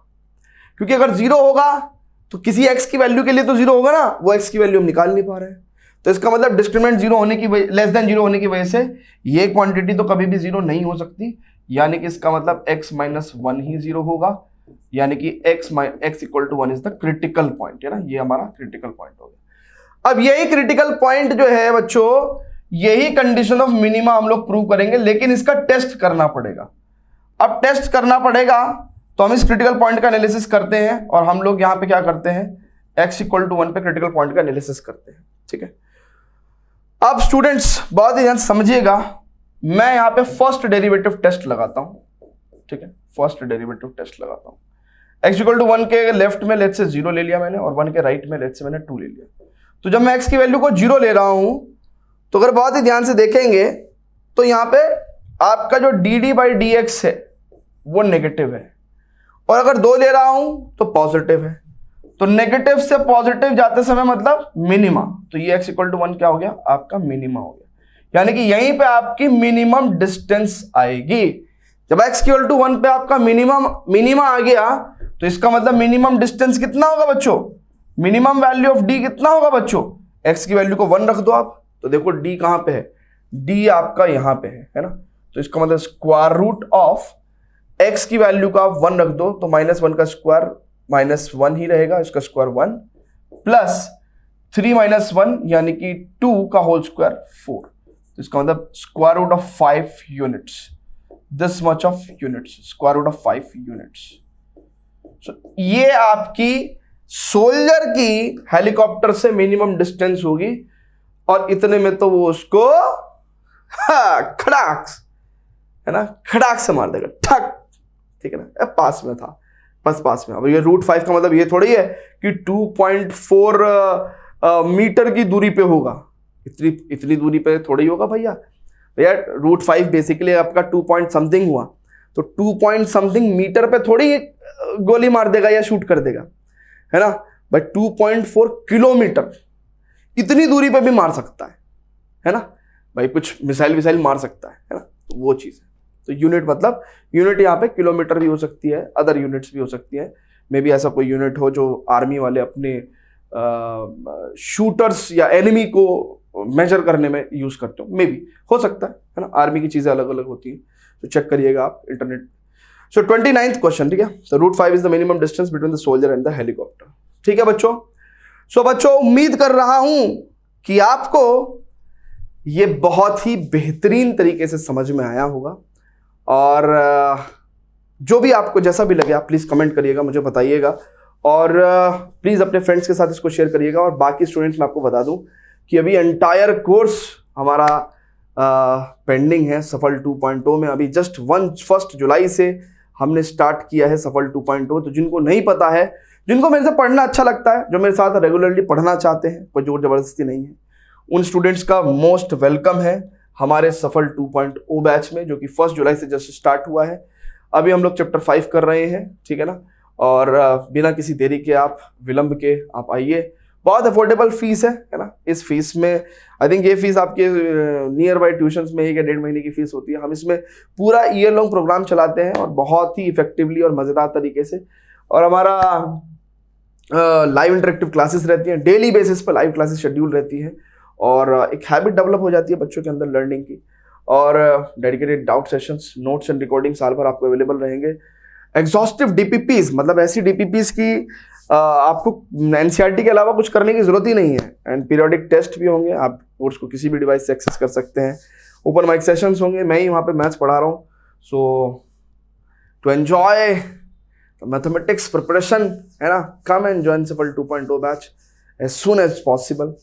क्योंकि अगर 0 होगा तो किसी x की वैल्यू के लिए तो 0 होगा ना, वो x की वैल्यू हम निकाल नहीं पा रहे हैं। तो इसका मतलब डिस्क्रिमिनेंट 0 होने की लेस देन 0 होने की वजह से ये क्वांटिटी तो कभी भी 0 नहीं हो सकती, यानी कि इसका मतलब x माइनस 1 ही 0 होगा, यानी कि x equal to 1 is the critical point, है ना, ये हमारा क्रिटिकल पॉइंट हो गया। अब यही क्रिटिकल पॉइंट जो है बच्चों, यही कंडीशन ऑफ मिनिमा हम लोग प्रूव करेंगे, लेकिन इसका टेस्ट करना पड़ेगा। अब टेस्ट करना पड़ेगा तो हम इस क्रिटिकल पॉइंट का एनालिसिस करते हैं, और हम लोग यहां पे क्या करते हैं, x इक्वल टू 1 पे क्रिटिकल पॉइंट का एनालिसिस करते हैं। ठीक है, अब स्टूडेंट्स बहुत ही ध्यान समझिएगा, मैं यहां पे फर्स्ट डेरिवेटिव टेस्ट लगाता हूं। ठीक है, फर्स्ट डेरिवेटिव टेस्ट लगाता हूं। x इक्वल टू 1 के लेफ्ट में लेट्स से 0 ले लिया मैंने, और 1 के राइट में लेट्स से मैंने 2 ले लिया। तो जब मैं x की वैल्यू को 0 ले रहा हूं तो अगर बहुत ही ध्यान से देखेंगे तो यहां पे आपका जो dd बाई dx है वो नेगेटिव है, और अगर 2 ले रहा हूं तो पॉजिटिव है। तो नेगेटिव से पॉजिटिव जाते समय मतलब मिनिमा, तो ये x इक्वल टू 1 क्या हो गया, आपका मिनिमा हो गया, यानी कि यहीं पे आपकी मिनिमम डिस्टेंस आएगी। जब x इक्वल टू 1 पे आपका मिनिमा आ गया तो इसका मतलब मिनिमम डिस्टेंस कितना होगा बच्चों, मिनिमम वैल्यू ऑफ d कितना होगा बच्चों, x की वैल्यू को 1 रख दो आप, तो देखो d कहां पे है, d आपका यहां पे है ना। तो इसका मतलब स्क्वायर रूट ऑफ x की वैल्यू का आप 1 रख दो तो -1 का स्क्वायर -1 ही रहेगा, इसका स्क्वायर 1 प्लस 3 - 1 यानी कि 2 का होल स्क्वायर 4, तो इसका मतलब square root of 5 units, this much of units, square root of 5 units. ये आपकी सोल्जर की हेलीकॉप्टर से मिनिमम डिस्टेंस होगी, और इतने में तो वो उसको खड़ाक, है ना, खड़ाक से मार देगा, ठक। ठीक है ना, पास में था, बस पास में। अब ये रूट 5 का मतलब ये थोड़ी है कि 2.4 मीटर की दूरी पे होगा, इतनी दूरी पे थोड़ी होगा भैया। भैया रूट 5 बेसिकली आपका 2 पॉइंट समथिंग हुआ, तो 2 पॉइंट समथिंग मीटर पे थोड़ी गोली मार देगा या शूट कर देगा, है ना, बट 2.4 किलोमीटर इतनी दूरी पे भी मार सकता है ना भाई, कुछ मिसाइल विसाइल मार सकता है ना, तो वो चीज़ है। तो यूनिट मतलब यूनिट यहाँ पे किलोमीटर भी हो सकती है, अदर यूनिट्स भी हो सकती है, मे बी ऐसा कोई यूनिट हो जो आर्मी वाले अपने शूटर्स या एनिमी को मेजर करने में यूज करते हो, मे बी हो सकता है ना, आर्मी की चीजें अलग अलग होती हैं, तो चेक करिएगा आप इंटरनेट। सो 29th क्वेश्चन, ठीक है, तो root 5 is the minimum distance between the soldier and the helicopter. ठीक है बच्चों, सो बच्चों उम्मीद कर रहा हूं कि आपको ये बहुत ही बेहतरीन तरीके से समझ में आया होगा, और जो भी आपको जैसा भी लगे आप प्लीज कमेंट करिएगा, मुझे बताइएगा, और प्लीज अपने फ्रेंड्स के साथ इसको शेयर करिएगा। और बाकी स्टूडेंट्स मैं आपको बता दूं कि अभी एंटायर कोर्स हमारा पेंडिंग है सफल 2.0 में। अभी जस्ट 1 जुलाई से हमने स्टार्ट किया है सफल 2.0। तो जिनको नहीं पता है, जिनको मेरे से पढ़ना अच्छा लगता है, जो मेरे साथ रेगुलरली पढ़ना चाहते हैं, कोई जोर जबरदस्ती नहीं है, उन स्टूडेंट्स का मोस्ट वेलकम है हमारे सफल 2.0 बैच में, जो कि 1 जुलाई से जस्ट स्टार्ट हुआ है। अभी हम लोग चैप्टर 5 कर रहे हैं, ठीक है ना, और बिना किसी देरी के आप विलंब के आप आइए। बहुत अफोर्डेबल फीस है ना, इस फीस में आई थिंक ये फीस आपके नियर बाई ट्यूशंस में 1 या 1.5 महीने की फीस होती है। हम इसमें पूरा ईयर लॉन्ग प्रोग्राम चलाते हैं और बहुत ही इफेक्टिवली और मज़ेदार तरीके से, और हमारा लाइव इंटरेक्टिव क्लासेस रहती हैं, डेली बेसिस पर लाइव क्लासेस शेड्यूल रहती हैं, और एक हैबिट डेवलप हो जाती है बच्चों के अंदर लर्निंग की। और dedicated doubt sessions, notes and recording साल भर आपको अवेलेबल रहेंगे। एग्जॉस्टिव डीपीपीज, मतलब ऐसी डीपीपीज की आपको एनसीईआरटी के अलावा कुछ करने की जरूरत ही नहीं है। एंड पीरियोडिक टेस्ट भी होंगे, आप कोर्स को किसी भी डिवाइस से एक्सेस कर सकते हैं। ओपन माइक सेशंस होंगे, मैं ही वहाँ पे मैथ्स पढ़ा रहा हूँ। सो टू एंजॉय मैथमेटिक्स प्रिपरेशन, है ना, कम एंड जॉइन सफल 2.0 batch as soon as possible.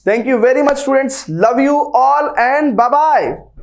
Thank you very much students, love you all and bye bye.